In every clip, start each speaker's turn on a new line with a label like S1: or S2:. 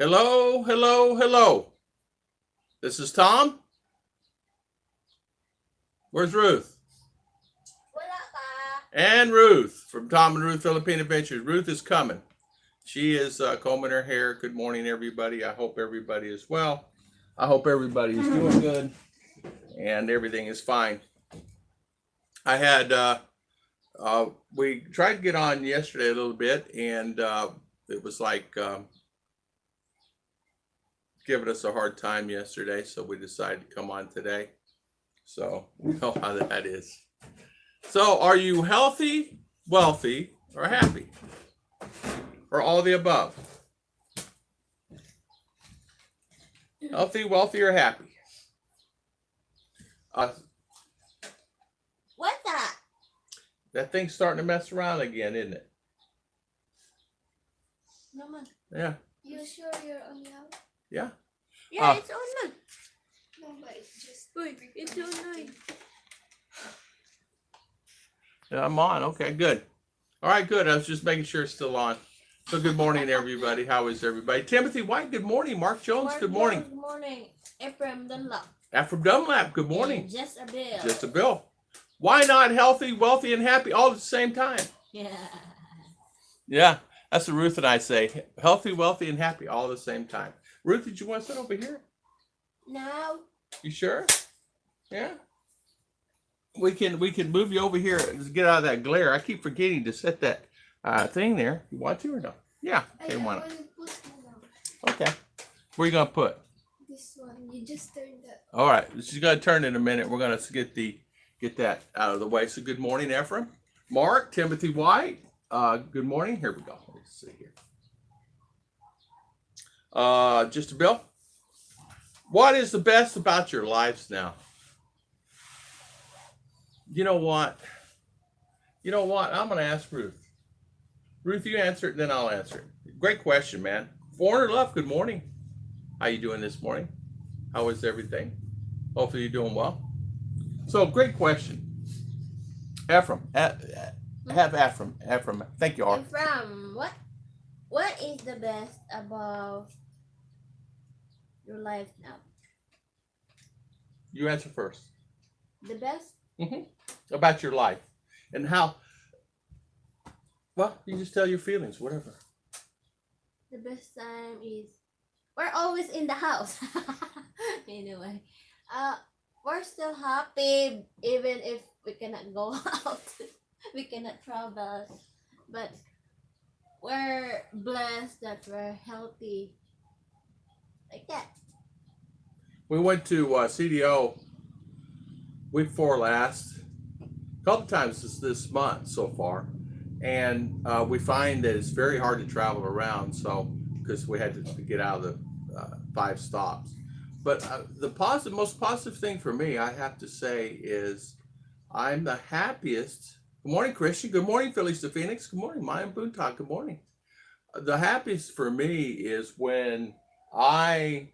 S1: Hello, hello, hello. This is Tom. Where's Ruth?
S2: Wala ka.
S1: And Ruth from Tom and Ruth Philippine Adventures. Ruth is coming. She is combing her hair. Good morning, everybody. I hope everybody is well. I hope everybody is doing good and everything is fine. I had, we tried to get on yesterday a little bit, and it was like giving us a hard time yesterday, so we decided to come on today. So we know how that is. So are you healthy, wealthy, or happy? Or all the above? Healthy, wealthy, or happy?
S2: What's that?
S1: That thing's starting to mess around again, isn't it?
S2: No man.
S1: Yeah.
S2: You sure you're on now?
S1: Yeah.
S2: Yeah, it's on man.
S3: No, but it's just.
S2: Wait, it's on.
S1: Yeah, I'm on. Okay, good. All right, good. I was just making sure it's still on. So good morning, everybody. How is everybody? Timothy White, good morning. Mark Jones, good morning.
S2: Good morning. Ephraim Dunlop.
S1: Ephraim Dunlap, good morning.
S2: And just a bill.
S1: Just a bill. Why not healthy, wealthy, and happy all at the same time?
S2: Yeah.
S1: Yeah, that's what Ruth and I say. Healthy, wealthy, and happy all at the same time. Ruth, did you want to sit over here?
S2: Now.
S1: You sure? Yeah. We can move you over here and get out of that glare. I keep forgetting to set that thing there. You want to or no? Yeah. Okay, why not? Okay. Where you gonna put?
S3: This one. You just turned that.
S1: All right. She's gonna turn in a minute. We're gonna get that out of the way. So good morning, Ephraim. Mark, Timothy White. Good morning. Here we go. Let's see here. Just a bill. What is the best about your lives now? You know what? I'm going to ask Ruth. Ruth, you answer it, then I'll answer it. Great question, man. Foreigner Love, good morning. How you doing this morning? How is everything? Hopefully you're doing well. So, great question. Ephraim. Ephraim. Thank you, Art.
S2: Ephraim, what is the best about your life now?
S1: You answer first.
S2: The best?
S1: About your life and how. Well, you just tell your feelings, whatever.
S2: The best time is we're always in the house. Anyway, we're still happy even if we cannot go out, we cannot travel, but we're blessed that we're healthy. Like that.
S1: We went to CDO week 4 last, a couple times this month so far, and we find that it's very hard to travel around. So because we had to get out of the 5 stops, but the most positive thing for me, I have to say, is I'm the happiest. Good morning, Christian. Good morning, Phillies to Phoenix. Good morning, Maya Boontalk. Good morning. The happiest for me is when I'm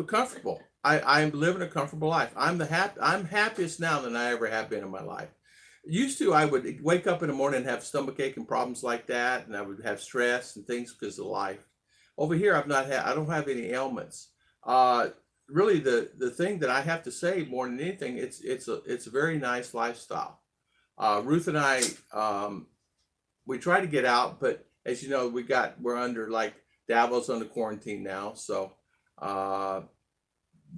S1: comfortable. I'm living a comfortable life. I'm happiest now than I ever have been in my life. Used to, I would wake up in the morning and have stomachache and problems like that, and I would have stress and things because of life. Over here, I don't have any ailments. Really, the thing that I have to say more than anything, it's a very nice lifestyle. Ruth and I, we try to get out, but as you know, we're under, like, Davos under quarantine now, so.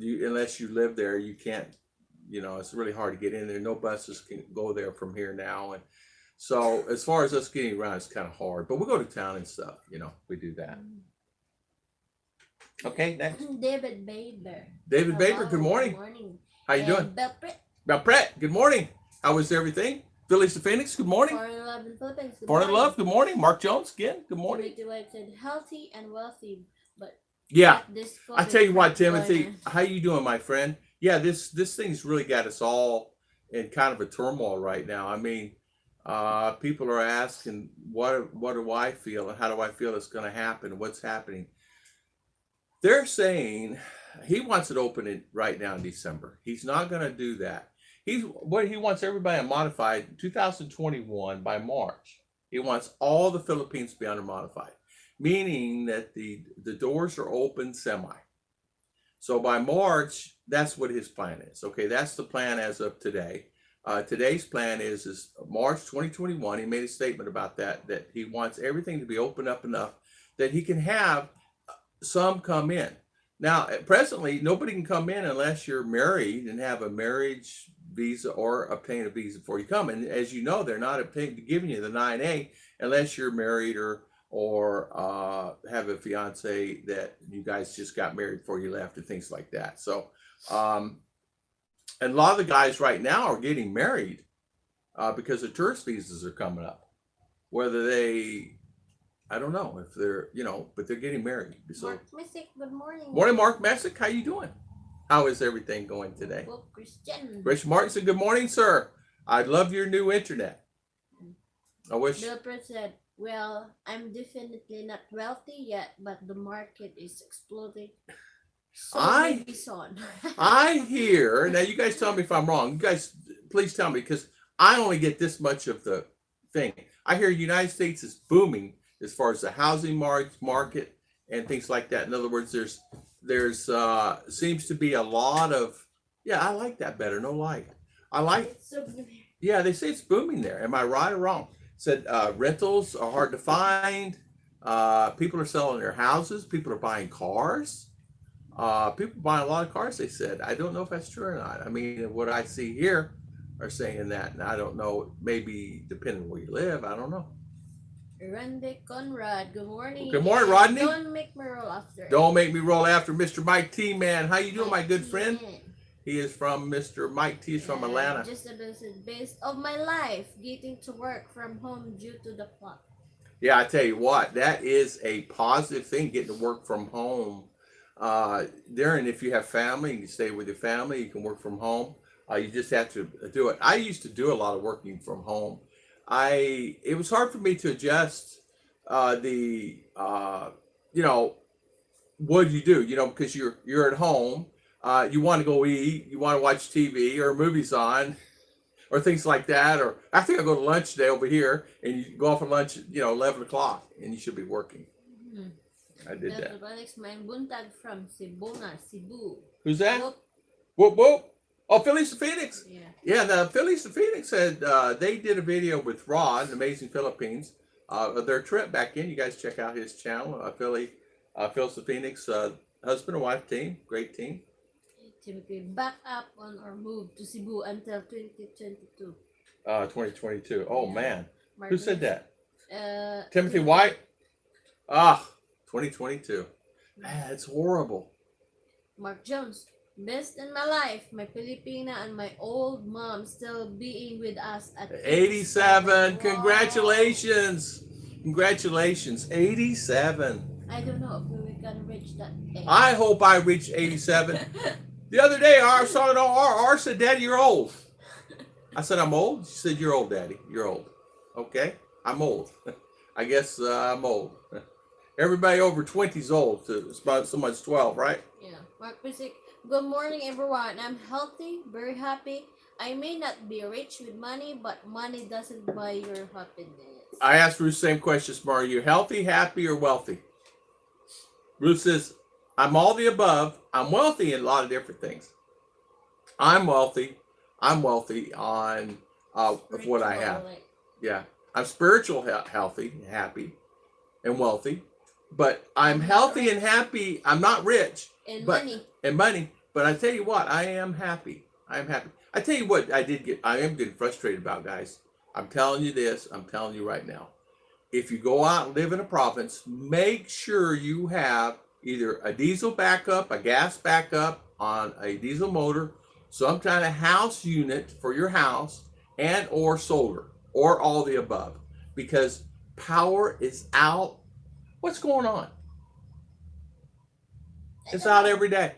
S1: Unless you live there, you can't, it's really hard to get in there. No buses can go there from here now. And so as far as us getting around, it's kind of hard, but we go to town and stuff, we do that. Okay, next.
S2: David Baber.
S1: David Baber, good morning.
S2: Good morning.
S1: How you doing?
S2: Belpret.
S1: Brett, good morning. How is everything? Phillies to Phoenix, good morning.
S2: Foreign Love in Philippines.
S1: Foreign Love, good morning. Mark Jones, again, good morning.
S2: Timothy White said healthy and wealthy, but
S1: Yeah.
S2: this
S1: I tell you what, Timothy,
S2: going.
S1: how you doing, my friend? Yeah, this thing's really got us all in kind of a turmoil right now. I mean, people are asking, what do I feel, and how do I feel it's going to happen? What's happening? They're saying he wants it open right now in December. He's not going to do that. He wants everybody modified 2021 by March. He wants all the Philippines to be under-modified, meaning that the doors are open semi. So by March, that's what his plan is. Okay, that's the plan as of today. Today's plan is March 2021. He made a statement about that he wants everything to be opened up enough that he can have some come in. Now, presently, nobody can come in unless you're married and have a marriage visa or obtain a visa before you come. And as you know, they're not giving you the 9A unless you're married or have a fiance that you guys just got married before you left and things like that. So, and a lot of the guys right now are getting married because the tourist visas are coming up. Whether they, I don't know if they're, but they're getting married. So,
S2: Mark Messick, good morning.
S1: morning, Mark Messick. How you doing? How is everything going today?
S2: Well, Christian.
S1: Rich Martin said, good morning, sir. I love your new internet. I wish.
S2: Dilbert said, well, I'm definitely not wealthy yet, but the market is exploding. So maybe soon.
S1: I hear, now you guys tell me if I'm wrong. You guys, please tell me, because I only get this much of the thing. I hear United States is booming as far as the housing market and things like that. In other words, there's seems to be a lot of, I like that better, no lie. I like, they say it's booming there. Am I right or wrong? Said rentals are hard to find. People are selling their houses. People are buying cars. People buying a lot of cars, they said. I don't know if that's true or not. I mean, what I see here are saying that, and I don't know, maybe depending on where you live, I don't know.
S2: Randy Conrad, good morning.
S1: Good morning, Rodney.
S2: Don't make me roll after.
S1: Don't make me roll after Mr. Mike T, man. How you doing, my good friend? He is from Mr. Mike T. He's from Atlanta.
S2: Just a best of my life, getting to work from home due to the clock.
S1: Yeah, I tell you what, that is a positive thing, getting to work from home. Darren, if you have family, you can stay with your family, you can work from home. You just have to do it. I used to do a lot of working from home. It was hard for me to adjust what do you do? Because you're at home, you want to go eat, you want to watch TV or movies on, or things like that. Or I think I go to lunch today over here, and you go off for lunch, 11 o'clock, and you should be working. Mm-hmm. I did that.
S2: Buntag from Cebu.
S1: Who's that?
S2: Whoop.
S1: Whoop, whoop. Oh, Phillies to Phoenix.
S2: Yeah,
S1: the Phillies to Phoenix said they did a video with Rod, Amazing Philippines, of their trip back in. You guys check out his channel, Phillies to Phoenix, husband and wife team, great team.
S2: Timothy, back up on or move to Cebu until 2022.
S1: 2022. Oh, yeah. Man.
S2: Mark
S1: Who said that?
S2: Timothy
S1: White? 2022. Man, it's horrible.
S2: Mark Jones, best in my life, my Filipina and my old mom still being with us at
S1: 87.
S2: Wow.
S1: Congratulations. 87.
S2: I don't know if we can reach that age.
S1: I hope I reach 87. The other day, R said, Daddy, you're old. I said, I'm old? She said, you're old, Daddy. You're old. Okay, I'm old. I guess I'm old. Everybody over 20 is old. Someone's 12, right?
S2: Yeah. Mark Pisick, good morning, everyone. I'm healthy, very happy. I may not be rich with money, but money doesn't buy your happiness.
S1: I asked Ruth the same question, Are you healthy, happy, or wealthy? Ruth says, I'm all the above. I'm wealthy in a lot of different things. I'm wealthy on of what I have. Yeah. I'm spiritual, healthy, happy, and wealthy. But I'm healthy and happy. I'm not rich.
S2: And
S1: money. But I tell you what, I am happy. I tell you what I am getting frustrated about, guys. I'm telling you this. I'm telling you right now. If you go out and live in a province, make sure you have either a diesel backup, a gas backup on a diesel motor, some kind of house unit for your house, and or solar, or all the above. Because power is out. What's going on? It's out every day.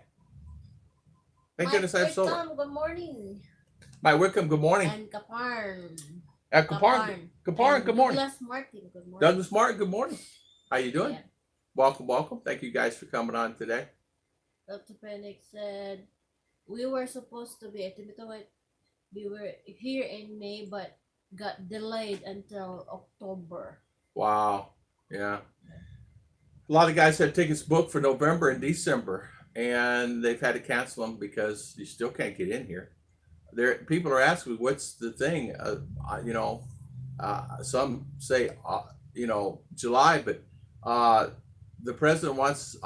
S1: Thank goodness I have solar.
S2: Good morning.
S1: Mike Wickham, good morning.
S2: And Kaparn.
S1: Kaparn, good morning.
S2: Douglas Martin, good morning.
S1: Douglas Martin, good morning. How you doing?
S2: Yeah.
S1: Welcome. Thank you guys for coming on today.
S2: Dr. Phoenix said, we were supposed to be, we were here in May, but got delayed until October.
S1: Wow. Yeah. A lot of guys had tickets booked for November and December, and they've had to cancel them because you still can't get in here. There, people are asking, "What's the thing?" Some say, July, but the president wants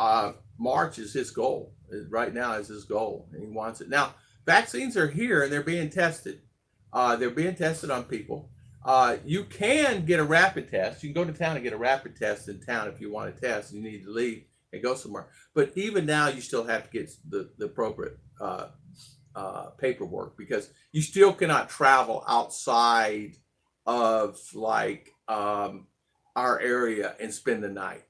S1: March is his goal. Right now is his goal, and he wants it now. Vaccines are here and they're being tested. They're being tested on people. You can get a rapid test. You can go to town and get a rapid test in town if you want to test. You need to leave and go somewhere. But even now, you still have to get the appropriate paperwork because you still cannot travel outside of like our area and spend the night.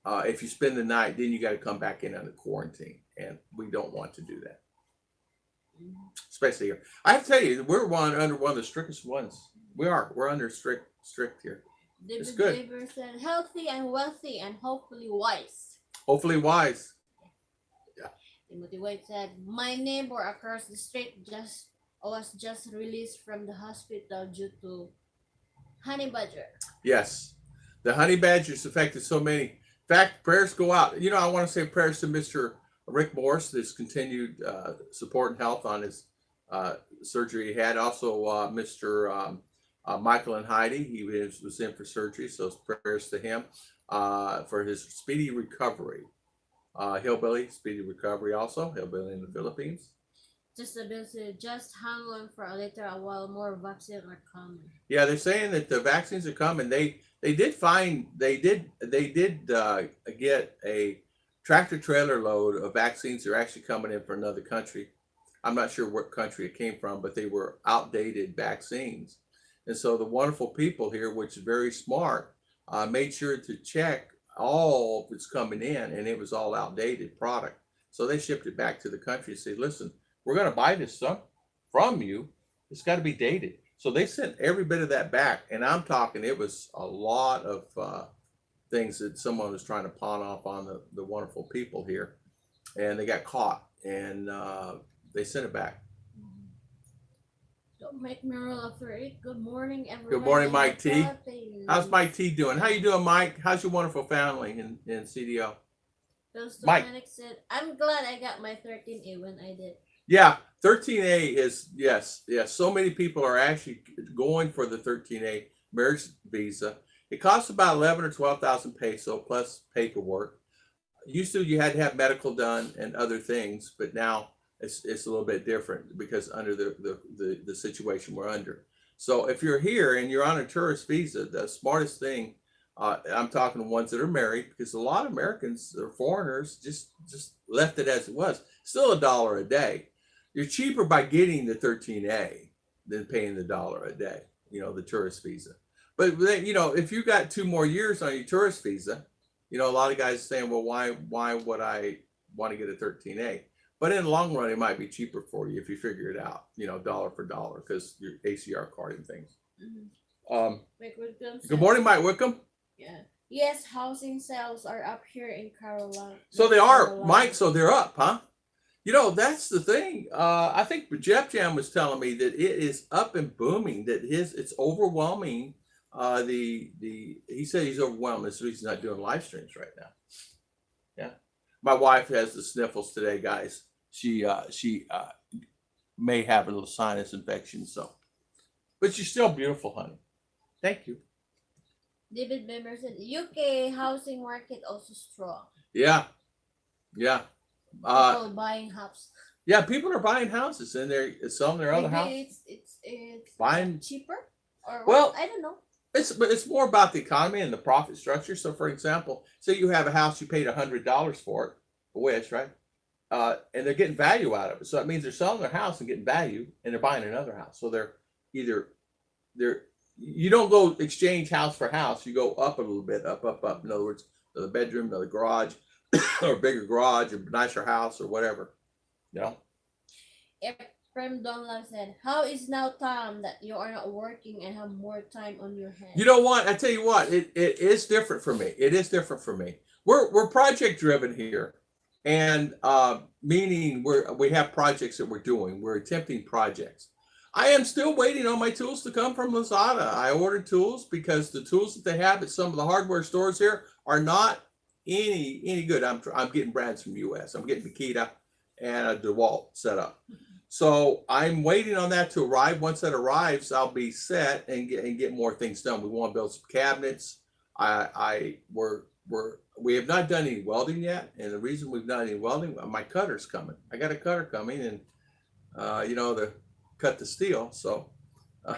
S1: If you spend the night, then you got to come back in under quarantine, and we don't want to do that, especially here. I have to tell you, we're under one of the strictest ones. We're under strict here. It's good.
S2: David Weber said, healthy and wealthy and hopefully wise.
S1: Hopefully wise.
S2: Timothy White said, my neighbor across the street was just released from the hospital due to honey badger.
S1: Yes, the honey badgers affected so many. In fact, prayers go out. I want to say prayers to Mr. Rick Morris, his continued support and health on his surgery he had. Also, Mr. Michael and Heidi, he was in for surgery, so prayers to him for his speedy recovery. Hillbilly, speedy recovery also. Hillbilly in the Philippines.
S2: Just hang on for a little while more vaccines are coming.
S1: Yeah, they're saying that the vaccines are coming. They did get a tractor trailer load of vaccines that are actually coming in from another country. I'm not sure what country it came from, but they were outdated vaccines. And so the wonderful people here, which is very smart, made sure to check all that's coming in, and it was all outdated product. So they shipped it back to the country and said, listen, we're going to buy this stuff from you. It's got to be dated. So they sent every bit of that back. And I'm talking, it was a lot of things that someone was trying to pawn off on the wonderful people here. And they got caught, and they sent it back.
S2: Don't make me roll after it. Good morning, everyone.
S1: Good morning, Mike T. How's Mike T doing? How you doing, Mike? How's your wonderful family in CDO?
S2: Mike said, I'm glad I got my 13A when I did.
S1: Yeah, 13A is, yes. So many people are actually going for the 13A marriage visa. It costs about 11 or 12,000 peso plus paperwork. Used to, you had to have medical done and other things, but now it's a little bit different because under the situation we're under. So if you're here and you're on a tourist visa, the smartest thing, I'm talking to ones that are married, because a lot of Americans or foreigners just left it as it was. Still $1 a day. You're cheaper by getting the 13A than paying the $1 a day, the tourist visa. But then, if you got 2 more years on your tourist visa, a lot of guys are saying, well, why would I want to get a 13A? But in the long run, it might be cheaper for you if you figure it out, dollar for dollar, because your ACR card and things.
S2: Mm-hmm.
S1: Good morning, Mike Wickham.
S2: Yeah. Yes, housing sales are up here in Carolina.
S1: So they are, Mike. So they're up, huh? That's the thing. I think Jeff Jam was telling me that it is up and booming. That it's overwhelming. He said he's overwhelmed. That's the reason he's not doing live streams right now. Yeah, my wife has the sniffles today, guys. She may have a little sinus infection, but she's still beautiful, honey. Thank you.
S2: David Bimmer said, UK housing market also strong.
S1: Yeah.
S2: People buying houses.
S1: Yeah, people are buying houses and they're selling their other houses.
S2: It's
S1: buying
S2: cheaper, or
S1: well,
S2: I don't know.
S1: It's more about the economy and the profit structure. So, for example, say you have a house, you paid $100 for it, a wish, right? And they're getting value out of it. So that means they're selling their house and getting value, and they're buying another house. So you don't go exchange house for house. You go up a little bit, up. In other words, the bedroom, another garage, or a bigger garage, or nicer house, or whatever.
S2: Prem Donla said, how is now time that you are not working and have more time on your hands?
S1: You know what? I tell you what, it is different for me. It is different for me. We're project driven here, and meaning we have projects that we're doing. We're attempting projects. I am still waiting on my tools to come from Lazada. I ordered tools because the tools that they have at some of the hardware stores here are not any good. I'm getting brands from US. I'm getting Makita and a DeWalt set up. So I'm waiting on that to arrive. Once that arrives, I'll be set and get more things done. We want to build some cabinets. We have not done any welding yet, and the reason we've not done any welding, my cutter's coming. I got a cutter coming, and to cut the steel. So uh,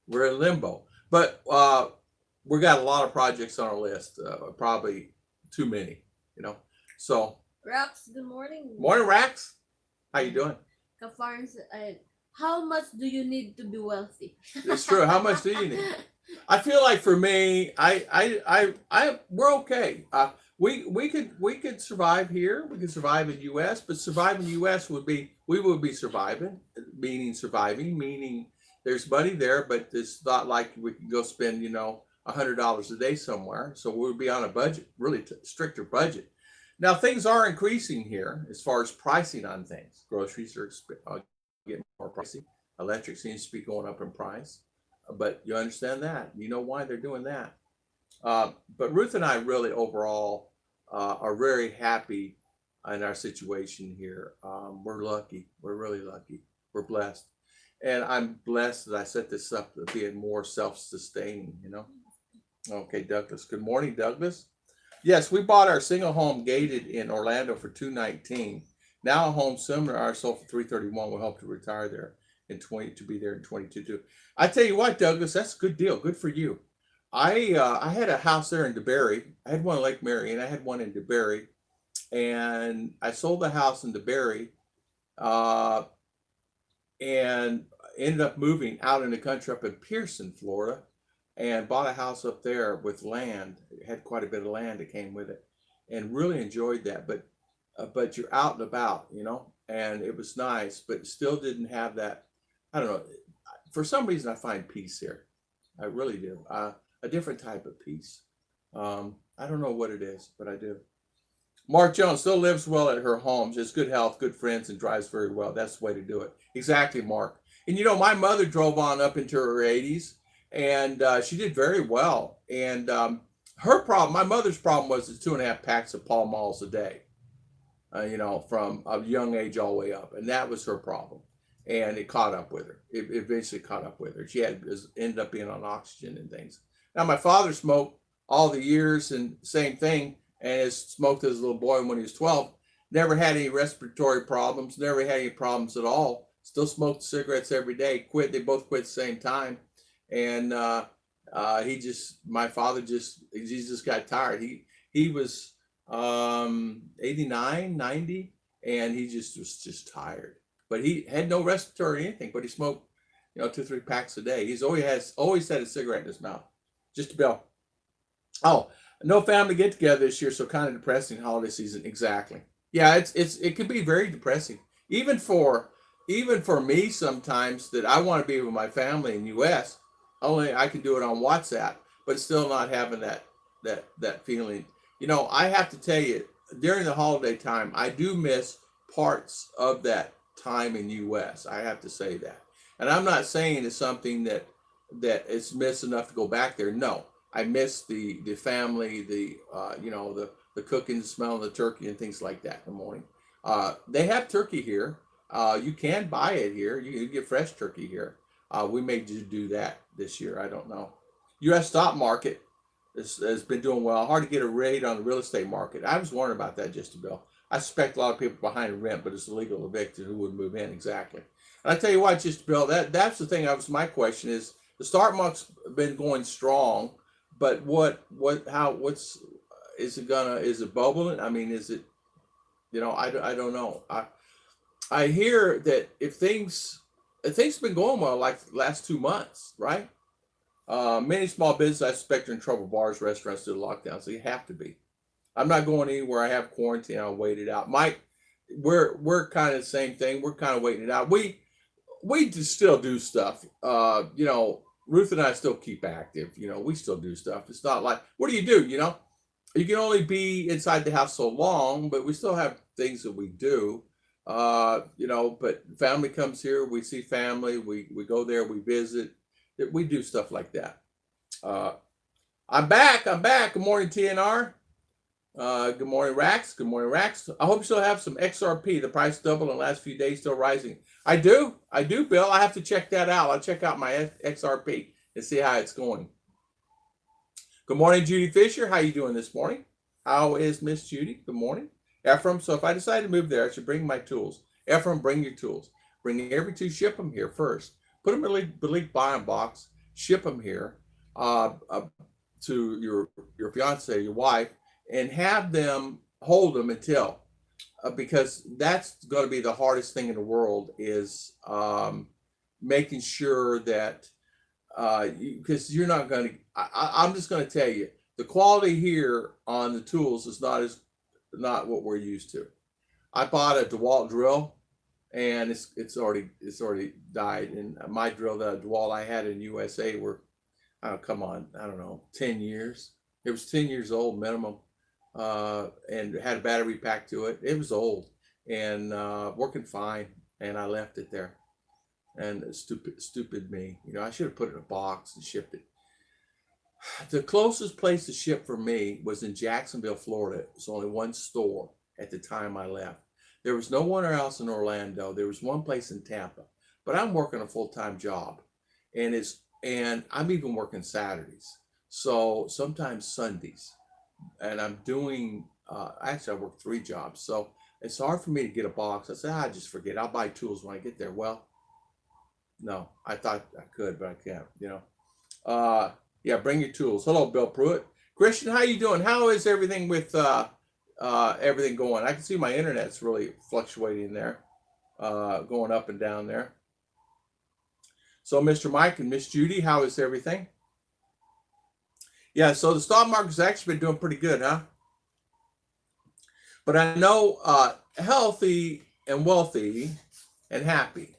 S1: we're in limbo. But we got a lot of projects on our list. Probably too many, So
S2: Rox, good morning.
S1: morning, Rax. How you doing?
S2: Kafarns, how much do you need to be wealthy?
S1: It's true. How much do you need? I feel like for me, we're okay. We could survive here. We could survive in U.S., but survive in U.S. we would be surviving, meaning there's money there, but it's not like we can go spend $100 a day somewhere. So we'll be on a budget, really stricter budget. Now things are increasing here as far as pricing on things. Groceries are getting more pricey. Electric seems to be going up in price. But you understand that. You know why they're doing that. But Ruth and I really overall are very happy in our situation here. We're lucky. We're really lucky. We're blessed. And I'm blessed that I set this up to being more self-sustaining, Okay, Douglas. Good morning, Douglas. Yes, we bought our single home gated in Orlando for $219. Now a home similar to ours sold for $331. We'll hope to retire there to be there in 22 too. I tell you what, Douglas, that's a good deal. Good for you. I had a house there in DeBerry. I had one in Lake Marion. I had one in DeBerry, and I sold the house in DeBerry, and ended up moving out in the country up in Pearson, Florida, and bought a house up there with land. It had quite a bit of land that came with it, and really enjoyed that. But you're out and about, and it was nice, but still didn't have that. I don't know. For some reason, I find peace here. I really do. A different type of peace. I don't know what it is, but I do. Mark Jones still lives well at her home. She has good health, good friends, and drives very well. That's the way to do it. Exactly, Mark. And my mother drove on up into her 80s, and she did very well. And my mother's problem was 2.5 packs of Pall Malls a day, from a young age all the way up. And that was her problem. And it caught up with her. It eventually caught up with her. She ended up being on oxygen and things. Now, my father smoked all the years and same thing, and has smoked as a little boy when he was 12. Never had any respiratory problems, never had any problems at all. Still smoked cigarettes every day. They both quit at the same time. And my father just got tired. He was 89, 90, and he was just tired. But he had no respiratory or anything, but he smoked, 2-3 packs a day. He's always had a cigarette in his mouth. Just a bell. Oh, no family get together this year, so kind of depressing holiday season. Exactly. Yeah, it can be very depressing. Even for me sometimes, that I want to be with my family in US, only I can do it on WhatsApp, but still not having that feeling. I have to tell you, during the holiday time, I do miss parts of that time in US. I have to say that. And I'm not saying it's something that it's missed enough to go back there. No, I miss the family, the cooking, the smell of the turkey and things like that in the morning. They have turkey here. You can buy it here. You can get fresh turkey here. We may just do that this year. I don't know. U.S. stock market has been doing well. Hard to get a rate on the real estate market. I was wondering about that, just a bill. I suspect a lot of people behind rent, but it's illegal eviction who would move in exactly. And I tell you what, just Bill, that's the thing. My question is, the stock market's been going strong, but is it bubbling? I mean, is it, I don't know. I hear that if things have been going well, like the last 2 months, right? Many small businesses I suspect are in trouble. Bars, restaurants due to lockdown, so you have to be. I'm not going anywhere. I have quarantine. I'll wait it out. Mike, we're kind of the same thing. We're kind of waiting it out. We still do stuff. Ruth and I still keep active. We still do stuff. It's not like, what do? You can only be inside the house so long, but we still have things that we do. But family comes here, we see family, we go there, we visit, we do stuff like that. I'm back. Good morning, TNR. Good morning, Rax. Good morning, Rax. I hope you still have some XRP. The price doubled in the last few days, still rising. I do, Bill. I have to check that out. I'll check out my XRP and see how it's going. Good morning, Judy Fisher. How you doing this morning? How is Miss Judy? Good morning. Ephraim, so if I decide to move there, I should bring my tools. Ephraim, bring your tools. Bring every tool, ship them here first. Put them in a big buying box, ship them here to your fiance, your wife, and have them hold them until, because that's going to be the hardest thing in the world is making sure that, because you're not going to, I'm just going to tell you, the quality here on the tools is not what we're used to. I bought a DeWalt drill, and it's already died. And my drill, the DeWalt I had in USA, were, come on, I don't know, 10 years. It was 10 years old minimum, and had a battery pack to it. It was old and working fine, and I left it there. And stupid me, I should have put it in a box and shipped it. The closest place to ship for me was in Jacksonville, Florida. It was only one store at the time I left. There was no one else in Orlando. There was one place in Tampa, but I'm working a full-time job, and I'm even working Saturdays. So sometimes Sundays, and I'm doing, actually I work 3 jobs. So it's hard for me to get a box. I said, I just forget. I'll buy tools when I get there. Well, no, I thought I could, but I can't, yeah, bring your tools. Hello, Bill Pruitt. Christian, how you doing? How is everything with everything going? I can see my internet's really fluctuating there, going up and down there. So, Mr. Mike and Miss Judy, how is everything? Yeah, so the stock market's actually been doing pretty good, huh? But I know healthy and wealthy and happy.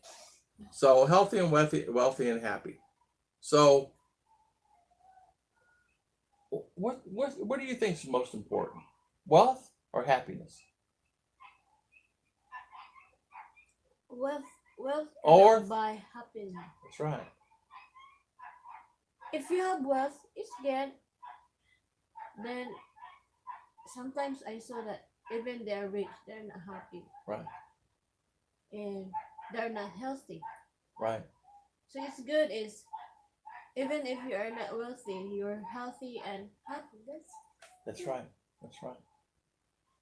S1: So healthy and wealthy and happy. So what do you think is most important? Wealth or happiness?
S2: Wealth
S1: Or
S2: cannot buy happiness.
S1: That's right.
S2: If you have wealth, it's good. Then sometimes I saw that even they're rich, they're not happy.
S1: Right.
S2: And they're not healthy.
S1: Right.
S2: So it's good is even if you are not wealthy, you're healthy and happy.
S1: That's right. That's right.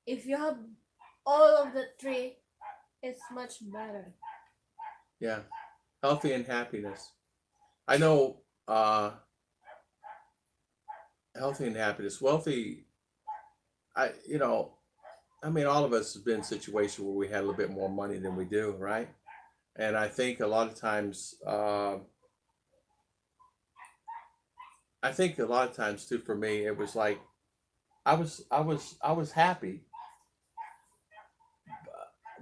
S2: If you have all of the 3, it's much better.
S1: Yeah. Healthy and happiness. I know healthy and happiness. Wealthy, I mean, all of us have been in situations where we had a little bit more money than we do, right? And I think a lot of times too, for me, it was like I was happy,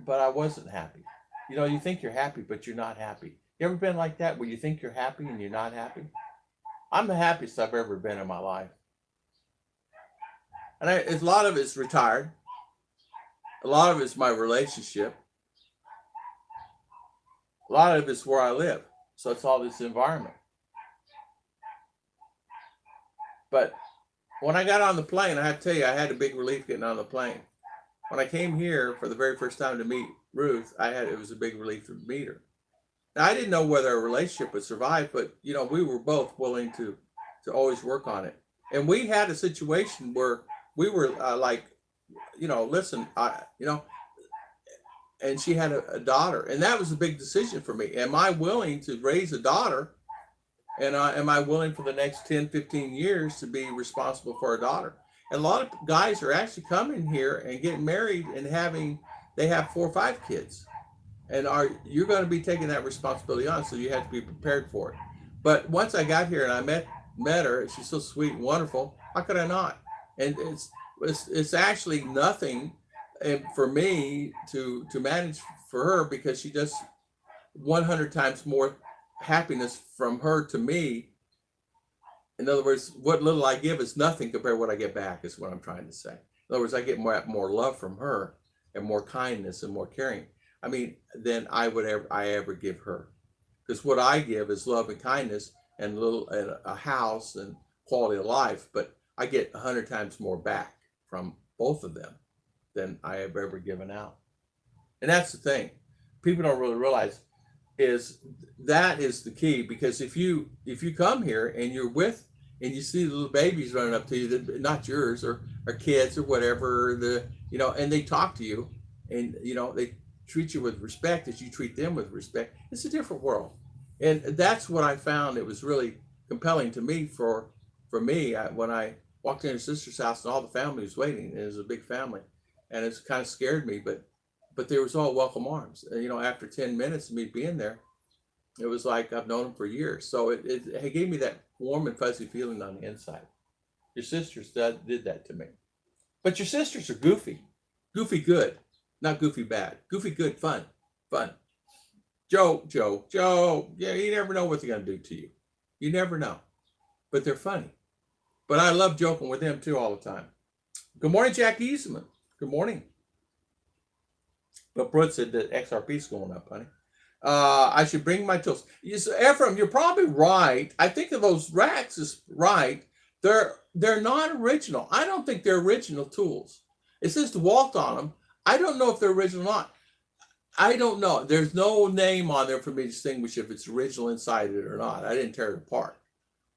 S1: but I wasn't happy. You think you're happy, but you're not happy. You ever been like that, where you think you're happy and you're not happy? I'm the happiest I've ever been in my life, and a lot of it's retired. A lot of it's my relationship. A lot of it's where I live. So it's all this environment. But when I got on the plane, I have to tell you, I had a big relief getting on the plane. When I came here for the very first time to meet Ruth, it was a big relief to meet her. Now, I didn't know whether a relationship would survive, but we were both willing to always work on it. And we had a situation where we were listen, and she had a daughter, and that was a big decision for me. Am I willing to raise a daughter? And am I willing for the next 10, 15 years to be responsible for a daughter? And a lot of guys are actually coming here and getting married and they have 4 or 5 kids. And you're going to be taking that responsibility on, so you have to be prepared for it. But once I got here and I met her, she's so sweet and wonderful, how could I not? And it's actually nothing for me to manage for her, because she does 100 times more happiness from her to me. In other words, what little I give is nothing compared to what I get back, is what I'm trying to say. In other words, I get more love from her and more kindness and more caring. I mean, than I ever give her. Because what I give is love and kindness and a house and quality of life, but I get 100 times more back from both of them than I have ever given out. And that's the thing. People don't really realize is that is the key, because if you come here and you're with and you see the little babies running up to you that not yours, or kids or whatever, and they talk to you, and they treat you with respect as you treat them with respect, it's a different world. And that's what I found. It was really compelling to me when I walked into sister's house and all the family was waiting, and it was a big family, and it's kind of scared me, but they was all welcome arms. And, after 10 minutes of me being there, it was like I've known them for years. So it gave me that warm and fuzzy feeling on the inside. Your sisters did that to me. But your sisters are goofy. Goofy good, not goofy bad. Goofy good, fun. Joe. Yeah, you never know what they're going to do to you. You never know. But they're funny. But I love joking with them too all the time. Good morning, Jack Eastman. Good morning. But Brooke said that XRP's going up, honey. I should bring my tools. Ephraim, you're probably right. I think of those racks is right. They're not original. I don't think they're original tools. It says DeWalt on them. I don't know if they're original or not. I don't know. There's no name on there for me to distinguish if it's original inside it or not. I didn't tear it apart.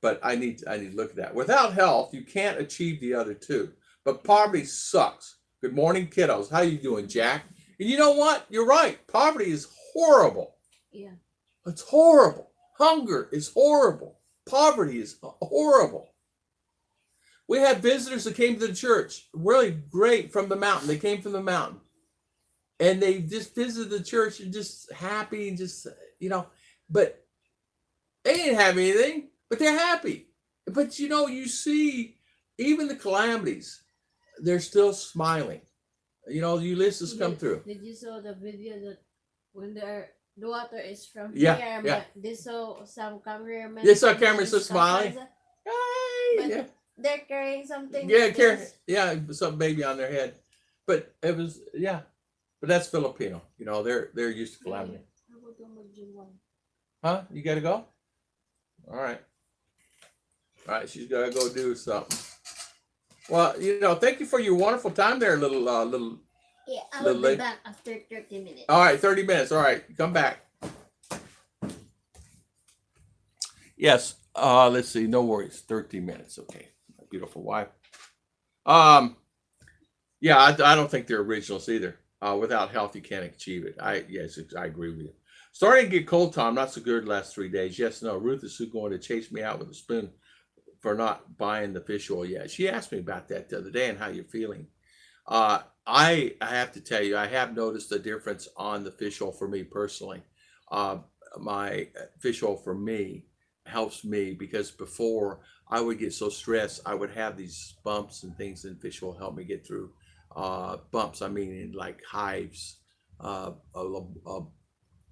S1: But I need to look at that. Without health, you can't achieve the other two. But poverty sucks. Good morning, kiddos. How you doing, Jack? And you know what? You're right. Poverty is horrible.
S2: Yeah.
S1: It's horrible. Hunger is horrible. Poverty is horrible. We had visitors that came to the church, really great, from the mountain. They came from the mountain. And they just visited the church and just happy and just, but they didn't have anything, but they're happy. But, you see even the calamities, they're still smiling. Ulysses come through.
S2: Did you saw the video that when the water is from
S1: Yeah,
S2: here,
S1: yeah.
S2: but they saw some cameramen.
S1: They saw cameras just smiling.
S2: But
S1: Yeah.
S2: they're carrying something.
S1: Yeah,
S2: like this.
S1: some baby on their head. But it was, but that's Filipino. They're used to calamity. Huh? You gotta go? All right. She's gotta go do something. Well, thank you for your wonderful time there, little.
S2: Yeah, I will be back after 30 minutes.
S1: All right, 30 minutes. All right, come back. Yes. Let's see. No worries. 13 minutes. Okay. My beautiful wife. Yeah, I don't think they're originals either. Without health, you can't achieve it. I agree with you. Starting to get cold, Tom. Not so good the last 3 days. Yes, no. Ruth is going to chase me out with a spoon for not buying the fish oil yet. She asked me about that the other day and how you're feeling. I have to tell you, I have noticed a difference on the fish oil for me personally. My fish oil for me helps me, because before I would get so stressed, I would have these bumps and things, and fish oil helped me get through bumps. I mean, in like hives.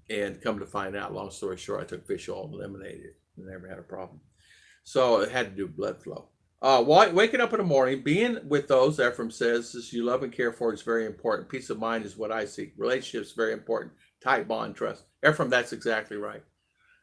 S1: And come to find out, long story short, I took fish oil and eliminated it and never had a problem. So it had to do with blood flow. Waking up in the morning, being with those, Ephraim says, as you love and care for is very important. Peace of mind is what I seek. Relationships very important. Tight bond, trust. Ephraim, that's exactly right.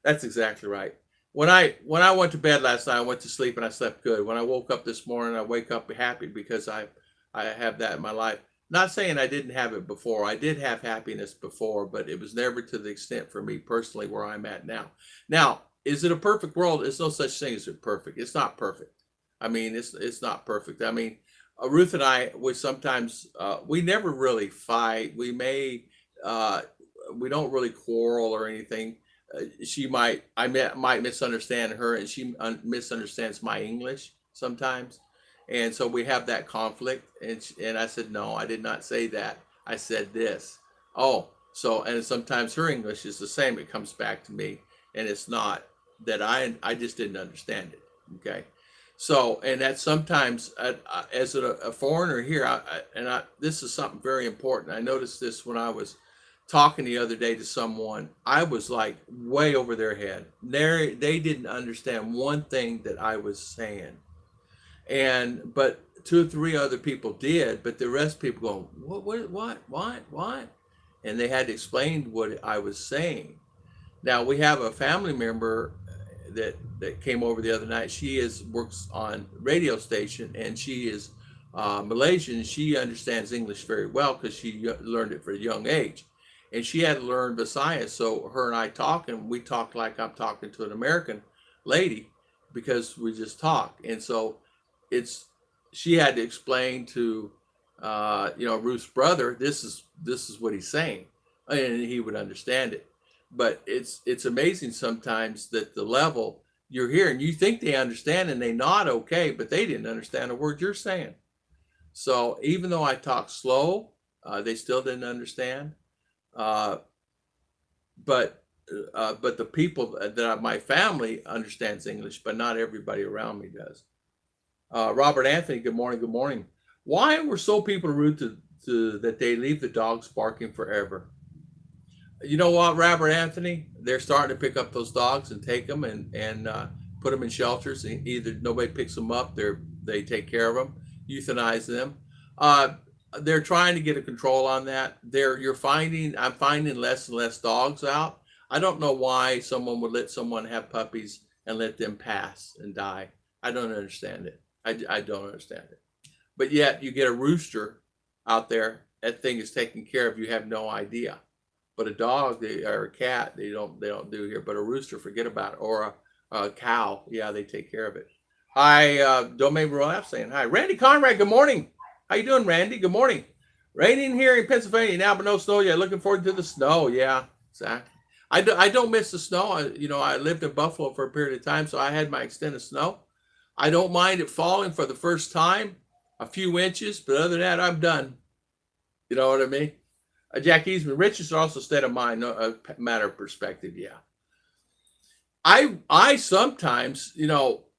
S1: That's exactly right. When I went to bed last night, I went to sleep and I slept good. When I woke up this morning, I wake up happy because I have that in my life. Not saying I didn't have it before. I did have happiness before, but it was never to the extent for me personally where I'm at now. Now, is it a perfect world? There's no such thing as perfect. It's not perfect. I mean, it's not perfect. I mean, Ruth and I would sometimes, we never really fight. We don't really quarrel or anything. I might misunderstand her, and she misunderstands my English sometimes. And so we have that conflict. And I said, no, I did not say that. I said this. Oh, and sometimes her English is the same. It comes back to me, and it's not that I just didn't understand it. Okay. So, and that sometimes as a foreigner here, this is something very important. I noticed this when I was talking the other day to someone. I was like way over their head. They didn't understand one thing that I was saying. But 2 or 3 other people did, but the rest of people go, what? and they had to explain what I was saying. Now we have a family member that came over the other night. She is works on radio station, and she is Malaysian. She understands English very well because she learned it for a young age, and she had to learn Visayas. So her and I talk, and we talk like I'm talking to an American lady because we just talk. And so it's she had to explain to Ruth's brother, this is what he's saying, and he would understand it. But it's amazing sometimes that the level you're hearing, you think they understand and they nod okay, but they didn't understand a word you're saying. So even though I talk slow, they still didn't understand. Uh, but the people that my family understands English, but not everybody around me does. Robert Anthony, good morning, good morning. Why were so people rude to that they leave the dogs barking forever? You know what, Robert Anthony? They're starting to pick up those dogs and take them and put them in shelters. Either nobody picks them up, they take care of them, euthanize them. They're trying to get a control on that. I'm finding less and less dogs out. I don't know why someone would let someone have puppies and let them pass and die. I don't understand it. I don't understand it. But yet you get a rooster out there, that thing is taken care of. You have no idea. But a dog or a cat, they don't do here. But a rooster, forget about it. Or a cow, yeah, they take care of it. Hi, don't make me laugh saying hi. Randy Conrad, good morning. How you doing, Randy? Good morning. Raining here in Pennsylvania now, but no snow yet. Looking forward to the snow. Yeah, exactly. I don't miss the snow. I lived in Buffalo for a period of time, so I had my extended snow. I don't mind it falling for the first time, a few inches, but other than that, I'm done. You know what I mean? Jack Eastman, riches are also state of mind, no, a matter of perspective. Yeah, I sometimes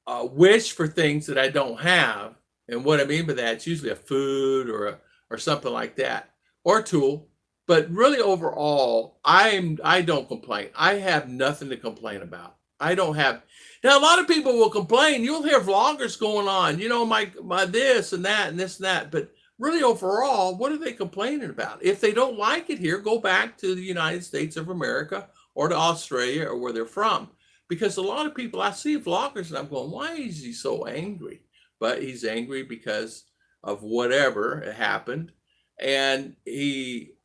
S1: wish for things that I don't have, and what I mean by that, it's usually a food or something like that, or a tool. But really, overall, I don't complain. I have nothing to complain about. I don't have. Now, a lot of people will complain. You'll hear vloggers going on, my this and that and this and that. But really, overall, what are they complaining about? If they don't like it here, go back to the United States of America or to Australia or where they're from. Because a lot of people, I see vloggers and I'm going, why is he so angry? But he's angry because of whatever happened. And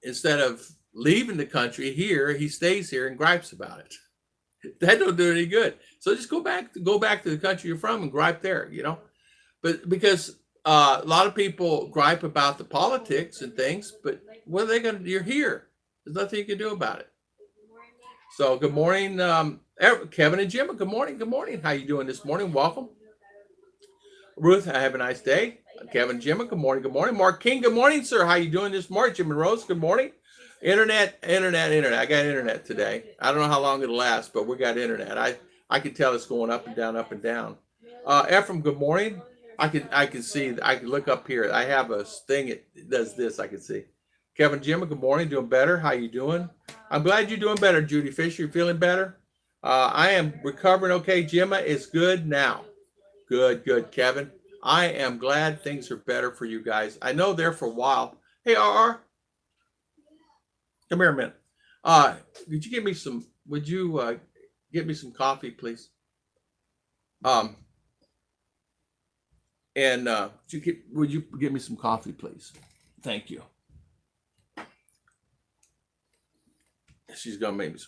S1: instead of leaving the country here, he stays here and gripes about it. That don't do any good. So just go back to the country you're from and gripe there, But because a lot of people gripe about the politics and things, but what are they going to do? You're here. There's nothing you can do about it. So good morning, Kevin and Jim. Good morning. Good morning. How you doing this morning? Welcome. Ruth, have a nice day. Kevin and Jim, good morning. Good morning. Mark King, good morning, sir. How you doing this morning? Jim and Rose, good morning. Internet. I got internet today. I don't know how long it'll last, but we got internet. I can tell it's going up and down, up and down. Ephraim, good morning. I can see. I can look up here. I have a thing. It does this. I can see. Kevin, Jim, good morning. Doing better. How you doing? I'm glad you're doing better, Judy Fisher. You feeling better? I am recovering. Okay, Gemma is good now. Good, Kevin. I am glad things are better for you guys. I know there for a while. Hey, RR, come here a minute. Would you get me some coffee, please? And would you get me some coffee, please? Thank you. She's gonna make me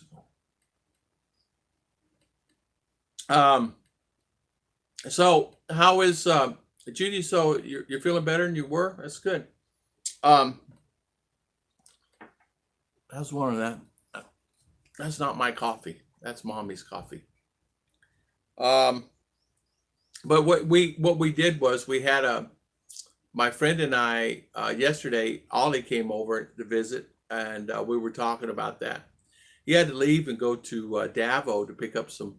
S1: some. So how is Judy? So you're feeling better than you were? That's good. How's one of that? That's not my coffee. That's mommy's coffee. But what we did was we had my friend and I yesterday. Ollie came over to visit, and we were talking about that. He had to leave and go to Davao to pick up some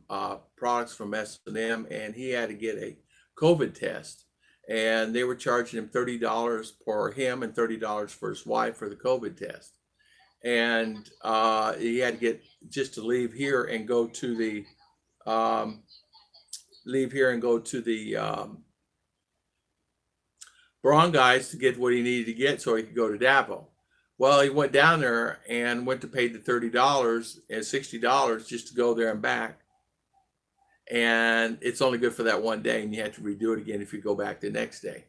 S1: products from S&M, and he had to get a COVID test. And they were charging him $30 for him and $30 for his wife for the COVID test. And he had to get just to leave here and go to the Baranggays to get what he needed to get so he could go to Davao. Well, he went down there and went to pay the $30 and $60 just to go there and back. And it's only good for that one day, and you have to redo it again if you go back the next day.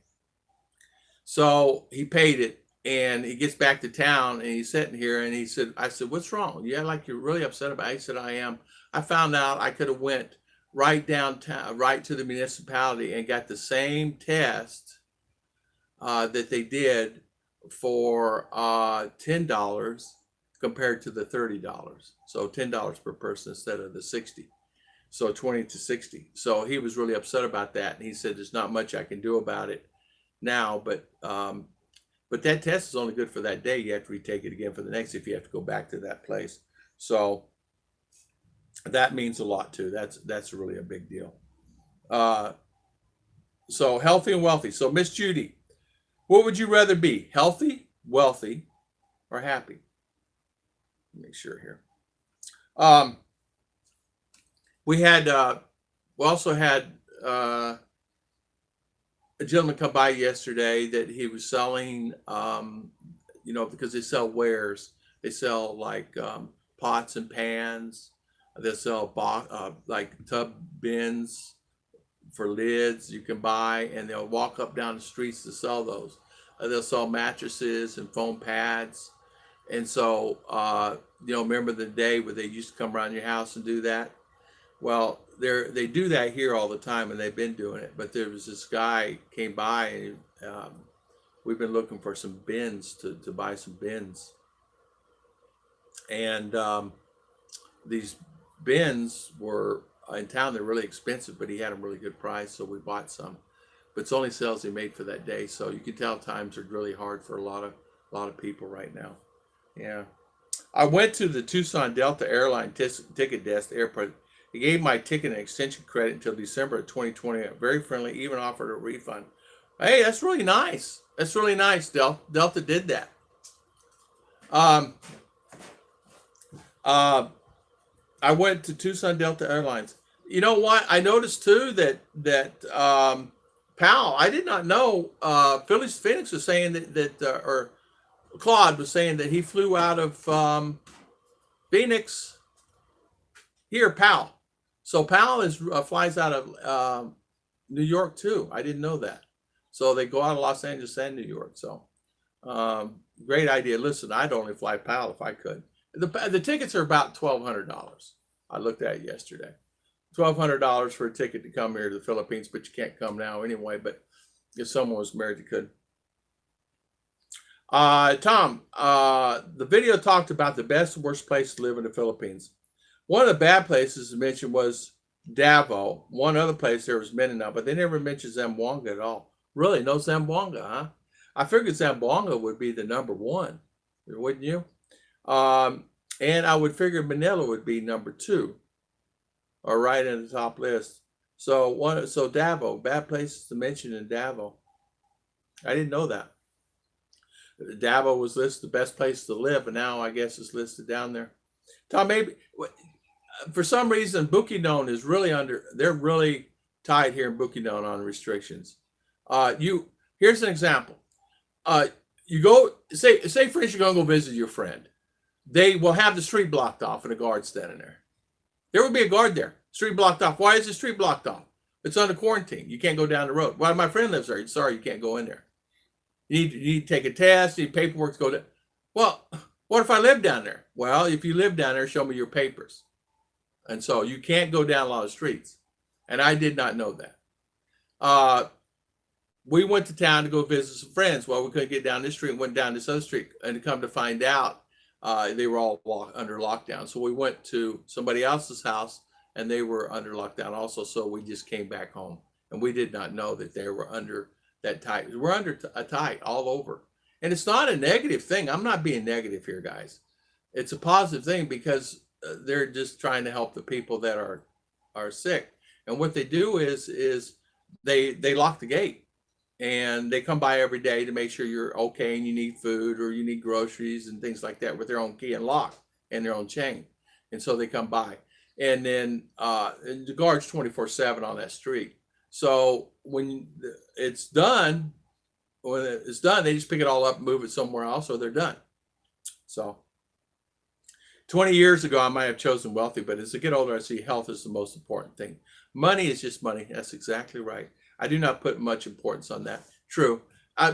S1: So he paid it, and he gets back to town, and he's sitting here, and he said, I said, what's wrong? Yeah, like you're really upset about it. He said, I am. I found out I could have went right downtown, right to the municipality and got the same test that they did for $10 compared to the $30. So $10 per person instead of the 60. So 20 to 60. So he was really upset about that. And he said, there's not much I can do about it now, but that test is only good for that day. You have to retake it again for the next if you have to go back to that place. So that means a lot too. That's really a big deal. So healthy and wealthy. So Miss Judy, what would you rather be? Healthy, wealthy, or happy? Make sure here. We also had a gentleman come by yesterday that he was selling, because they sell wares. They sell like pots and pans. They sell like tub bins for lids you can buy, and they'll walk up down the streets to sell those. They'll sell mattresses and foam pads. And so, remember the day where they used to come around your house and do that? Well, they do that here all the time, and they've been doing it. But there was this guy came by, and we've been looking for some bins to buy some bins. And these bins were in town. They're really expensive, but he had them really good price, so we bought some. But it's only sales he made for that day, so you can tell times are really hard for a lot of people right now. Yeah, I went to the Tucson Delta airline ticket desk, the airport. He gave my ticket an extension credit until December of 2020. Very friendly, even offered a refund. Hey, that's really nice. That's really nice. Delta did that. I went to Tucson Delta Airlines. You know what? I noticed too that Powell, I did not know, Phoenix was saying or Claude was saying that he flew out of Phoenix. Here, Powell. So Powell flies out of New York too. I didn't know that. So they go out of Los Angeles and New York. So great idea. Listen, I'd only fly Powell if I could. The tickets are about $1,200. I looked at it yesterday. $1,200 for a ticket to come here to the Philippines, but you can't come now anyway. But if someone was married, you could. Tom, the video talked about the best and worst place to live in the Philippines. One of the bad places mentioned was Davao. One other place there was Mindinao, but they never mentioned Zamboanga at all. Really, no Zamboanga, huh? I figured Zamboanga would be the number one, wouldn't you? And I would figure Manila would be number two, or right in the top list. So Davao, bad places to mention in Davao. I didn't know that. Davao was listed the best place to live, and now I guess it's listed down there. Tom, maybe for some reason Bukidnon is really they're really tight here in Bukidnon on restrictions. Here's an example. You go, say for instance, you're gonna go visit your friend. They will have the street blocked off and a guard standing there. There will be a guard there. Street blocked off. Why is the street blocked off? It's under quarantine. You can't go down the road. Well, my friend lives there. Sorry, you can't go in there. You need to take a test. You need paperwork to go down. Well, what if I live down there? Well, if you live down there, show me your papers. And so you can't go down a lot of streets. And I did not know that. We went to town to go visit some friends. Well, we couldn't get down this street and went down this other street. And to come to find out, they were all under lockdown. So we went to somebody else's house and they were under lockdown also. So we just came back home, and we did not know that they were under that tight. We're under a tight all over. And it's not a negative thing. I'm not being negative here, guys. It's a positive thing because they're just trying to help the people that are sick. And what they do is they lock the gate. And they come by every day to make sure you're okay and you need food or you need groceries and things like that with their own key and lock and their own chain. And so they come by. And then and the guard's 24/7 on that street. So when it's done, they just pick it all up and move it somewhere else, or they're done. So 20 years ago, I might have chosen wealthy, but as I get older, I see health is the most important thing. Money is just money. That's exactly right. I do not put much importance on that. True.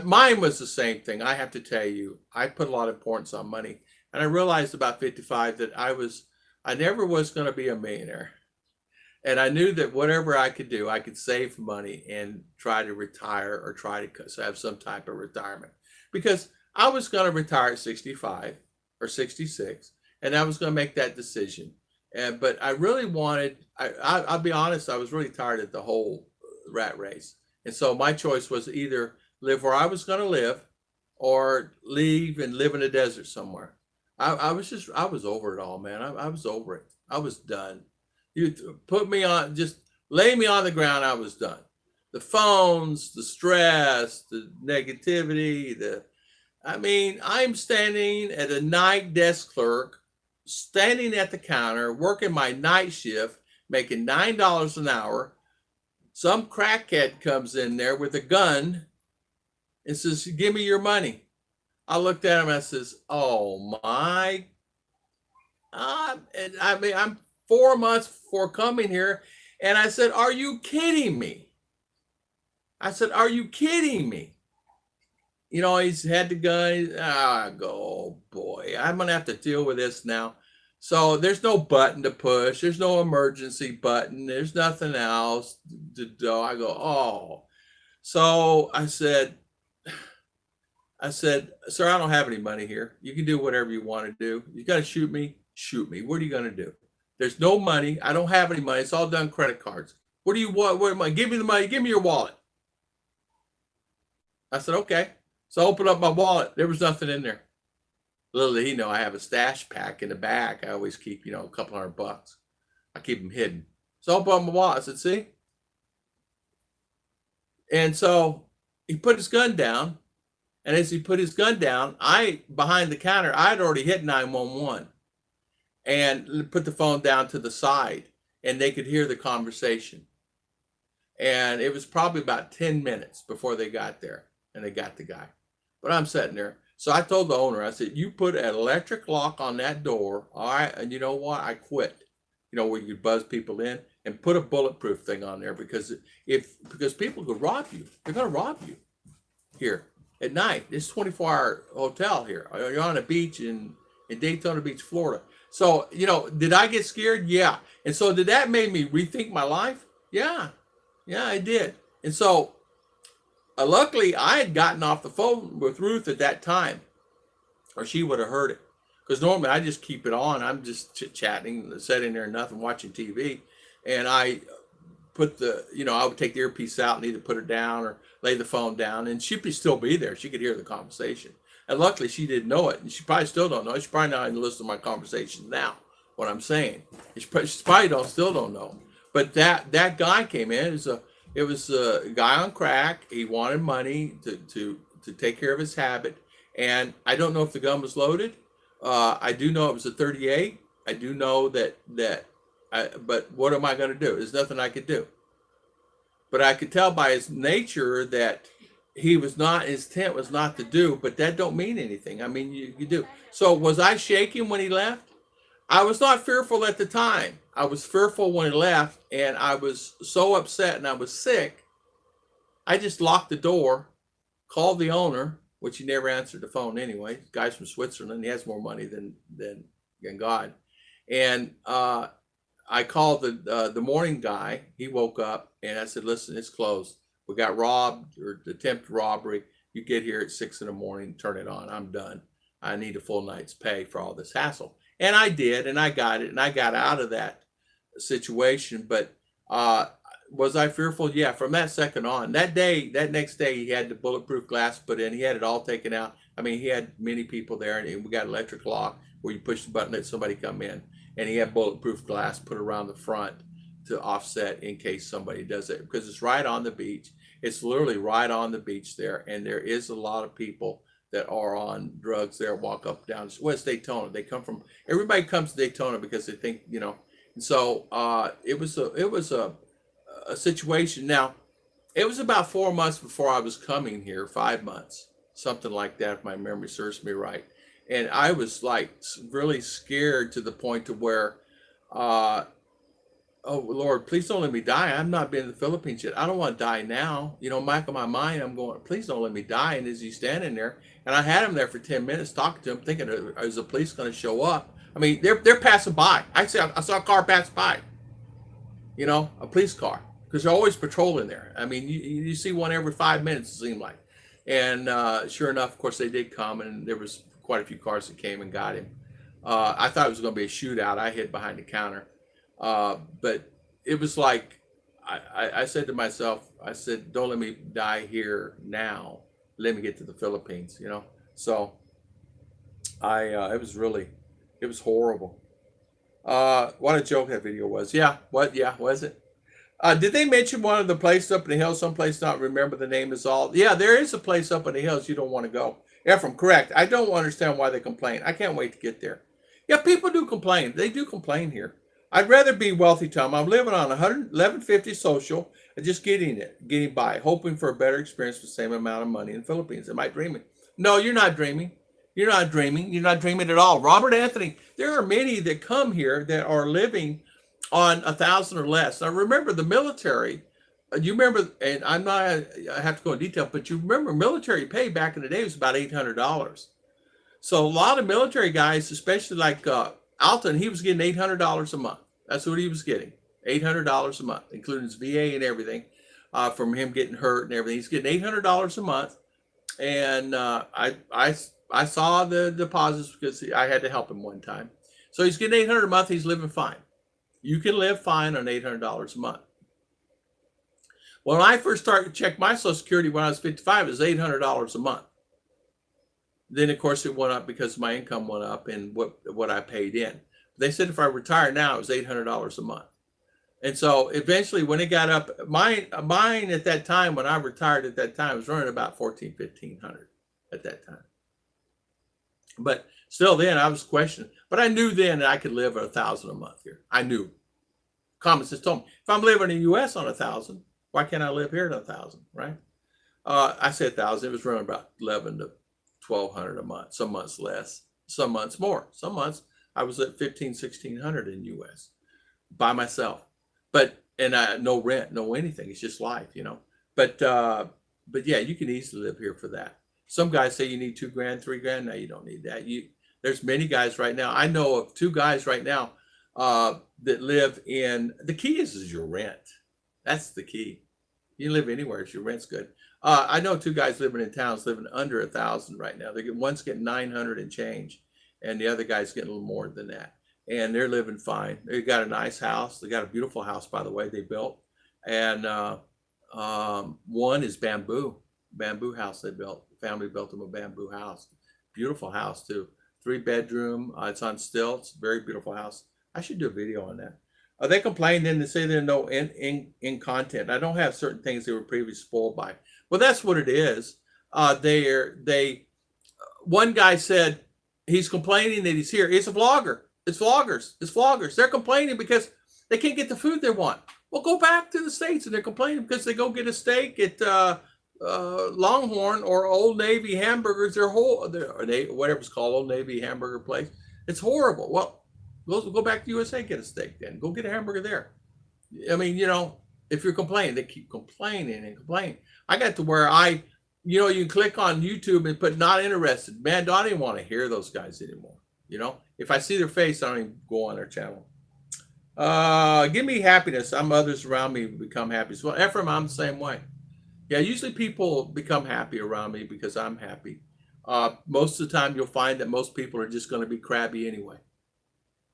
S1: Mine was the same thing. I have to tell you, I put a lot of importance on money. And I realized about 55 that I never was going to be a millionaire. And I knew that whatever I could do, I could save money and try to retire or try to have some type of retirement. Because I was going to retire at 65 or 66, and I was going to make that decision. But I really wanted, I'll be honest, I was really tired of the whole rat race. And so my choice was either live where I was going to live or leave and live in a desert somewhere. I was over it all, man. I was over it. I was done. You put me on, just lay me on the ground. I was done. The phones, the stress, the negativity, I'm standing at a night desk clerk, standing at the counter, working my night shift, making $9 an hour. Some crackhead comes in there with a gun and says, "Give me your money." I looked at him and I says, "Oh my." I'm 4 months before coming here. And I said, "Are you kidding me?" I said, "Are you kidding me?" He's had the gun. I go, "Oh boy, I'm going to have to deal with this now." So there's no button to push. There's no emergency button. There's nothing else to do. I go, "Oh." So I said, "Sir, I don't have any money here. You can do whatever you want to do. You got to shoot me. Shoot me. What are you going to do? There's no money. I don't have any money. It's all done credit cards. What do you want? What am I? Give me the money. Give me your wallet." I said, "Okay." So I opened up my wallet. There was nothing in there. Little did he know I have a stash pack in the back. I always keep, a couple $100. I keep them hidden. So I opened up my wallet. I said, "See?" And so he put his gun down. And as he put his gun down, behind the counter, I'd already hit 911 and put the phone down to the side, and they could hear the conversation. And it was probably about 10 minutes before they got there, and they got the guy. But I'm sitting there. So I told the owner, I said, "You put an electric lock on that door, all right? And you know what? I quit." Where you could buzz people in, and put a bulletproof thing on there because people could rob you. They're going to rob you here at night. It's a 24-hour hotel here. You're on a beach in Daytona Beach, Florida. So, did I get scared? Yeah. And so did that make me rethink my life? Yeah. Yeah, I did. And so luckily I had gotten off the phone with Ruth at that time, or she would have heard it. Because normally I just keep it on. I'm just chit-chatting, sitting there, nothing, watching TV. And I put I would take the earpiece out and either put it down or lay the phone down, and she'd still be there. She could hear the conversation. And luckily she didn't know it. And she probably still don't know. She probably not even listen to my conversations now, what I'm saying. She probably still don't know. But that guy came in. It was a guy on crack. He wanted money to take care of his habit. And I don't know if the gun was loaded. I do know it was a 38. I do know but what am I going to do? There's nothing I could do. But I could tell by his nature that his intent was not to do, but that don't mean anything. I mean, you do. So was I shaking when he left? I was not fearful at the time. I was fearful when he left, and I was so upset and I was sick. I just locked the door, called the owner, which he never answered the phone anyway. The guy's from Switzerland. He has more money than God. And I called the morning guy. He woke up, and I said, "Listen, it's closed. We got robbed or attempted robbery. You get here at 6 a.m, turn it on. I'm done. I need a full night's pay for all this hassle." And I did, and I got it, and I got out of that situation. But was I fearful? Yeah, from that second on. That next day, he had the bulletproof glass put in. He had it all taken out. I mean, he had many people there, and we got electric lock where you push the button, let somebody come in. And he had bulletproof glass put around the front to offset in case somebody does it, because it's right on the beach. It's literally right on the beach there, and there is a lot of people that are on drugs there, walk up down. Well, it's Daytona. Everybody comes to Daytona because they think, and so it was a situation. Now, it was about 4 months before I was coming here, 5 months, something like that, if my memory serves me right. And I was like really scared to the point to where, uh, oh Lord, please don't let me die. I'm not been in the Philippines yet. I don't want to die now. You know, back in my mind, I'm going, please don't let me die. And as he's standing there, and I had him there for 10 minutes talking to him, thinking, is the police going to show up? I mean, they're passing by. I saw a car pass by. You know, a police car, because they're always patrolling there. I mean, you see one every 5 minutes, it seemed like. And sure enough, of course, they did come, and there was quite a few cars that came and got him. I thought it was going to be a shootout. I hid behind the counter. But it was like, I said to myself, I said, don't let me die here now. Let me get to the Philippines, you know? So it was horrible. What a joke that video was. Yeah, was it? Did they mention one of the places up in the hills, someplace not remember the name is all? Yeah, there is a place up in the hills you don't want to go. Ephraim, correct. I don't understand why they complain. I can't wait to get there. Yeah, people do complain. They do complain here. I'd rather be wealthy, Tom. I'm living on 1150 social and just getting by, hoping for a better experience with the same amount of money in the Philippines. Am I dreaming? No, you're not dreaming. You're not dreaming. You're not dreaming at all. Robert Anthony, there are many that come here that are living on 1,000 or less. Now, remember the military. You remember, and I have to go in detail, but you remember military pay back in the day was about $800. So a lot of military guys, especially like Alton, he was getting $800 a month. That's what he was getting, $800 a month, including his VA and everything, from him getting hurt and everything. He's getting $800 a month, and I saw the deposits because I had to help him one time. So he's getting $800 a month. He's living fine. You can live fine on $800 a month. When I first started to check my Social Security when I was 55, it was $800 a month. Then, of course, it went up because my income went up and what I paid in. They said if I retire now, it was $800 a month. And so eventually when it got up, mine at that time, when I retired at that time, was running about $1,400, $1,500 at that time. But still then I was questioning. But I knew then that I could live at $1,000 a month here. I knew. Common sense told me, if I'm living in the U.S. on 1,000, why can't I live here at 1,000, right? I said 1,000. It was running about 1,100 to 1,200 a month. Some months less, some months more. Some months I was at 1,500, 1,600 in U.S. by myself. And no rent, no anything. It's just life, you know. But yeah, you can easily live here for that. Some guys say you need $2,000, $3,000. No, you don't need that. There's many guys right now. I know of 2 guys right now that live in. The key is your rent. That's the key. You can live anywhere if your rent's good. I know 2 guys living in towns living under 1,000 right now. One's getting 900 and change, and the other guy's getting a little more than that. And they're living fine. They got a nice house. They got a beautiful house, by the way, they built. And one is bamboo house they built. The family built them a bamboo house. Beautiful house too. 3-bedroom. It's on stilts. Very beautiful house. I should do a video on that. They complain then, they say there's no in content. I don't have certain things they were previously spoiled by. Well, that's what it is. One guy said he's complaining that he's here. It's a vlogger. It's vloggers. They're complaining because they can't get the food they want. Well, go back to the States, and they're complaining because they go get a steak at Longhorn or Old Navy hamburgers. Whatever it's called, Old Navy hamburger place. It's horrible. Well, go back to USA and get a steak then. Go get a hamburger there. I mean, you know, if you're complaining, they keep complaining and complaining. I got to where you can click on YouTube and put not interested. Man, I don't even want to hear those guys anymore. You know, if I see their face, I don't even go on their channel. Give me happiness. Some others around me become happy. So Ephraim, I'm the same way. Yeah, usually people become happy around me because I'm happy. Most of the time, you'll find that most people are just going to be crabby anyway.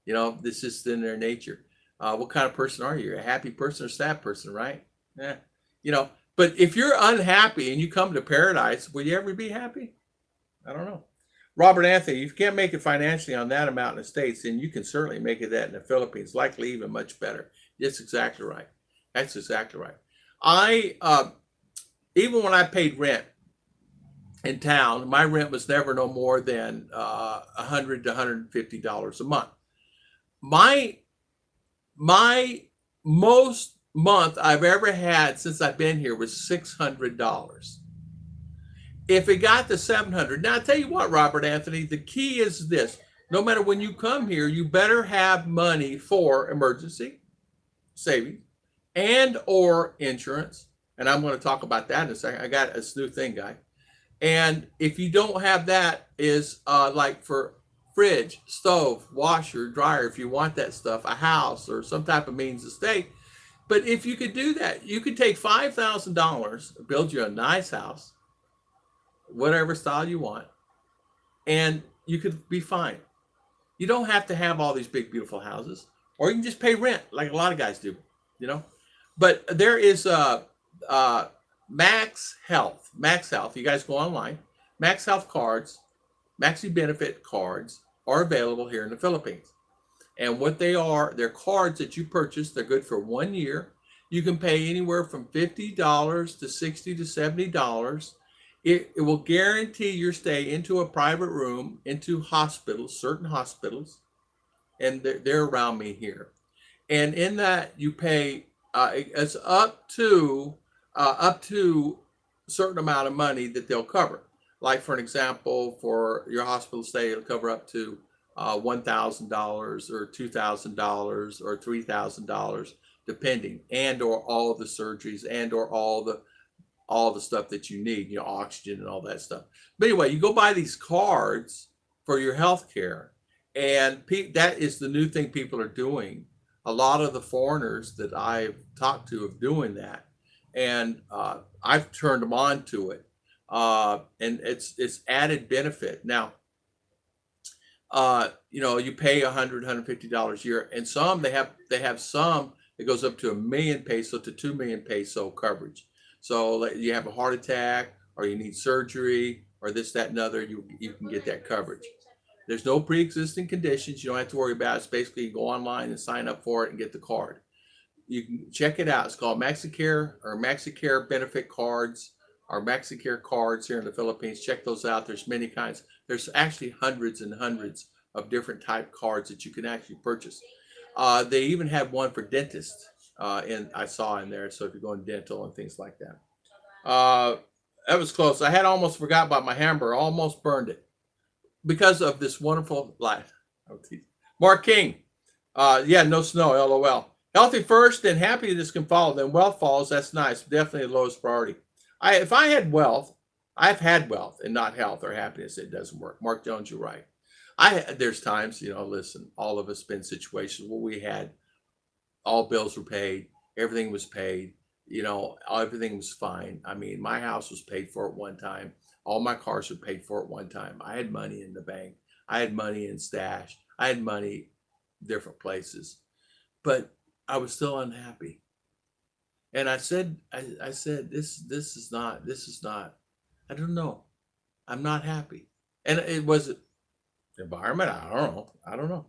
S1: You know, this is in their nature. What kind of person are you? You're a happy person or a sad person, right? Yeah. You know, but if you're unhappy and you come to paradise, will you ever be happy? I don't know. Robert Anthony, if you can't make it financially on that amount in the States, then you can certainly make it that in the Philippines, likely even much better. That's exactly right. That's exactly right. Even when I paid rent in town, my rent was never no more than $100 to $150 a month. My most month I've ever had since I've been here was $600. If it got to 700, now I tell you what, Robert Anthony, the key is this: no matter when you come here, you better have money for emergency savings and or insurance. And I'm going to talk about that in a second. I got this new thing, guy. And if you don't have that, is like for fridge, stove, washer, dryer, if you want that stuff, a house or some type of means of stay. But if you could do that, you could take $5,000, build you a nice house, whatever style you want, and you could be fine. You don't have to have all these big, beautiful houses, or you can just pay rent like a lot of guys do, you know. But there is Max Health. Max Health. You guys go online. Max Health cards, Maxi Benefit cards are available here in the Philippines. And what they are, they're cards that you purchase. They're good for 1 year. You can pay anywhere from $50 to $60 to $70. It will guarantee your stay into a private room, into hospitals, certain hospitals, and they're around me here. And in that, you pay it's up to a certain amount of money that they'll cover. Like for an example, for your hospital stay, it'll cover up to $1,000 or $2,000 or $3,000, depending, and or all the surgeries, and or all the stuff that you need, you know, oxygen and all that stuff. But anyway, you go buy these cards for your health care, and that is the new thing people are doing. A lot of the foreigners that I've talked to of doing that, and I've turned them on to it, and it's added benefit. Now, you know, you pay $150 a year, and some they have some that goes up to 1,000,000 peso to 2,000,000 peso coverage. So like you have a heart attack, or you need surgery, or this, that, and other, you can get that coverage. There's no pre-existing conditions. You don't have to worry about it. It's basically you go online and sign up for it and get the card. You can check it out. It's called MaxiCare, or MaxiCare Benefit Cards, or MaxiCare cards here in the Philippines. Check those out. There's many kinds. There's actually hundreds and hundreds of different type cards that you can actually purchase. They even have one for dentists, and I saw in there. So if you're going dental and things like that, that was close. I had almost forgot about my hamburger. Almost burned it because of this wonderful life. Mark King, yeah, no snow. LOL. Healthy first, and happiness can follow. Then wealth follows. That's nice. Definitely the lowest priority. If I had wealth, I've had wealth and not health or happiness. It doesn't work. Mark Jones, you're right. There's times, you know, listen, all of us been in situations where we had all bills were paid, everything was paid, you know, everything was fine. I mean, my house was paid for at one time. All my cars were paid for at one time. I had money in the bank. I had money in stash. I had money different places, but I was still unhappy. And I said, this is not, I don't know. I'm not happy. And it was environment. I don't know.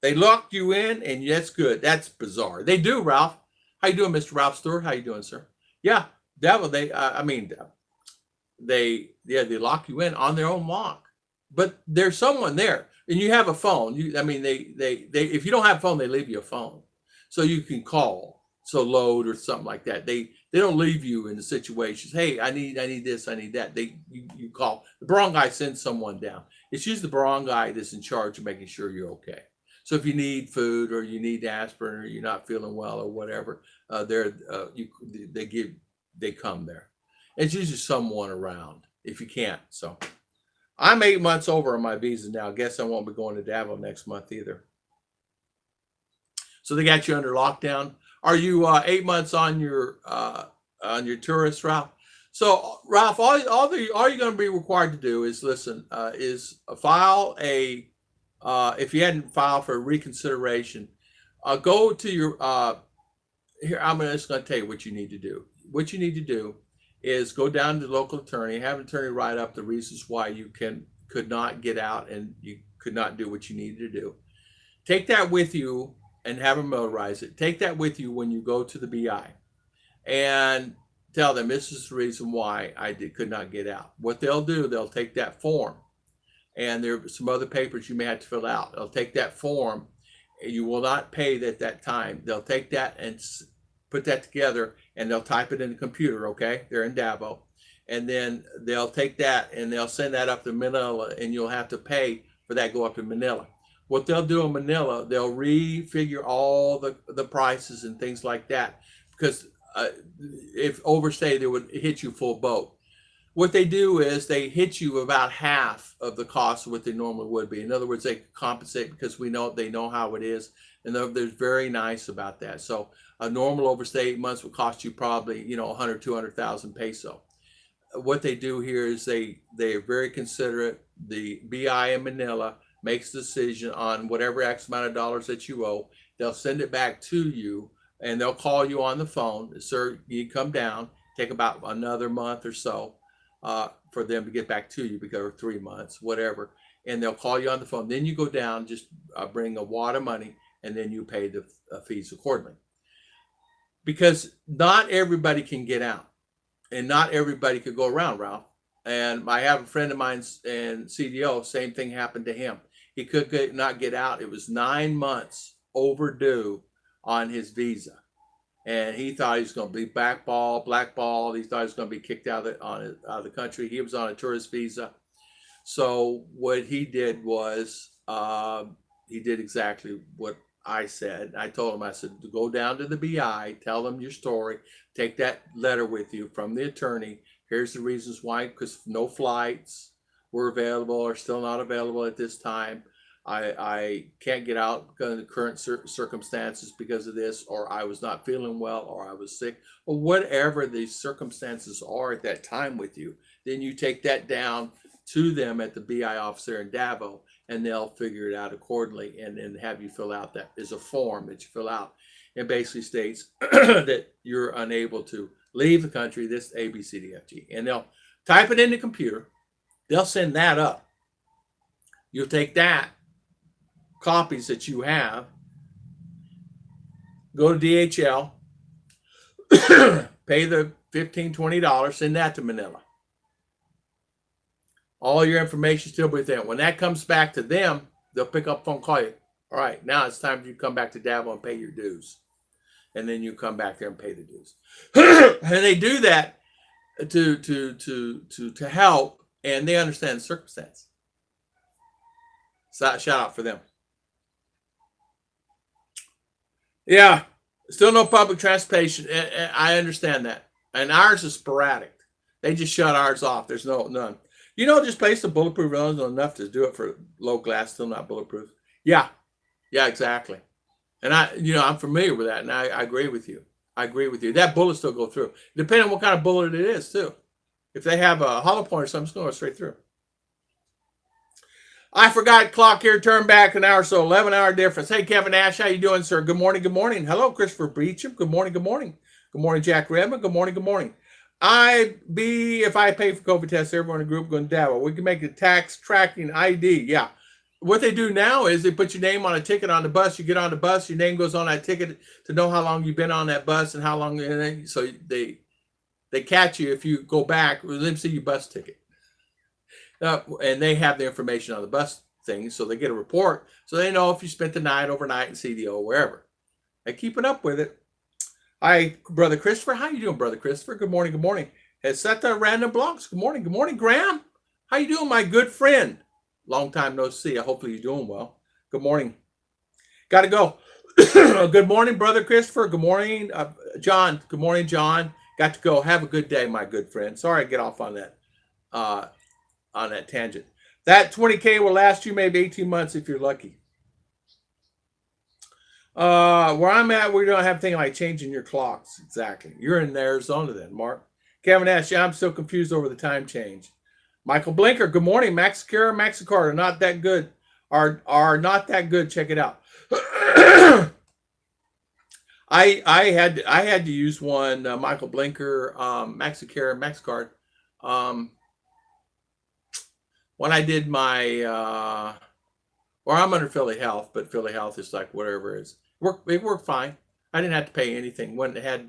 S1: They locked you in, and that's good. That's bizarre. They do, Ralph. How you doing, Mr. Ralph Stewart? How you doing, sir? Yeah, devil. They lock you in on their own lock, but there's someone there, and you have a phone. They if you don't have a phone, they leave you a phone, so you can call. So load or something like that. They don't leave you in the situations. Hey, I need this, I need that. You call. The barangay sends someone down. It's usually the barangay that's in charge of making sure you're okay. So if you need food, or you need aspirin, or you're not feeling well, or whatever, they come there. It's usually someone around if you can't. So I'm 8 months over on my visa now. Guess I won't be going to Davao next month either. So they got you under lockdown. Are you 8 months on your tourist, Ralph? So Ralph, all you're going to be required to do is listen. Is file a if you hadn't filed for reconsideration, go to your here. I'm just going to tell you what you need to do. What you need to do is go down to the local attorney, have an attorney write up the reasons why you could not get out and you could not do what you needed to do. Take that with you and have them notarize it. Take that with you when you go to the BI and tell them this is the reason why I could not get out. What they'll do, they'll take that form, and there are some other papers you may have to fill out. They'll take that form, and you will not pay at that time. They'll take that and put that together, and they'll type it in the computer, okay? They're in Davao. and then they'll take that and they'll send that up to Manila, and you'll have to pay for that go up to Manila. What they'll do in Manila, they'll refigure all the prices and things like that, because if overstay, they would hit you full boat. What they do is they hit you about half of the cost of what they normally would be. In other words, they compensate because they know how it is, and they're very nice about that. So a normal overstay 8 months would cost you probably 100, 200,000 peso. What they do here is they are very considerate. The BI in Manila makes a decision on whatever X amount of dollars that you owe. They'll send it back to you, and they'll call you on the phone. Sir, you come down. Take about another month or so for them to get back to you, because 3 months, whatever. And they'll call you on the phone. Then you go down, just bring a wad of money, and then you pay the fees accordingly. Because not everybody can get out, and not everybody could go around, Ralph. And I have a friend of mine in CDO, same thing happened to him. He could not get out. It was 9 months overdue on his visa. And he thought he was going to be blackballed. He thought he was going to be kicked out of the country. He was on a tourist visa. So what he did was he did exactly what I said. I told him, I said, go down to the BI, tell them your story, take that letter with you from the attorney. Here's the reasons why, because no flights were available or still not available at this time. I can't get out because of the current circumstances because of this, or I was not feeling well, or I was sick, or whatever the circumstances are at that time with you. Then you take that down to them at the BI office there in Davao, and they'll figure it out accordingly, and then have you fill out. That is a form that you fill out. It basically states that you're unable to leave the country, this A, B, C, D, F, G. And they'll type it in the computer. They'll send that up. You'll take that, copies that you have, go to DHL, pay the $15, $20, send that to Manila. All your information still with them. When that comes back to them, they'll pick up phone, call you. All right, now it's time for you to come back to Davao and pay your dues. And then you come back there and pay the dues. And they do that to help, and they understand the circumstance. So shout out for them. Yeah, still no public transportation. I understand that. And ours is sporadic. They just shut ours off. There's none. Just place the bulletproof runs enough to do it for low glass, still not bulletproof. Yeah, exactly. And I'm familiar with that, and I agree with you. That bullet still go through, depending on what kind of bullet it is, too. If they have a hollow point or something, it's going to go straight through. I forgot clock here, turn back an hour, so 11-hour difference. Hey, Kevin Ash, how you doing, sir? Good morning. Hello, Christopher Breacham. Good morning. Good morning, Jack Redmond. Good morning. If I pay for COVID tests, everyone in the group going to Davao. We can make a tax tracking ID. Yeah. What they do now is they put your name on a ticket on the bus. You get on the bus, your name goes on that ticket to know how long you've been on that bus and how long. So they catch you if you go back. Let them see your bus ticket. And they have the information on the bus thing, so they get a report, so they know if you spent the night, overnight in CDO, wherever. They're keeping up with it. Hi, Brother Christopher. How you doing, Brother Christopher? Good morning. It's at the Random Blocks. Good morning, Graham. How you doing, my good friend? Long time no see. Hopefully you're doing well. Good morning. Got to go. Good morning, Brother Christopher. Good morning, John. Good morning, John. Got to go. Have a good day, my good friend. Sorry I get off on that tangent. That 20K will last you maybe 18 months if you're lucky. Where I'm at, we don't have things like changing your clocks. Exactly. You're in Arizona then, Mark. Kevin Ash, I'm still confused over the time change. Michael Blinker, good morning. Max Kara, Max Carter, not that good. Are not that good. Check it out. I had to use one, Michael Blinker, Max Kara, Max Card. When I did my, I'm under Philly Health, but Philly Health is like whatever it is. It worked fine. I didn't have to pay anything. When it had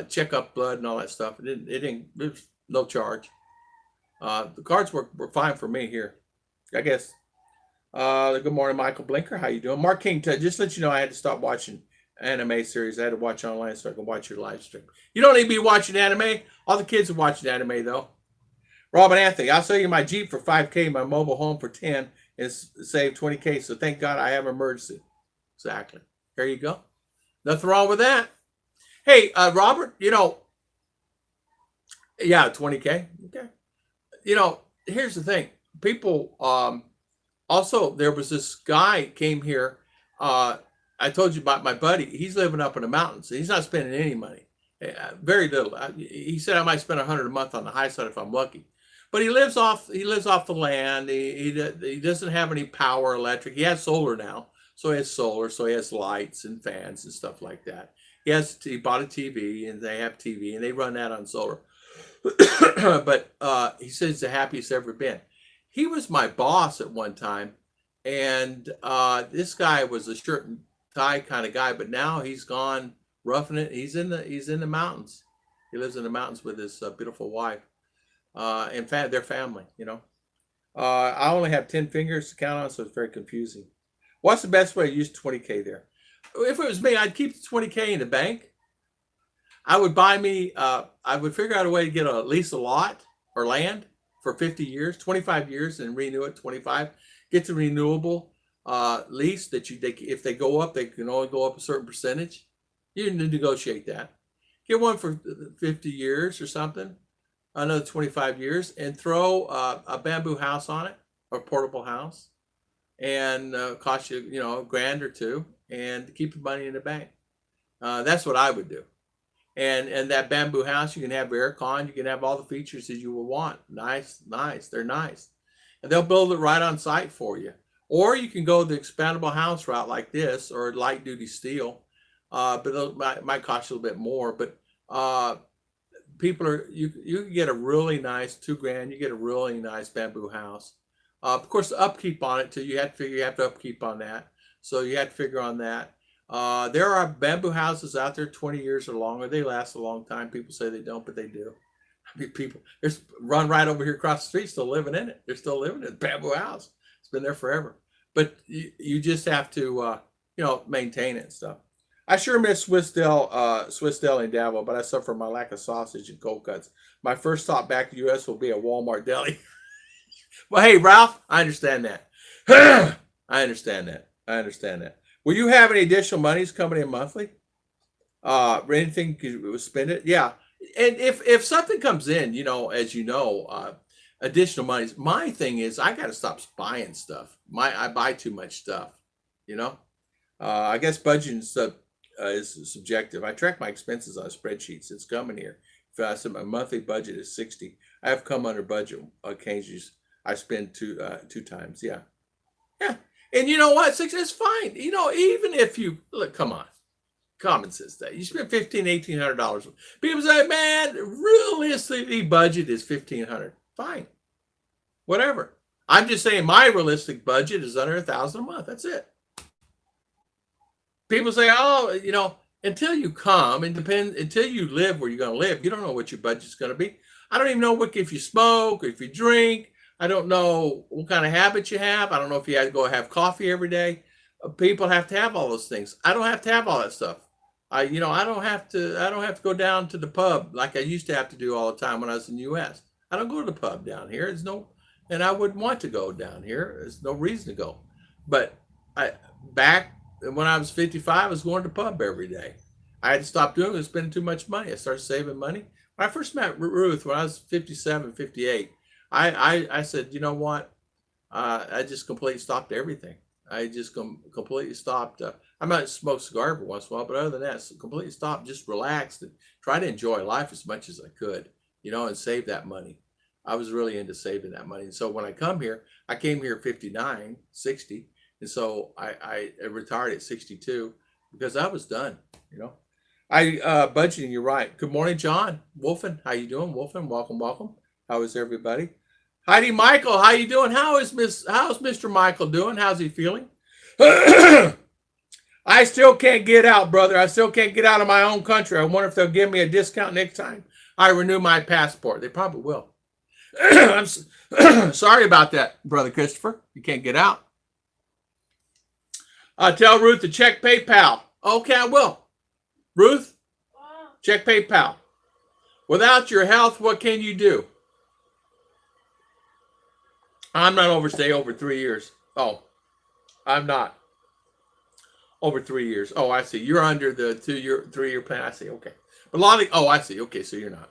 S1: check up blood and all that stuff, it was no charge. The cards were fine for me here, I guess. Good morning, Michael Blinker. How you doing? Mark King, just let you know I had to stop watching anime series. I had to watch online so I can watch your live stream. You don't need to be watching anime. All the kids are watching anime though. Robin Anthony, I'll sell you my Jeep for $5K, my mobile home for 10, and save $20K. So thank God I have an emergency. Exactly. There you go. Nothing wrong with that. Hey, Robert, yeah, $20K. Okay. Here's the thing. People, also, there was this guy came here. I told you about my buddy. He's living up in the mountains. He's not spending any money. Very little. He said I might spend $100 a month on the high side if I'm lucky. But he lives off the land. He doesn't have any power, electric. He has solar now. So he has solar. So he has lights and fans and stuff like that. He bought a TV, and they have TV, and they run that on solar. But he says it's the happiest ever been. He was my boss at one time, and this guy was a shirt and tie kind of guy. But now he's gone roughing it. He's in the mountains. He lives in the mountains with his beautiful wife. In fact, their family. I only have 10 fingers to count on, so it's very confusing. What's the best way to use $20K there? If it was me, I'd keep the $20K in the bank. I would I would figure out a way to get at least a lot or land for 50 years, 25 years, and renew it 25. Get the renewable lease that if they go up, they can only go up a certain percentage. You can negotiate that. Get one for 50 years or something, another 25 years, and throw a bamboo house on it, or portable house, and cost you, a grand or two, and keep the money in the bank. That's what I would do. And that bamboo house, you can have aircon, you can have all the features that you will want. Nice. They're nice. And they'll build it right on site for you. Or you can go the expandable house route like this, or light duty steel. But it might cost you a little bit more. But you can get a really nice $2,000. You get a really nice bamboo house. Of course, the upkeep on it too. You have to upkeep on that. So you have to figure on that. There are bamboo houses out there 20 years or longer. They last a long time. People say they don't, but they do. I mean, people, there's run right over here across the street still living in it. They're still living in a bamboo house. It's been there forever. But you just have to, maintain it and stuff. I sure miss Swiss Deli in Davao, but I suffer from my lack of sausage and cold cuts. My first stop back to the U.S. will be a Walmart deli. Well, hey, Ralph, I understand that. I understand that. Will you have any additional monies coming in monthly? Anything you spend it? Yeah. And if something comes in, as additional monies, my thing is I got to stop buying stuff. I buy too much stuff, I guess budgeting stuff is subjective. I track my expenses on spreadsheets. It's coming here. If I said my monthly budget is 60, I have come under budget occasionally. I spend two times. Yeah. And you know what? It's fine. Even if you look, come on, common sense that you spend $1,800. People say, man, realistically, budget is $1,500. Fine, whatever. I'm just saying my realistic budget is under $1,000 a month. That's it. People say, until you come until you live where you're going to live, you don't know what your budget's going to be. I don't even know if you smoke or if you drink. I don't know what kind of habits you have. I don't know if you have to go have coffee every day. People have to have all those things. I don't have to have all that stuff. I don't have to go down to the pub like I used to have to do all the time when I was in the U.S. I don't go to the pub down here. And I wouldn't want to go down here. There's no reason to go. But back when I was 55, I was going to the pub every day. I had to stop doing it. I was spending too much money. I started saving money. When I first met Ruth, when I was 57, 58, I said, you know what? I just completely stopped everything. I just completely stopped. I might smoke cigar every once in a while, but other than that, completely stopped, just relaxed and try to enjoy life as much as I could, and save that money. I was really into saving that money. And so when I came here 59, 60. And so I retired at 62 because I was done, budgeting, you're right. Good morning, John. Wolfen, how you doing? Wolfen, welcome. How is everybody? Heidi Michael, how you doing? How's Mr. Michael doing? How's he feeling? I still can't get out, brother. I still can't get out of my own country. I wonder if they'll give me a discount next time I renew my passport. They probably will. I'm sorry about that, brother Christopher. You can't get out. Tell Ruth to check PayPal. Okay, I will. Ruth, check PayPal. Without your health, what can you do? I'm not overstay over 3 years. Oh, I'm not over 3 years. Oh, I see. You're under the 2-year, 3-year plan. I see. Okay. But a lot of, oh, I see. Okay, so you're not.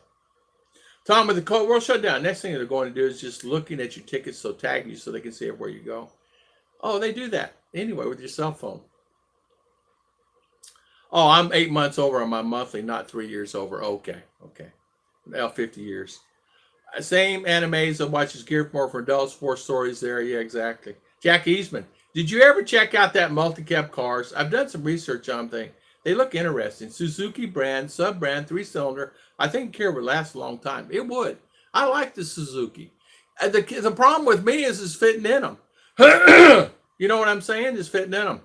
S1: Tom, with the world shut down, next thing they're going to do is just looking at your tickets, so tag you so they can see where you go. Oh, they do that anyway with your cell phone. Oh, I'm 8 months over on my monthly, not 3 years over. Okay. Now 50 years. Same animes I watch is geared more for adults, 4 stories there. Yeah, exactly. Jack Eastman, did you ever check out that multi-cab cars? I've done some research on them. They look interesting. Suzuki brand, sub-brand, 3-cylinder. I think care would last a long time. It would. I like the Suzuki. The problem with me is fitting in them. You know what I'm saying? Just fitting in them.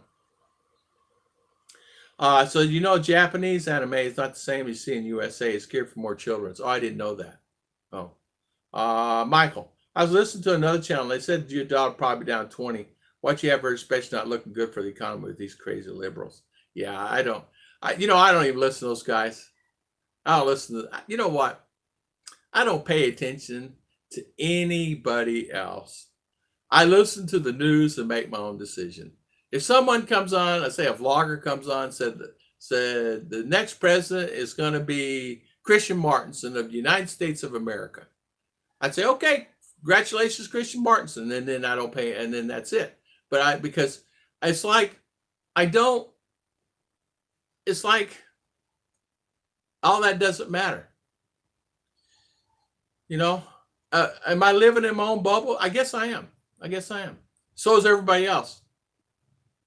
S1: So you know Japanese anime is not the same as you see in USA. It's geared for more children. Oh, I didn't know that. Oh. Michael, I was listening to another channel. They said your daughter probably down 20. What you have her especially not looking good for the economy with these crazy liberals. Yeah, I don't even listen to those guys. I don't listen to, you know what? I don't pay attention to anybody else. I listen to the news and make my own decision. If someone comes on, let's say a vlogger comes on, said the next president is going to be Christian Martinson of the United States of America, I'd say, okay, congratulations, Christian Martinson, and then I don't pay, and then that's it. But because it's like it's like all that doesn't matter. You know, am I living in my own bubble? I guess I am. So is everybody else.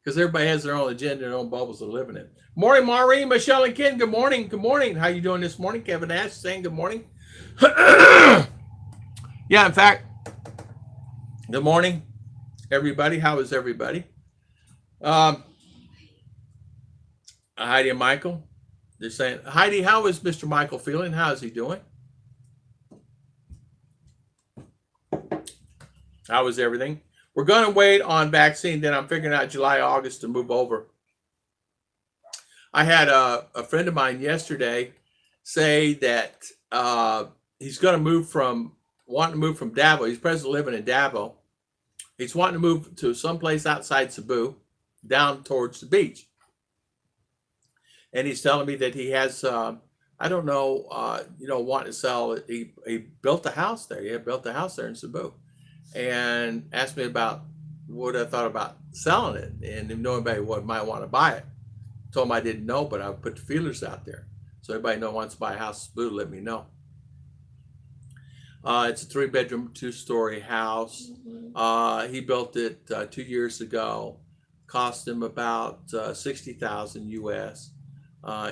S1: Because everybody has their own agenda, their own bubbles they're living in. Morning, Maureen, Michelle, and Ken. Good morning. Good morning. How you doing this morning? Kevin Ash saying good morning. Yeah, in fact, good morning, everybody. How is everybody? Heidi and Michael. They're saying, Heidi, how is Mr. Michael feeling? How is he doing? How is everything? We're going to wait on vaccine. Then I'm figuring out July, August to move over. I had a friend of mine yesterday say that he's going to wanting to move from Davao. He's presently living in Davao. He's wanting to move to someplace outside Cebu, down towards the beach. And he's telling me that he has, wanting to sell it. He built a house there. He had built a house there in Cebu. And asked me about what I thought about selling it, and if nobody might want to buy it. Told him I didn't know, but I put the feelers out there. So everybody wants to buy a house in Cebu, let me know. It's a 3-bedroom, 2-story house. He built it 2 years ago. Cost him about $60,000 US.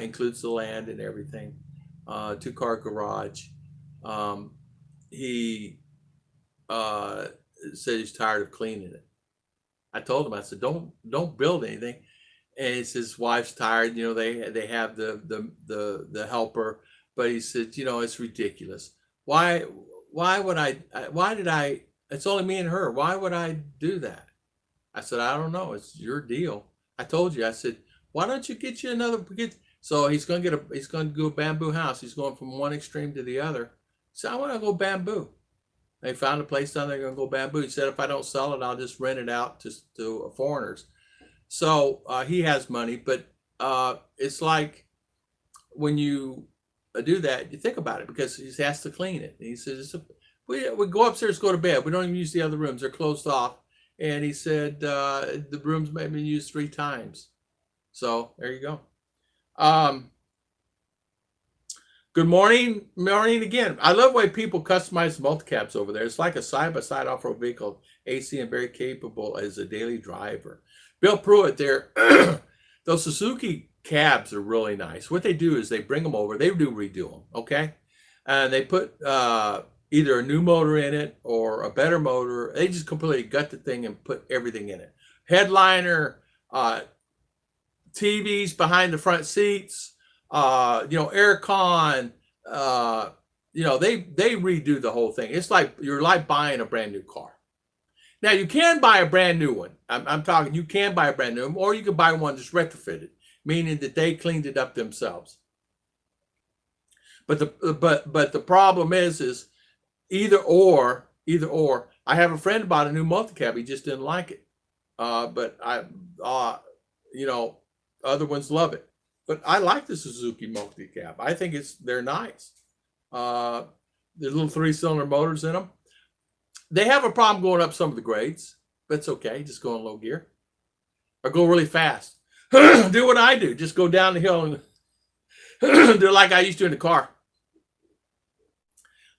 S1: Includes the land and everything. 2-car garage. He said he's tired of cleaning it. I told him, I said, don't build anything. And he says his wife's tired. You know, they have the helper, but he said, it's ridiculous. Why did I? It's only me and her. Why would I do that? I said, I don't know. It's your deal. I told you. I said, why don't you get you another? So he's going to go bamboo house. He's going from one extreme to the other. So I want to go bamboo. They found a place down there, going to go bamboo. He said, if I don't sell it, I'll just rent it out to foreigners. So he has money, but it's like when you do that, you think about it, because he has to clean it. And he says, we go upstairs, go to bed. We don't even use the other rooms. They're closed off. And he said the rooms may have been used 3 times. So there you go. Good morning, Maureen again. I love the way people customize the multicabs over there. It's like a side-by-side off-road vehicle, AC, and very capable as a daily driver. Bill Pruitt there, those Suzuki cabs are really nice. What they do is they bring them over. They redo them, okay? And they put either a new motor in it or a better motor. They just completely gut the thing and put everything in it. Headliner, TVs behind the front seats, aircon, they redo the whole thing. It's like you're like buying a brand new car. Now you can buy a brand new one. I'm talking, you can buy a brand new one, or you can buy one just retrofitted. meaning that they cleaned it up themselves. But the problem is either or. I have a friend bought a new multi-cab. He just didn't like it. But other ones love it. But I like the Suzuki multi-cab. I think they're nice. There's little 3-cylinder motors in them. They have a problem going up some of the grades, but it's okay. Just go in low gear or go really fast. Do what I do. Just go down the hill and do like I used to in the car.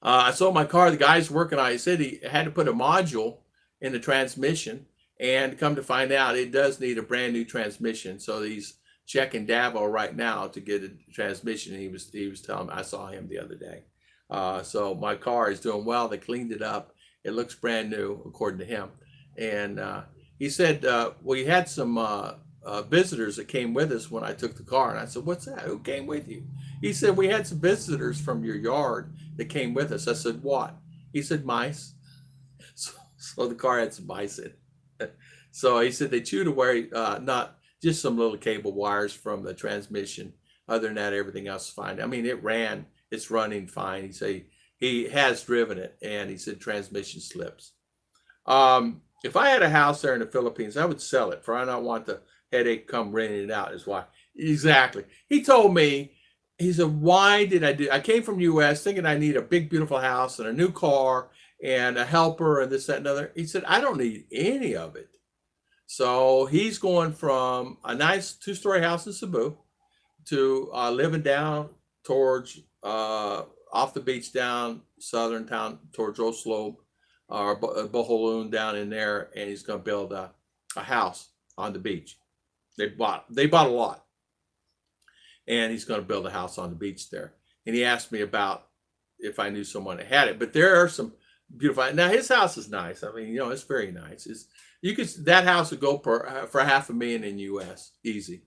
S1: I sold my car. The guy's working on it. He said he had to put a module in the transmission, and come to find out, it does need a brand new transmission. So he's checking Davo right now to get a transmission. And he was telling me, I saw him the other day. So my car is doing well. They cleaned it up. It looks brand new, according to him. And he said, we had some visitors that came with us when I took the car. And I said, what's that? Who came with you? He said, we had some visitors from your yard that came with us. I said, what? He said, mice. So the car had some mice in it. So he said they chewed away, not just some little cable wires from the transmission. Other than that, everything else is fine. I mean, it's running fine. He said he has driven it, and he said transmission slips. If I had a house there in the Philippines, I would sell it, for I don't want the headache come renting it out, is why. Exactly. He told me, he said, why did I came from U.S. thinking I need a big, beautiful house and a new car and a helper and this, that, and other. He said, I don't need any of it. So he's going from a nice 2-story house in Cebu to living down towards, off the beach down southern town towards Oslo or Boholoon down in there. And he's going to build a house on the beach. They bought a lot. And he's going to build a house on the beach there. And he asked me about if I knew someone that had it. But there are some beautiful. Now his house is nice. I mean, it's very nice. That house would go for $500,000 in US, easy,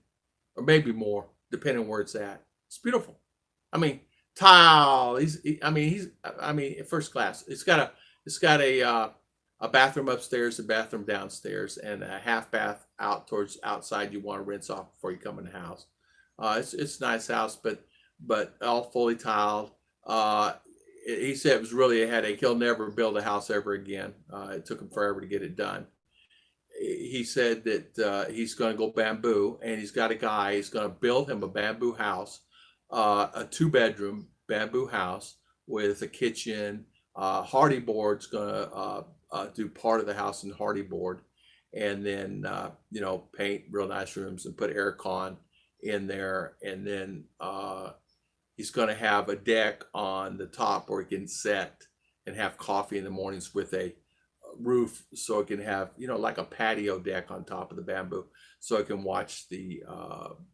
S1: or maybe more, depending on where it's at. It's beautiful. I mean, tile. He's first class. It's got a bathroom upstairs, a bathroom downstairs, and a half bath out towards outside. You want to rinse off before you come in the house. It's a nice house, but all fully tiled. He said it was really a headache. He'll never build a house ever again. It took him forever to get it done. He said that he's going to go bamboo, and he's got a guy. He's going to build him a bamboo house, a 2-bedroom bamboo house with a kitchen. Hardy board's going to do part of the house in hardy board, and then paint real nice rooms and put aircon in there, and then he's going to have a deck on the top where he can sit and have coffee in the mornings with a roof, so it can have like a patio deck on top of the bamboo, so it can watch the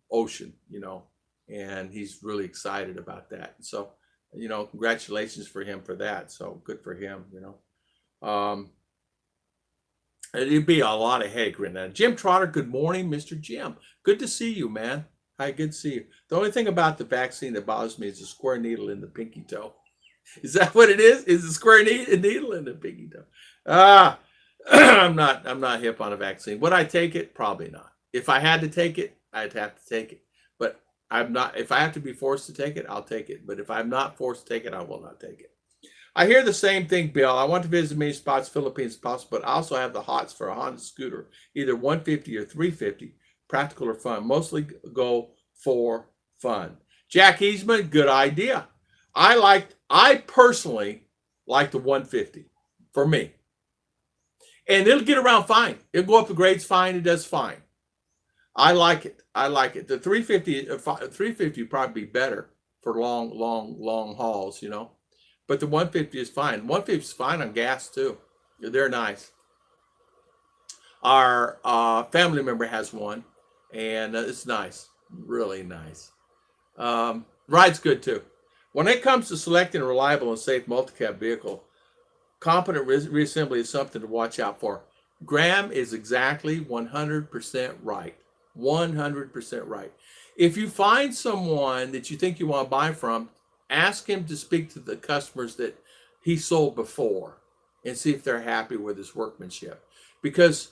S1: ocean, and he's really excited about that. So congratulations for him for that. So good for him. It'd be a lot of headache right now. Jim Trotter, good morning, Mr. Jim. Good to see you, man. Hi, good to see you. The only thing about the vaccine that bothers me is the square needle in the pinky toe. Is that what it is? Is the square needle in the pinky toe? I'm not hip on a vaccine. Would I take it? Probably not. If I had to take it, I'd have to take it. But I'm not. If I have to be forced to take it, I'll take it. But if I'm not forced to take it, I will not take it. I hear the same thing, Bill. I want to visit as many spots, Philippines as possible, but I also have the hots for a Honda scooter, either 150 or 350, practical or fun. Mostly go for fun. Jack Eastman, good idea. I personally like the 150 for me. And it'll get around fine. It'll go up the grades fine. It does fine. I like it. The 350 would probably be better for long hauls, But the 150 is fine. 150 is fine on gas too. They're nice. Our family member has one, and it's nice, really nice. Ride's good too. When it comes to selecting a reliable and safe multi-cab vehicle, competent reassembly is something to watch out for. Graham is exactly 100% right. 100% right. If you find someone that you think you want to buy from, ask him to speak to the customers that he sold before and see if they're happy with his workmanship. Because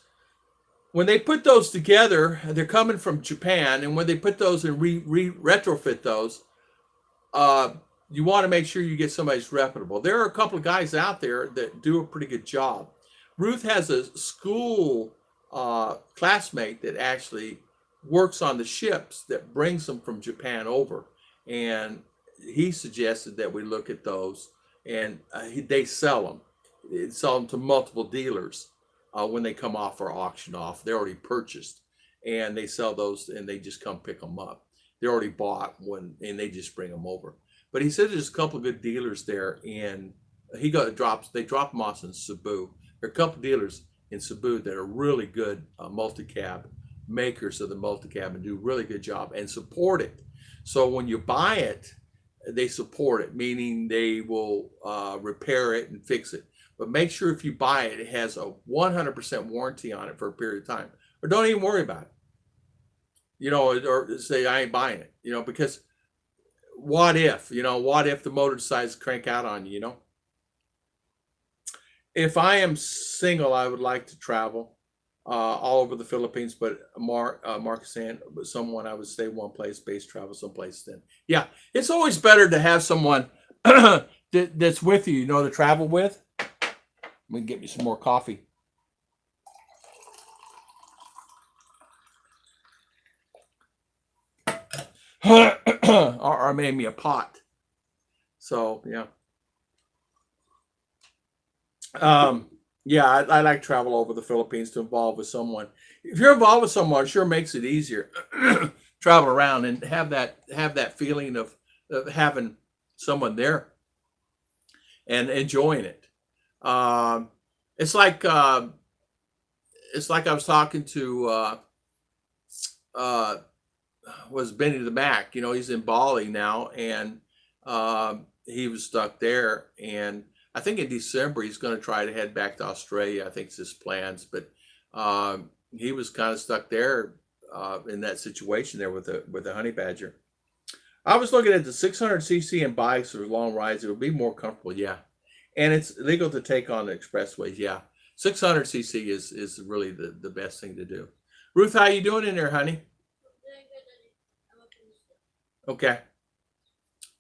S1: when they put those together, they're coming from Japan, and when they put those and retrofit those, you want to make sure you get somebody who's reputable. There are a couple of guys out there that do a pretty good job. Ruth has a school classmate that actually works on the ships that brings them from Japan over, and he suggested that we look at those, and they sell them. They sell them to multiple dealers when they come off or auction off. They're already purchased, and they sell those, and they just come pick them up. They're already bought and they just bring them over. But he said there's a couple of good dealers there, and they drop them off in Cebu. There are a couple of dealers in Cebu that are really good multi-cab makers of the multi-cab and do a really good job and support it. So when you buy it, they support it, meaning they will repair it and fix it. But make sure if you buy it, it has a 100% warranty on it for a period of time. Or don't even worry about it. Or say, I ain't buying it, because what if the motor decides to crank out on you, If I am single, I would like to travel all over the Philippines, but Mark is saying someone, I would stay one place, base travel someplace then. Yeah, it's always better to have someone that's with you, to travel with. Let me get me some more coffee. or made me a pot. So, yeah. I like to travel over the Philippines to involve with someone. If you're involved with someone, it sure makes it easier. Travel around and have that feeling of having someone there and enjoying it. It's like I was talking to was Benny the Mac. He's in Bali now, and he was stuck there, and I think in December he's going to try to head back to Australia. I think it's his plans, but he was kind of stuck there in that situation there with a honey badger. I was looking at the 600cc and bikes or long rides. It would be more comfortable, yeah, and it's legal to take on the expressways, yeah. 600cc is really the best thing to do. Ruth, how you doing in there, honey? Okay.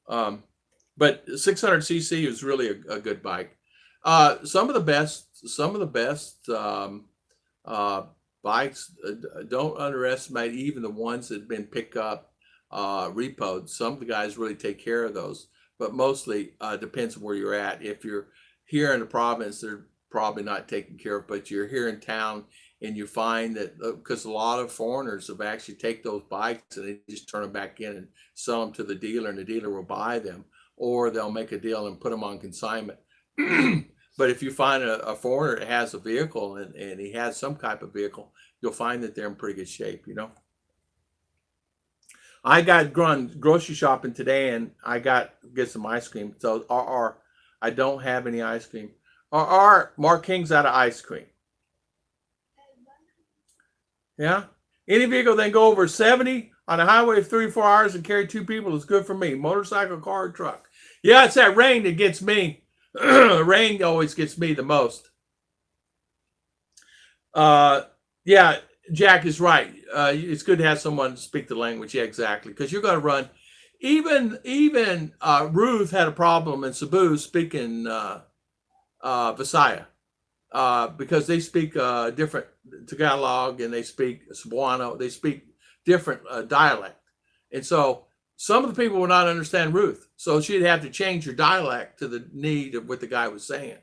S1: But 600cc is really a good bike. Some of the best bikes, don't underestimate even the ones that have been picked up, repoed. Some of the guys really take care of those, but mostly depends on where you're at. If you're here in the province, they're probably not taken care of, but you're here in town and you find that because a lot of foreigners have actually take those bikes and they just turn them back in and sell them to the dealer, and the dealer will buy them, or they'll make a deal and put them on consignment. But if you find a foreigner that has a vehicle and he has some type of vehicle, you'll find that they're in pretty good shape, I got gone grocery shopping today, and I get some ice cream. So I don't have any ice cream. Mark King's out of ice cream. Yeah. Any vehicle that can go over 70 on a highway of 3 or 4 hours and carry 2 people is good for me. Motorcycle, car, truck. Yeah, it's that rain that gets me. Rain always gets me the most. Yeah, Jack is right. It's good to have someone speak the language. Yeah, exactly. Because you're going to run. Even Ruth had a problem in Cebu speaking Visaya. Because they speak different Tagalog, and they speak Cebuano. They speak different dialect. And so some of the people will not understand Ruth. So she'd have to change her dialect to the need of what the guy was saying.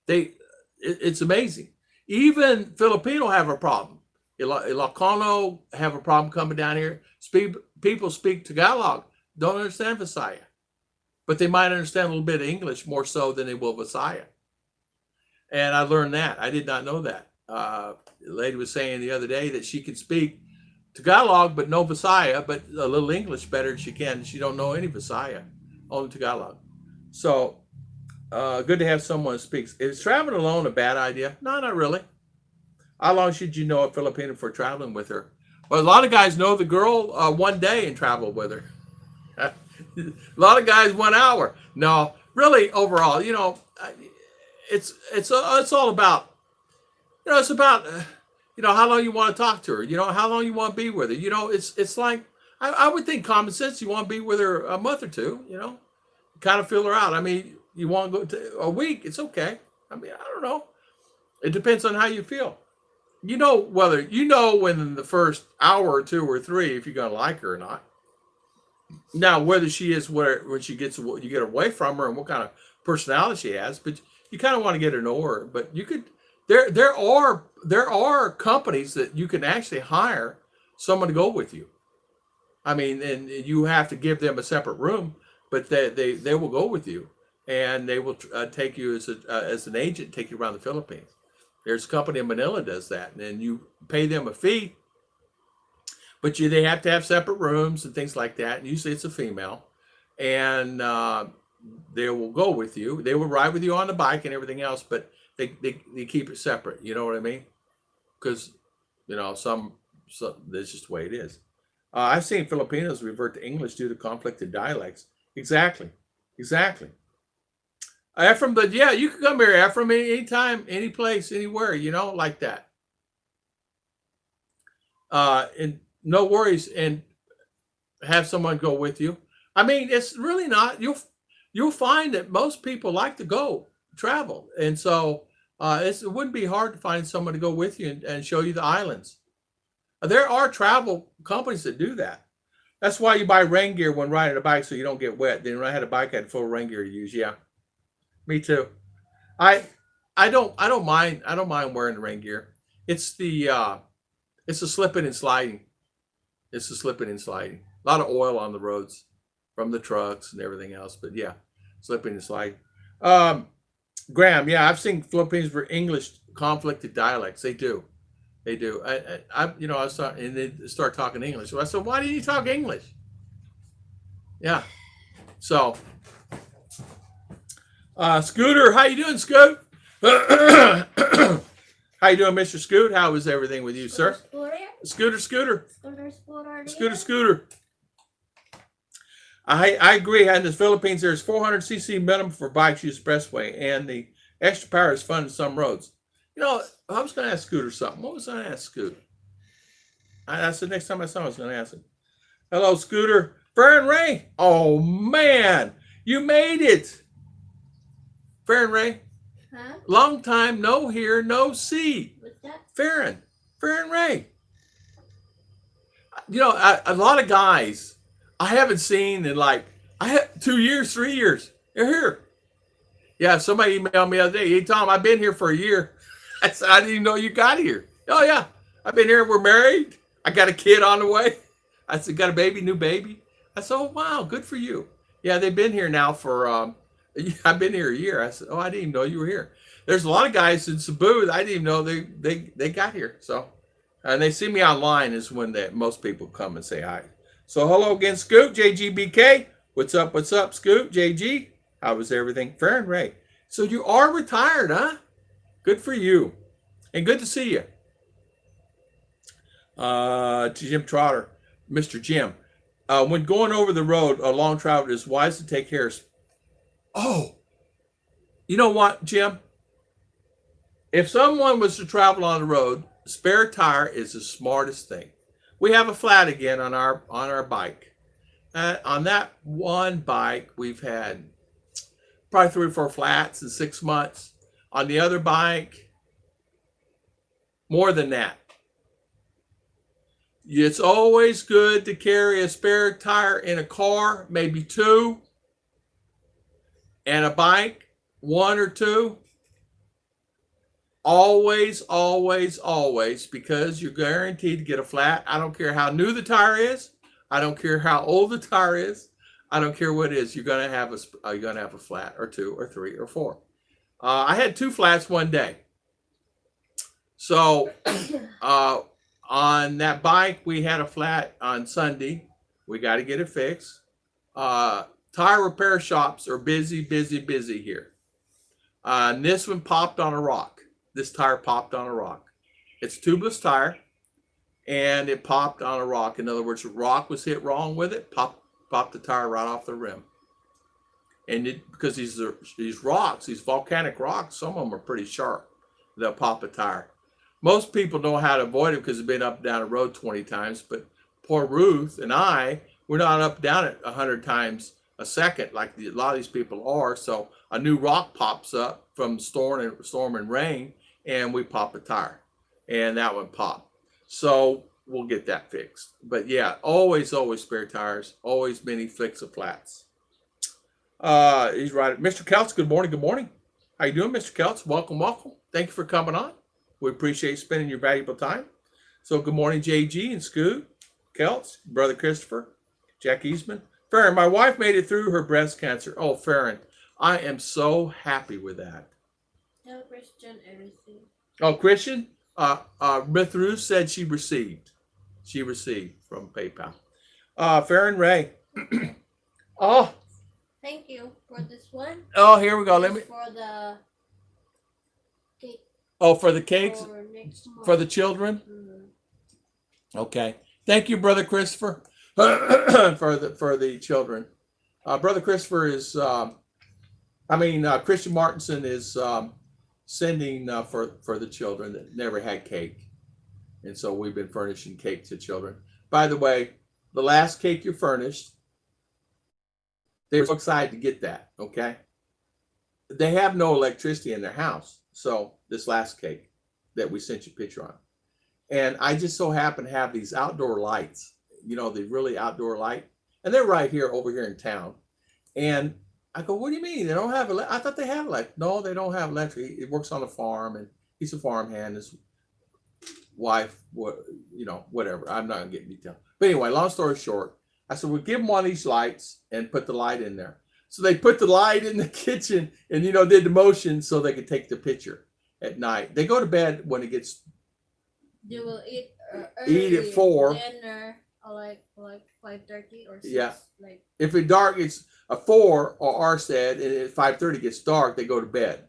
S1: It's amazing. Even Filipino have a problem. Ilocano have a problem coming down here. People speak Tagalog, don't understand Visaya. But they might understand a little bit of English more so than they will Visaya. And I learned that. I did not know that. The lady was saying the other day that she can speak Tagalog, but no Visaya, but a little English better than she can. She don't know any Visaya, only Tagalog. So good to have someone who speaks. Is traveling alone a bad idea? No, not really. How long should you know a Filipino for traveling with her? Well, a lot of guys know the girl one day and travel with her. A lot of guys 1 hour. No, really, overall, it's all about, it's about how long you want to talk to her, how long you want to be with her. It's like, I would think common sense, you want to be with her a month or two, kind of feel her out. I mean, you want to go to a week, it's okay. I mean, I don't know. It depends on how you feel. When in the first hour or two or three, if you're going to like her or not. Now, whether she is when she gets, you get away from her and what kind of personality she has, but you kind of want to get to know her. But you could, there are companies that you can actually hire someone to go with you. I mean, and you have to give them a separate room, but they will go with you, and they will take you as an agent, take you around the Philippines. There's a company in Manila does that, and you pay them a fee, but they have to have separate rooms and things like that. And usually it's a female, and they will go with you. They will ride with you on the bike and everything else, but they keep it separate. You know what I mean? Because some that's just the way it is. I've seen Filipinos revert to English due to conflicted dialects. Exactly. Ephraim, but yeah, you can come here, Ephraim, anytime, any place, anywhere, like that. And no worries, and have someone go with you. I mean, it's really not. You'll find that most people like to travel, and so it wouldn't be hard to find someone to go with you and show you the islands. There are travel companies that do that. That's why you buy rain gear when riding a bike so you don't get wet. Then when I had a bike, I had full rain gear to use. Yeah, me too. I don't mind wearing the rain gear. It's the slipping and sliding. It's the slipping and sliding. A lot of oil on the roads from the trucks and everything else. But yeah, slipping and sliding. Graham, yeah, I've seen Philippines for English conflicted dialects. They do. I was talking, and they start talking English. So I said, why do you talk English? Yeah. So, Scooter, how you doing, Scoot? How you doing, Mr. Scoot? How is everything with you, sir? Scooter. I agree. In the Philippines, there's 400cc minimum for bikes use expressway, and the extra power is fun in some roads. I was going to ask Scooter something. What was I going to ask Scooter? I said next time I saw him, I was going to ask him. Hello, Scooter. Fern Ray. Oh, man. You made it. Fern Ray.
S2: Huh?
S1: Long time no hear, no see.
S2: What's that?
S1: Fern Ray. A lot of guys I haven't seen in I had 2 years, 3 years. They're here. Yeah, somebody emailed me the other day. Hey, Tom, I've been here for a year. I said, I didn't even know you got here. Oh, yeah. I've been here. We're married. I got a kid on the way. I said, got a baby, new baby. I said, oh, wow, good for you. Yeah, they've been here now for, I've been here a year. I said, oh, I didn't even know you were here. There's a lot of guys in Cebu that I didn't even know they got here. So, and they see me online is when most people come and say hi. So, hello again, Scoop, JGBK. What's up, Scoop, JG? How was everything? Fair and Ray. So you are retired, huh? Good for you. And good to see you. To Jim Trotter, Mr. Jim. When going over the road, a long travel, it is wise to take care of. Oh, you know what, Jim? If someone was to travel on the road, spare tire is the smartest thing. We have a flat again on our bike. On that one bike, we've had probably 3 or 4 flats in 6 months. On the other bike, more than that. It's always good to carry a spare tire in a car, maybe 2, and a bike, 1 or 2. Always, because you're guaranteed to get a flat. I don't care how new the tire is. I don't care how old the tire is. I don't care what it is. You're gonna have a flat or 2 or 3 or 4. I had 2 flats one day. So on that bike, we had a flat on Sunday. We got to get it fixed. Tire repair shops are busy here. And this one popped on a rock. This tire popped on a rock. It's a tubeless tire, and it popped on a rock. In other words, the rock was hit wrong with it, popped the tire right off the rim. And because these rocks, these volcanic rocks, some of them are pretty sharp. They'll pop a tire. Most people know how to avoid them because they've been up and down the road 20 times. But poor Ruth and we're not up and down it 100 times a second like a lot of these people are. So a new rock pops up from storm and rain, and we pop a tire, and that one popped. So we'll get that fixed. But yeah, always spare tires, always many flicks of flats. He's right. Mr. Kelts, good morning. Good morning. How you doing, Mr. Kelts? Welcome. Thank you for coming on. We appreciate spending your valuable time. So good morning, JG and Scoot, Kelts, Brother Christopher, Jack Eastman. Farron, my wife made it through her breast cancer. Oh, Farron, I am so happy with that.
S2: Tell Christian everything.
S1: Oh, Christian, Ruth said she received from PayPal. Farron Ray. Oh,
S2: Thank you for this one.
S1: oh, here we go. Let me.
S2: For the cake.
S1: Oh, for the cakes
S2: For next month.
S1: for the children.
S2: Mhm.
S1: Okay. Thank you, Brother Christopher, for the children. Brother Christopher is, Christian Martinson is sending for the children that never had cake. And so we've been furnishing cake to children. By the way, the last cake you furnished, they were so excited to get that, okay? They have no electricity in their house. So this last cake that we sent you a picture on. And I just so happen to have these outdoor lights, the really outdoor light. And they're right here, over here in town. And I go, what do you mean? They don't have electric? I thought they had electric. No, they don't have electric. He works on a farm, and he's a farmhand. His wife, whatever. I'm not going to get in detail. But anyway, long story short, I said, well, give them one of these lights and put the light in there. So they put the light in the kitchen and, did the motion so they could take the picture at night. They go to bed when it gets...
S2: They will eat
S1: Eat at 4.
S2: Dinner like 5:30 or 6.
S1: Yeah.
S2: Like
S1: If it's dark, it's a 4, or R said, and at 5:30 gets dark, they go to bed.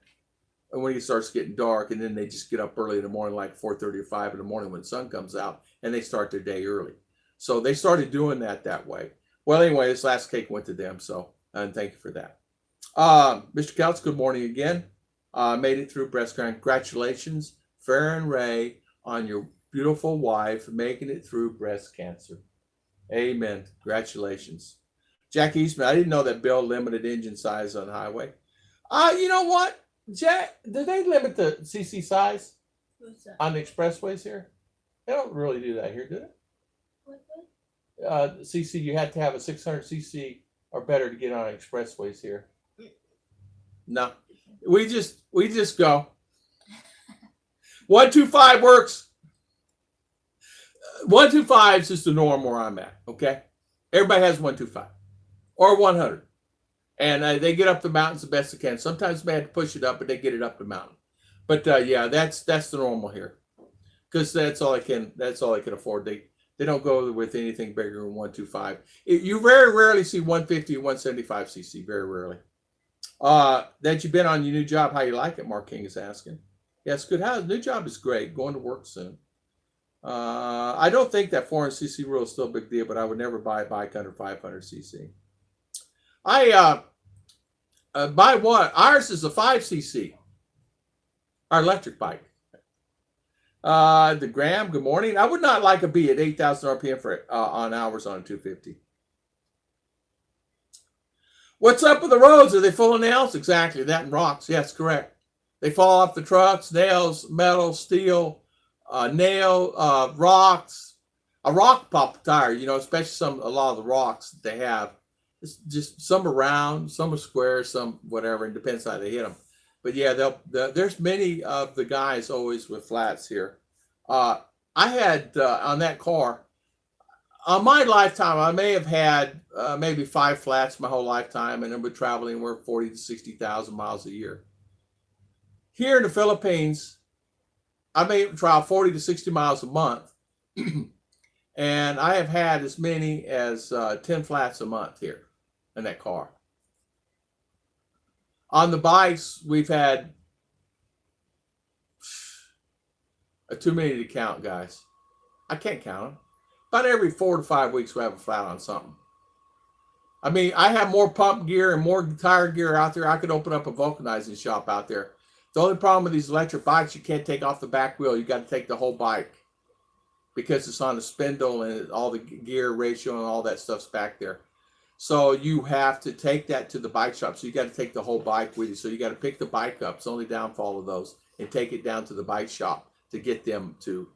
S1: And when it starts getting dark, and then they just get up early in the morning, like 4:30 or 5 in the morning when the sun comes out, and they start their day early. So they started doing that way. Well, anyway, this last cake went to them, so and thank you for that. Mr. Couts, good morning again. Made it through breast cancer. Congratulations, Farron Ray, on your beautiful wife making it through breast cancer. Amen. Congratulations. Jack Eastman, I didn't know that bill limited engine size on highway. You know what, Jack, do they limit the CC size
S2: what's that?
S1: on the expressways here? They don't really do that here, do they?
S2: What?
S1: CC, you have to have a 600 CC or better to get on expressways here. No, we just go. 125 works. 125 is just the norm where I'm at. Okay, everybody has 125 or 100, and they get up the mountains the best they can. Sometimes they have to push it up, but they get it up the mountain. But yeah, that's the normal here, because that's all I can afford. They don't go with anything bigger than 125. You very rarely see 150 or 175 cc. Very rarely. That you've been on your new job, how you like it? Mark King is asking. Yes, good. How the new job is great. Going to work soon. I don't think that 400 cc rule is still a big deal, but I would never buy a bike under 500 cc. I buy one. Ours is a 5 cc. Our electric bike. The Graham, good morning. I would not like a B at 8,000 RPM for on hours on a 250. What's up with the roads? Are they full of nails? Exactly, that and rocks. Yes, correct. They fall off the trucks, nails, metal, steel, rocks. A rock pop tire, especially a lot of the rocks that they have. It's just some are round, some are square, some whatever. It depends how they hit them. But yeah, there's many of the guys always with flats here. I had on that car, on my lifetime, I may have had maybe 5 flats my whole lifetime, and then we're traveling, we're 40 to 60,000 miles a year. Here in the Philippines, I may travel 40 to 60 miles a month, and I have had as many as 10 flats a month here in that car. On the bikes, we've had too many to count, guys. I can't count them. About every 4 to 5 weeks, we have a flat on something. I mean, I have more pump gear and more tire gear out there. I could open up a vulcanizing shop out there. The only problem with these electric bikes, you can't take off the back wheel. You got to take the whole bike because it's on a spindle and all the gear ratio and all that stuff's back there. So you have to take that to the bike shop. So you got to take the whole bike with you. So you got to pick the bike up. It's the only downfall of those, and take it down to the bike shop to get them to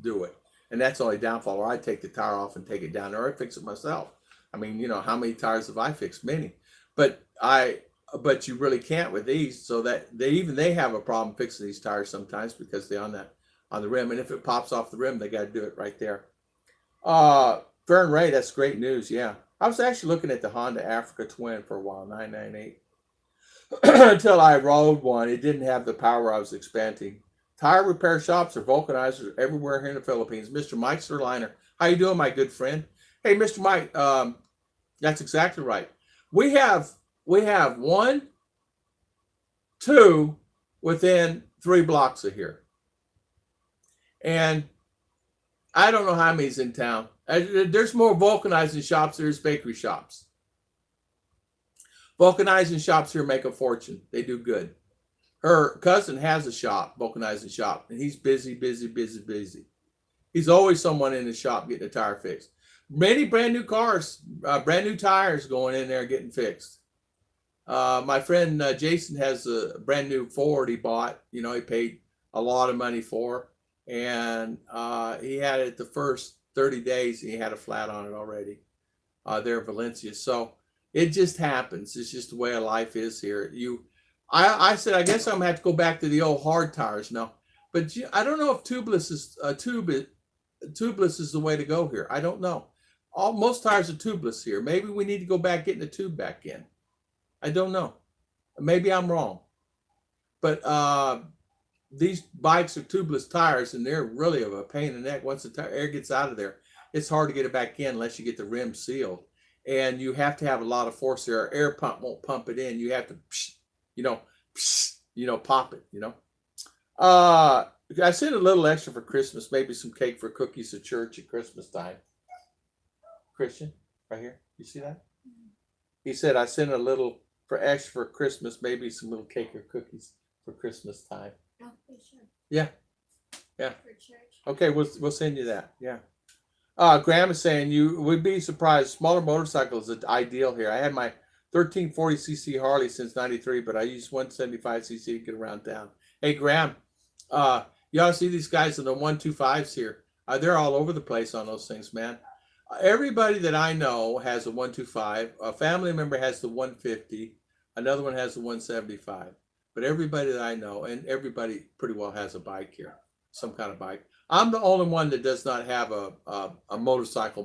S1: do it. And that's the only downfall. Or I take the tire off and take it down there, or I fix it myself. I mean, you know, how many tires have I fixed? Many. But you really can't with these. So that they have a problem fixing these tires sometimes because they're on the rim. And if it pops off the rim, they got to do it right there. Fern Ray, that's great news. Yeah. I was actually looking at the Honda Africa Twin for a while, 998. Until I rode one. It didn't have the power I was expecting. Tire repair shops or vulcanizers everywhere here in the Philippines. Mr. Mike Sirliner. How you doing, my good friend? Hey, Mr. Mike, that's exactly right. We have 1, 2 within 3 blocks of here. And I don't know how many's in town. There's more vulcanizing shops than there's bakery shops. Vulcanizing shops here make a fortune. They do good. Her cousin has a shop, vulcanizing shop, and he's busy. He's always someone in the shop getting a tire fixed. Many brand new cars, brand new tires going in there getting fixed. My friend Jason has a brand new Ford he bought. You know, he paid a lot of money for, and he had it the first 30 days. He had a flat on it already there in Valencia. So it just happens. It's just the way of life is here. I said, I guess I'm gonna have to go back to the old hard tires now. But I don't know if tubeless is the way to go here. I don't know. Most tires are tubeless here. Maybe we need to go back, getting the tube back in. I don't know. Maybe I'm wrong. But these bikes are tubeless tires, and they're really of a pain in the neck. Once the air gets out of there, it's hard to get it back in unless you get the rim sealed. And you have to have a lot of force there. Our air pump won't pump it in. You have to, pop it, I sent a little extra for Christmas, maybe some cake for cookies to church at Christmas time. Christian, right here. You see that? He said, I sent a little for extra for Christmas, maybe some little cake or cookies for Christmas time.
S2: Oh, for sure.
S1: Yeah.
S2: For church.
S1: Okay, we'll send you that. Yeah. Graham is saying you would be surprised. Smaller motorcycles are ideal here. I had my 1340cc Harley since '93, but I use 175cc to get around town. Hey, Graham, you ought to see these guys in the 125s here. They're all over the place on those things, man. Everybody that I know has a 125. A family member has the 150. Another one has the 175. But everybody that I know, and everybody pretty well has a bike here, some kind of bike. I'm the only one that does not have a motorcycle,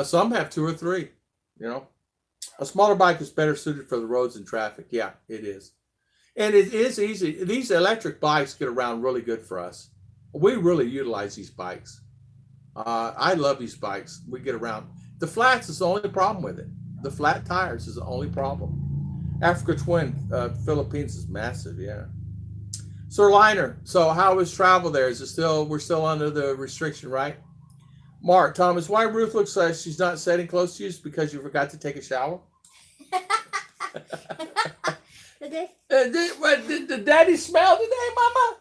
S1: Some have 2 or 3, A smaller bike is better suited for the roads and traffic. Yeah, it is. And it is easy. These electric bikes get around really good for us. We really utilize these bikes. I love these bikes. We get around. The flats is the only problem with it. The flat tires is the only problem. Africa Twin, Philippines is massive, yeah. Sir Liner, so how is travel there? Is it we're still under the restriction, right? Mark, Thomas, why Ruth looks like she's not sitting close to you is because you forgot to take a shower? Did daddy smell today, Mama?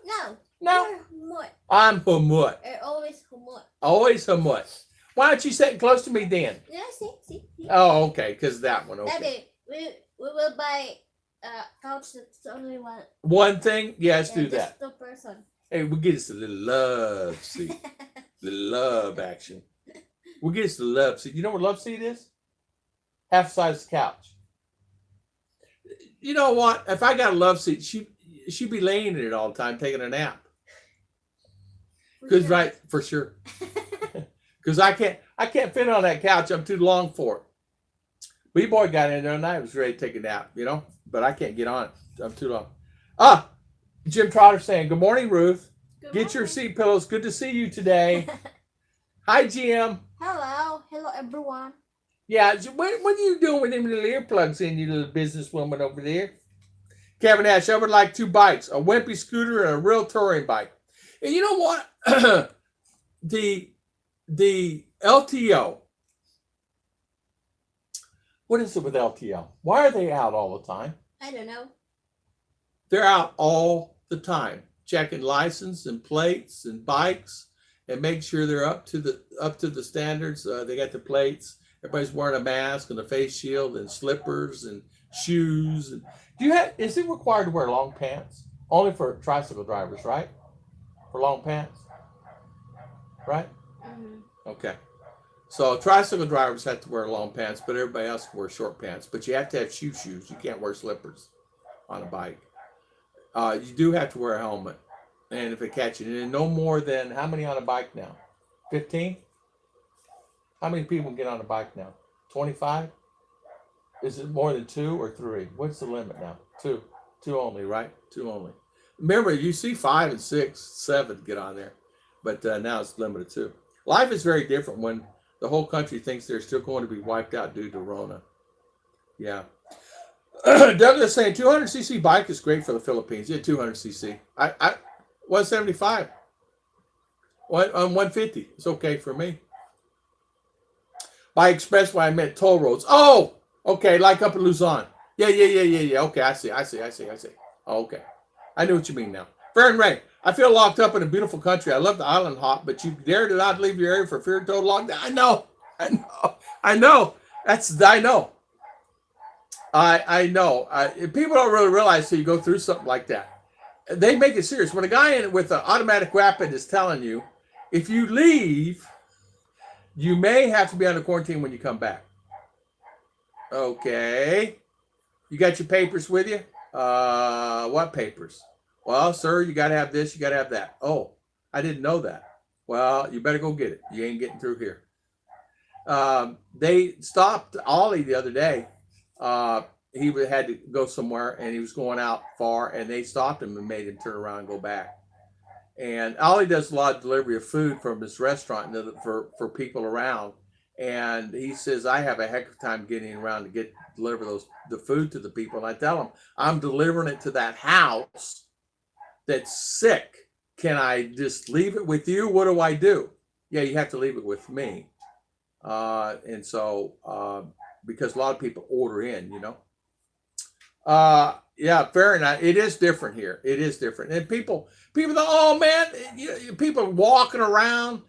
S1: No.
S2: You're humot.
S1: I'm humut.
S2: You're always humot.
S1: Always humut. Why aren't you sitting close to me then?
S2: Yeah, see.
S1: Oh, okay, because that one, okay.
S2: Daddy, we will buy couch that's only one.
S1: One thing? Yeah, let's do that.
S2: Just 2 person.
S1: Hey, we'll get us a little love seat. The love action. We'll get us the love seat. You know what love seat is? Half size couch. You know what? If I got a love seat, she'd be laying in it all the time, taking a nap. Because right, for sure. Because I can't fit on that couch. I'm too long for it. B-boy got in there tonight, was ready to take a nap, but I can't get on it. I'm too long. Jim Trotter saying, good morning, Ruth. Get your seat pillows. Good to see you today. Hi, Jim.
S2: Hello everyone.
S1: Yeah, what are you doing with them little earplugs in, you little businesswoman over there? Kevin Ash, I would like 2 bikes, a wimpy scooter and a real touring bike. And you know what? the LTO. What is it with LTO? Why are they out all the time?
S2: I don't know.
S1: They're out all the time, checking license and plates and bikes, and make sure they're up to the standards. They got the plates. Everybody's wearing a mask and a face shield and slippers and shoes. And is it required to wear long pants? Only for tricycle drivers, right? For long pants, right?
S2: Mm-hmm.
S1: Okay. So tricycle drivers have to wear long pants, but everybody else can wear short pants. But you have to have shoes. You can't wear slippers on a bike. You do have to wear a helmet. And if it catches you, and no more than, how many on a bike now? 15? How many people can get on a bike now? 25? Is it more than 2 or 3? What's the limit now? 2. 2 only, right? 2 only. Remember, you see 5 and 6, 7 get on there. But now it's limited to 2. Life is very different when the whole country thinks they're still going to be wiped out due to Rona. Yeah. Douglas saying 200cc bike is great for the Philippines. Yeah, 200cc. I 175. On 150. It's okay for me. By expressway, I meant toll roads. Oh, okay, like up in Luzon. Yeah. Okay, I see. Oh, okay. I know what you mean now. Fair and Ray, I feel locked up in a beautiful country. I love the island hop, but you dare to not leave your area for fear of total lockdown. I know. I know. People don't really realize till you go through something like that. They make it serious. When a guy with an automatic weapon is telling you, if you leave, you may have to be under quarantine when you come back. Okay. You got your papers with you? What papers? Well, sir, you got to have this, you got to have that. Oh, I didn't know that. Well, you better go get it. You ain't getting through here. They stopped Ollie the other day. He had to go somewhere, and he was going out far, and they stopped him and made him turn around and go back. And Ollie does a lot of delivery of food from his restaurant for people around. And he says, I have a heck of a time getting around to deliver the food to the people. And I tell him, I'm delivering it to that house that's sick. Can I just leave it with you? What do I do? Yeah, you have to leave it with me. And so, because a lot of people order in, yeah, fair enough. It is different here. It is different. And people think, oh man, people walking around.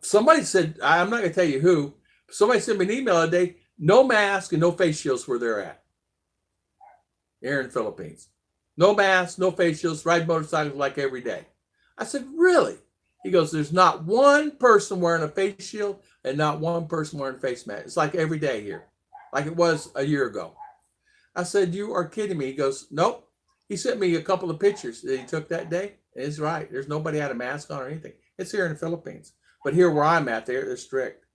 S1: Somebody said, I'm not going to tell you who, somebody sent me an email today, no mask and no face shields where they're at. Here in the Philippines. No mask, no face shields, ride motorcycles like every day. I said, really? He goes, there's not one person wearing a face shield and not one person wearing a face mask. It's like every day here, like it was a year ago. I said, you are kidding me. He goes, nope. He sent me a couple of pictures that he took that day. And he's right. There's nobody had a mask on or anything. It's here in the Philippines. But here where I'm at, they're strict.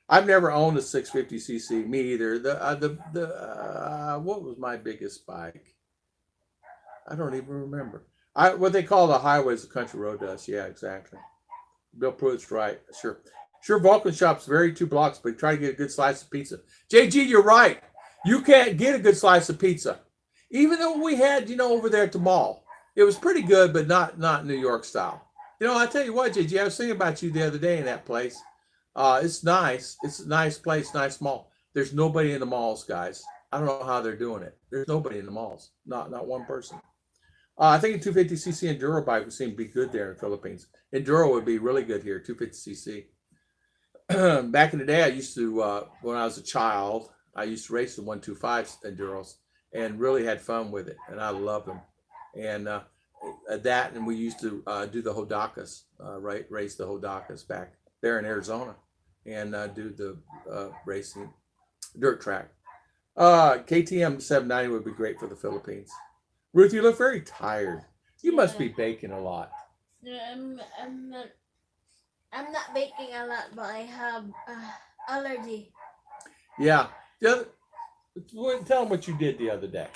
S1: I've never owned a 650cc. Me either. What was my biggest bike? I don't even remember. What they call the highway is a country road does. Yeah, exactly. Bill Pruitt's right. Sure, Vulcan Shop's very 2 blocks, but try to get a good slice of pizza. JG, you're right. You can't get a good slice of pizza. Even though we had, over there at the mall. It was pretty good, but not New York style. I tell you what, JG, I was thinking about you the other day in that place. It's nice. It's a nice place, nice mall. There's nobody in the malls, guys. I don't know how they're doing it. There's nobody in the malls. Not one person. I think a 250cc Enduro bike would seem to be good there in the Philippines. Enduro would be really good here, 250cc. Back in the day, I used to, when I was a child, I used to race the 125 Enduros and really had fun with it. And I loved them. And and we used to do the Hodakas, race the Hodakas back there in Arizona and do the racing dirt track. KTM 790 would be great for the Philippines. Ruth, you look very tired. You must be baking a lot.
S2: I'm not baking a lot, but I have allergy.
S1: Yeah. Tell them what you did the other day.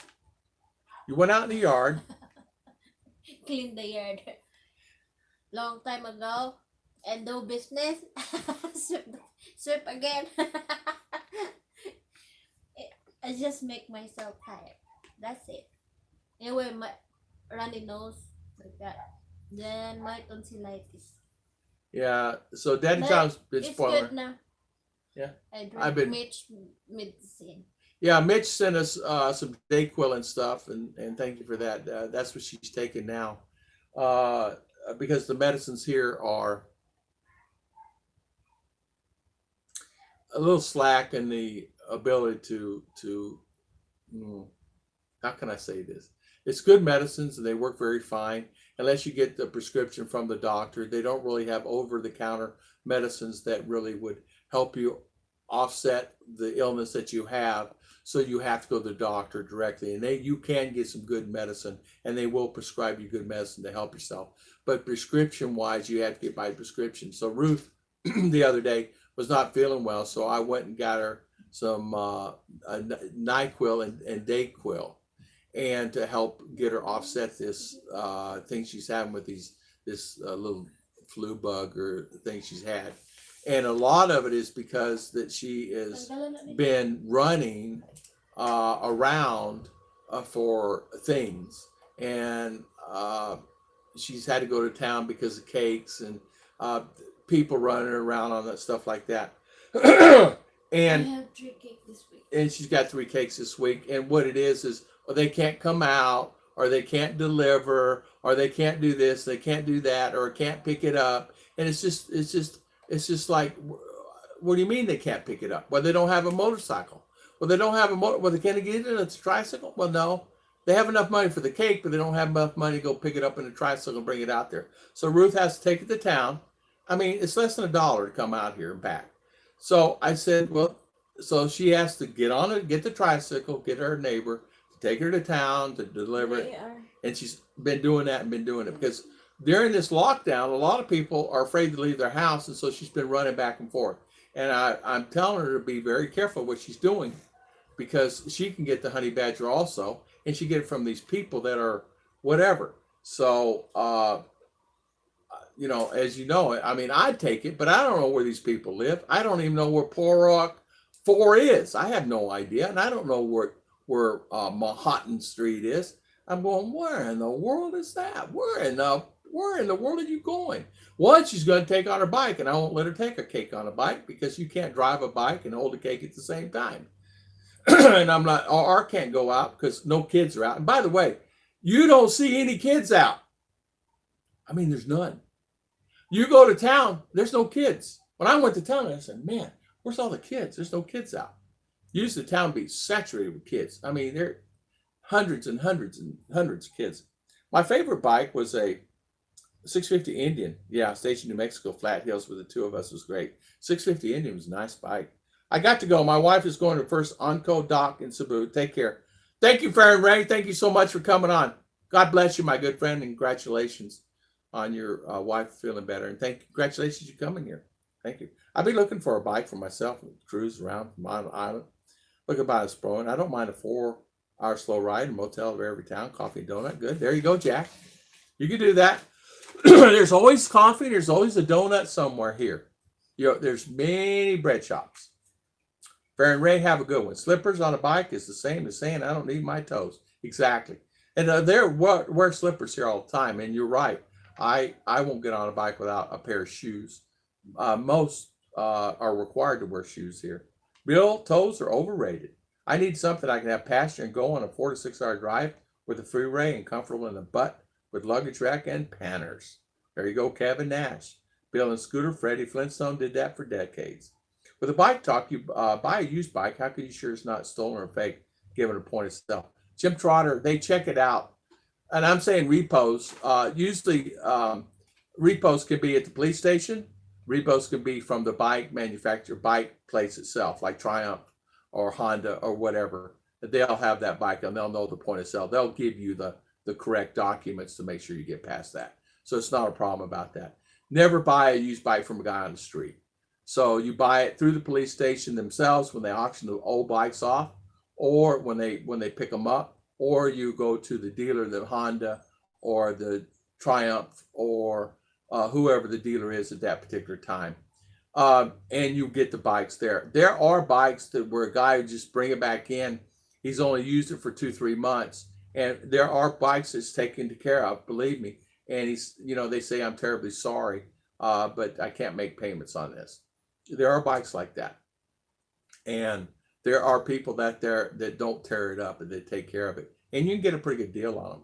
S1: You went out in the yard.
S2: Clean the yard. Long time ago. And do business. Sweep again. I just make myself tired. That's it. Anyway, my runny nose like that. Then my tonsillitis.
S1: Yeah. So Daddy
S2: But
S1: Tom's been
S2: it's
S1: spoiling.
S2: good now.
S1: Yeah.
S2: I drink medicine.
S1: Yeah, Mitch sent us some Dayquil and stuff, and thank you for that. That's what she's taking now, uh, because the medicines here are a little slack in the ability to how can I say this? It's good medicines and they work very fine unless you get the prescription from the doctor. They don't really have over the counter medicines that really would help you offset the illness that you have. So you have to go to the doctor directly, and you can get some good medicine, and they will prescribe you good medicine to help yourself. But prescription wise, you have to get by prescription. So Ruth, the other day, was not feeling well, so I went and got her some Nyquil and Dayquil, and to help get her offset this thing she's having with this little flu bug or thing she's had. And a lot of it is because that she has been running around for things, and she's had to go to town because of cakes and people running around on that stuff like that. And
S2: I have 3 cakes this week.
S1: And she's got 3 cakes this week. And what it is they can't come out, or they can't deliver, or they can't do this, they can't do that, or can't pick it up. And it's just like, what do you mean they can't pick it up? Well, they don't have a motorcycle. Well, they don't have a motor. Well, they can't get it in a tricycle. Well, no, they have enough money for the cake, but they don't have enough money to go pick it up in a tricycle and bring it out there. So Ruth has to take it to town. I mean, it's less than $1 to come out here and back. So I said, well, so she has to get the tricycle, get her neighbor to take her to town to deliver it. And she's been doing that because during this lockdown, a lot of people are afraid to leave their house. And so she's been running back and forth. And I'm telling her to be very careful what she's doing, because she can get the honey badger also. And she get it from these people that are whatever. So, as you know, I mean, I'd take it, but I don't know where these people live. I don't even know where Porrock 4 is. I have no idea. And I don't know where Manhattan Street is. I'm going, where in the world is that? Where in the world are you going? One, she's going to take on her bike, and I won't let her take a cake on a bike, because you can't drive a bike and hold a cake at the same time. And I'm not, or can't go out because no kids are out. And by the way, you don't see any kids out. I mean, there's none. You go to town, there's no kids. When I went to town, I said, man, where's all the kids? There's no kids out. Usually the town be saturated with kids. I mean, there are hundreds and hundreds and hundreds of kids. My favorite bike was a 650 Indian. Yeah, Station New Mexico, Flat Hills with the 2 of us was great. 650 Indian was a nice bike. I got to go. My wife is going to first Onco Dock in Cebu. Take care. Thank you, Farron Ray. Thank you so much for coming on. God bless you, my good friend, and congratulations on your wife feeling better. And congratulations you coming here. Thank you. I've been looking for a bike for myself and cruise around from island. Look about us, bro. And I don't mind a 4-hour slow ride, a motel of every town, coffee and donut. Good. There you go, Jack. You can do that. There's always coffee. There's always a donut somewhere here. There's many bread shops. Farron Ray, have a good one. Slippers on a bike is the same as saying I don't need my toes. Exactly. And they wear slippers here all the time. And you're right. I won't get on a bike without a pair of shoes. Most are required to wear shoes here. Real toes are overrated. I need something I can have passenger and go on a 4 to 6 hour drive with a freeway and comfortable in the butt with luggage rack and panners. There you go, Kevin Nash. Bill and Scooter, Freddie Flintstone did that for decades. With a bike talk, you buy a used bike. How can you sure it's not stolen or fake, given a point of sale? Jim Trotter, they check it out. And I'm saying repos. Usually repos can be at the police station. Repos can be from the bike manufacturer, bike place itself, like Triumph or Honda or whatever. They'll have that bike and they'll know the point of sale. They'll give you the correct documents to make sure you get past that. So it's not a problem about that. Never buy a used bike from a guy on the street. So you buy it through the police station themselves when they auction the old bikes off, or when they pick them up, or you go to the dealer, the Honda or the Triumph or whoever the dealer is at that particular time. And you get the bikes there. There are bikes where a guy would just bring it back in. He's only used it for 2-3 months. And there are bikes that's taken care of, believe me. And they say, I'm terribly sorry, but I can't make payments on this. There are bikes like that. And There are people that don't tear it up and they take care of it, and you can get a pretty good deal on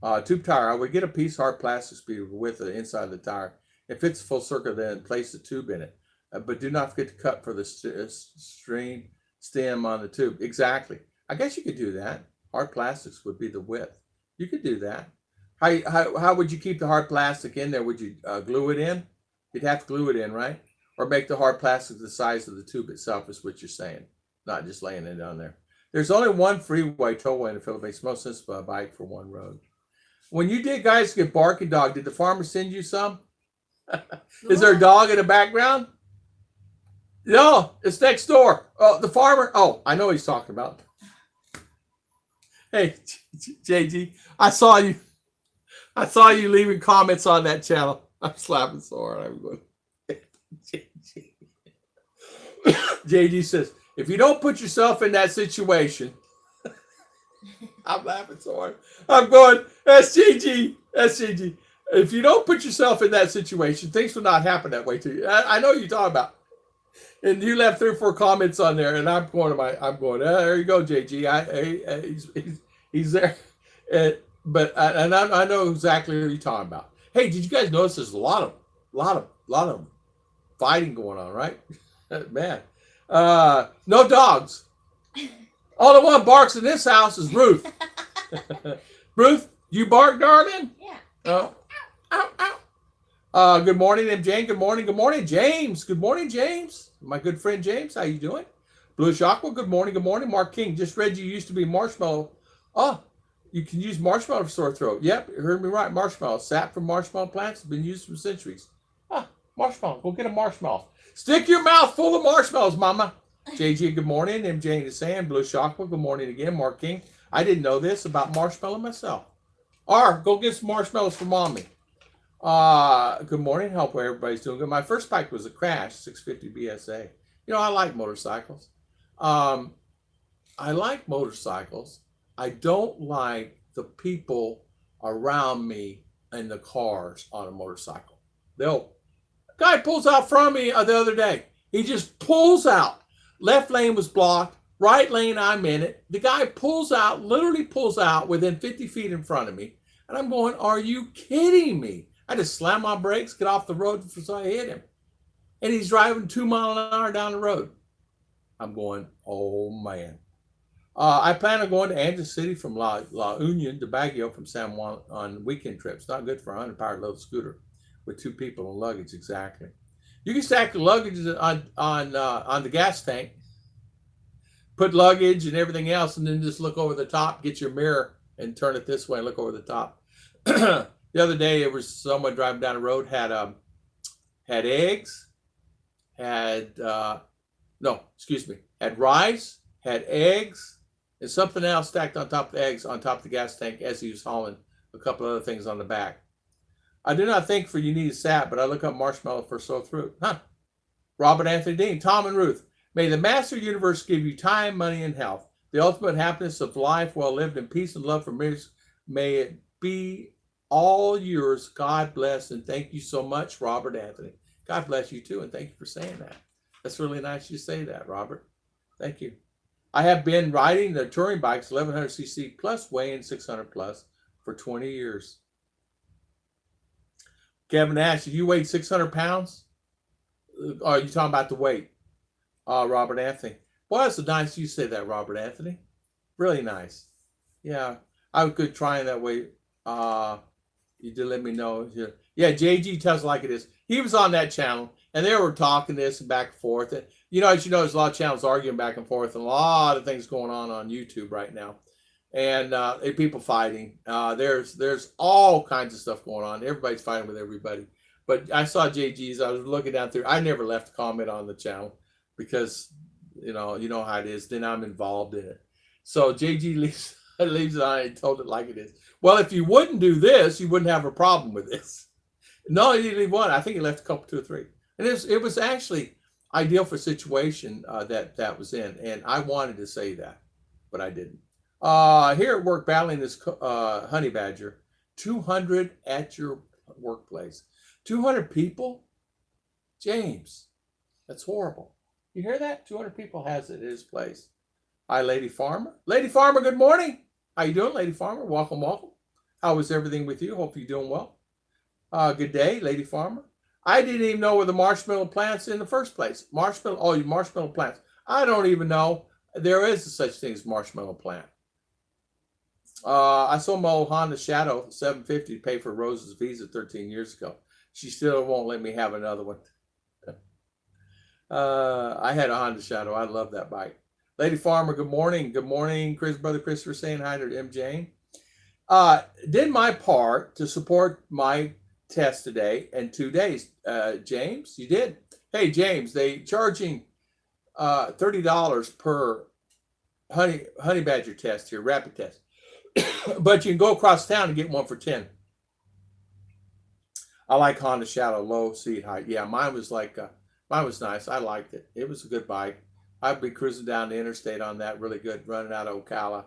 S1: them. Tube tire, I would get a piece of hard plastic speed with the inside of the tire. If it's full circle, then place the tube in it. But do not forget to cut for the string stem on the tube. Exactly. I guess you could do that. Hard plastics would be the width. You could do that. How would you keep the hard plastic in there? Would you glue it in? You'd have to glue it in, right? Or make the hard plastic the size of the tube itself is what you're saying, not just laying it on there. There's only one freeway tollway in the Philippines. Most sense of a bike for one road. When you did guys get barking dog, did the farmer send you some? Is there a dog in the background? No, it's next door. Oh, the farmer. Oh, I know what he's talking about. Hey, JG, I saw you leaving comments on that channel. I'm slapping so hard. I'm going. JG says, if you don't put yourself in that situation, I'm laughing so hard. I'm going, SGG. If you don't put yourself in that situation, things will not happen that way to you. I know what you're talking about. And you left 3 or 4 comments on there, and I'm going, there you go, JG. He's there. But I know exactly what you're talking about. Hey, did you guys notice there's a lot of fighting going on, right? Man. No dogs. Only one barks in this house is Ruth. Ruth, you bark, darling?
S2: Yeah.
S1: Oh. Ow, ow. Good morning, MJ. Good morning, James. Good morning, James. My good friend James, how you doing? Bluish Aqua, good morning. Mark King, just read you used to be marshmallow. Oh, you can use marshmallow for sore throat. Yep, you heard me right. Marshmallow. Sap from marshmallow plants has been used for centuries. Marshmallow. Go get a marshmallow. Stick your mouth full of marshmallows, mama. JG, good morning. MJ is saying, Bluish Aqua, good morning again. Mark King, I didn't know this about marshmallow myself. Go get some marshmallows for mommy. Good morning. Hope everybody's doing good. My first bike was a Crash 650 BSA. You know, I like motorcycles. I don't like the people around me in the cars on a motorcycle. Guy pulls out from me the other day. He just pulls out. Left lane was blocked. Right lane, I'm in it. The guy literally pulls out within 50 feet in front of me. And I'm going, are you kidding me? I just slam my brakes, get off the road so I hit him. And he's driving 2 miles an hour down the road. I'm going, oh man. I plan on going to Angeles City from La Union to Baguio from San Juan on weekend trips. Not good for a 100-power load scooter with 2 people and luggage, exactly. You can stack the luggage on the gas tank, put luggage and everything else, and then just look over the top, get your mirror, and turn it this way and look over the top. The other day, it was someone driving down the road, had eggs, had rice, had eggs, and something else stacked on top of the eggs on top of the gas tank as he was hauling a couple other things on the back. I do not think for you need a sap, but I look up marshmallow for sore throat. Robert Anthony Dean, Tom and Ruth. May the Master Universe give you time, money, and health. The ultimate happiness of life well lived in peace and love for millions. May it be all yours. God bless, and thank you so much, Robert Anthony. God bless you too, and thank you for saying that. That's really nice you say that, Robert. Thank you. I have been riding the touring bikes, 1100cc plus, weighing 600 plus, for 20 years. Kevin Ash, you weighed 600 pounds? Are you talking about the weight? Robert Anthony. Well, that's nice you say that, Robert Anthony. Really nice. Yeah, I was good trying that way. You did let me know. Yeah, JG tells it like it is. He was on that channel, and they were talking this and back and forth. And, as you know, there's a lot of channels arguing back and forth, and a lot of things going on YouTube right now. And people fighting. There's all kinds of stuff going on. Everybody's fighting with everybody. But I saw JG's. I was looking down through. I never left a comment on the channel because, you know how it is. Then I'm involved in it. So JG leaves it on and told it like it is. Well, if you wouldn't do this, you wouldn't have a problem with this. No, he didn't leave one. I think he left a couple, 2 or 3. And it was actually ideal for situation that was in. And I wanted to say that, but I didn't. Here at work, battling this honey badger. 200 at your workplace. 200 people? James, that's horrible. You hear that? 200 people has it at his place. Hi, Lady Farmer. Lady Farmer, good morning. How you doing, Lady Farmer? Welcome, welcome. How is everything with you? Hope you're doing well. Good day, Lady Farmer. I didn't even know where the marshmallow plants in the first place. You marshmallow plants. I don't even know there is such thing as marshmallow plant. I sold my old Honda Shadow 750 to pay for Rose's visa 13 years ago. She still won't let me have another one. I had a Honda Shadow. I love that bike. Lady Farmer, good morning. Good morning. Brother Christopher saying hi to M. Jane. Did my part to support my test today in 2 days. James, you did. Hey, James, they charging $30 per honey badger test here, rapid test. But you can go across town and get one for 10. I like Honda Shadow, low seat height. Yeah, mine was nice. I liked it. It was a good bike. I'd be cruising down the interstate on that, really good, running out of Ocala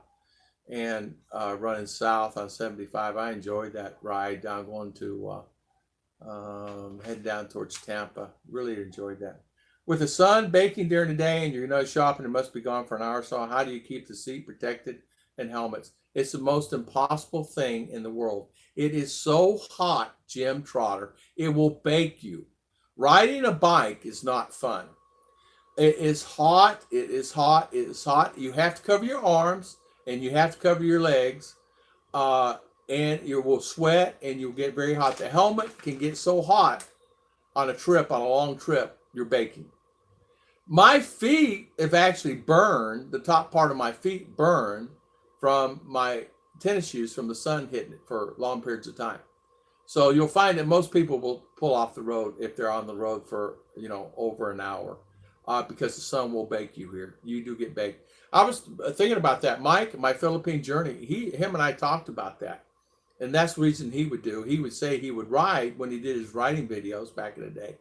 S1: and running south on 75. I enjoyed that ride down, going to head down towards Tampa. Really enjoyed that. With the sun baking during the day and you're shopping, it must be gone for an hour or so. How do you keep the seat protected and helmets? It's the most impossible thing in the world. It is so hot, Jim Trotter. It will bake you. Riding a bike is not fun. It is hot. It is hot. It is hot. You have to cover your arms and you have to cover your legs. And you will sweat and you'll get very hot. The helmet can get so hot on a long trip, you're baking. My feet have actually burned, the top part of my feet burned from my tennis shoes from the sun hitting it for long periods of time. So you'll find that most people will pull off the road if they're on the road for, over an hour because the sun will bake you here. You do get baked. I was thinking about that. Mike, my Philippine journey, him and I talked about that. And that's the reason he would do. He would say he would ride when he did his riding videos back in the day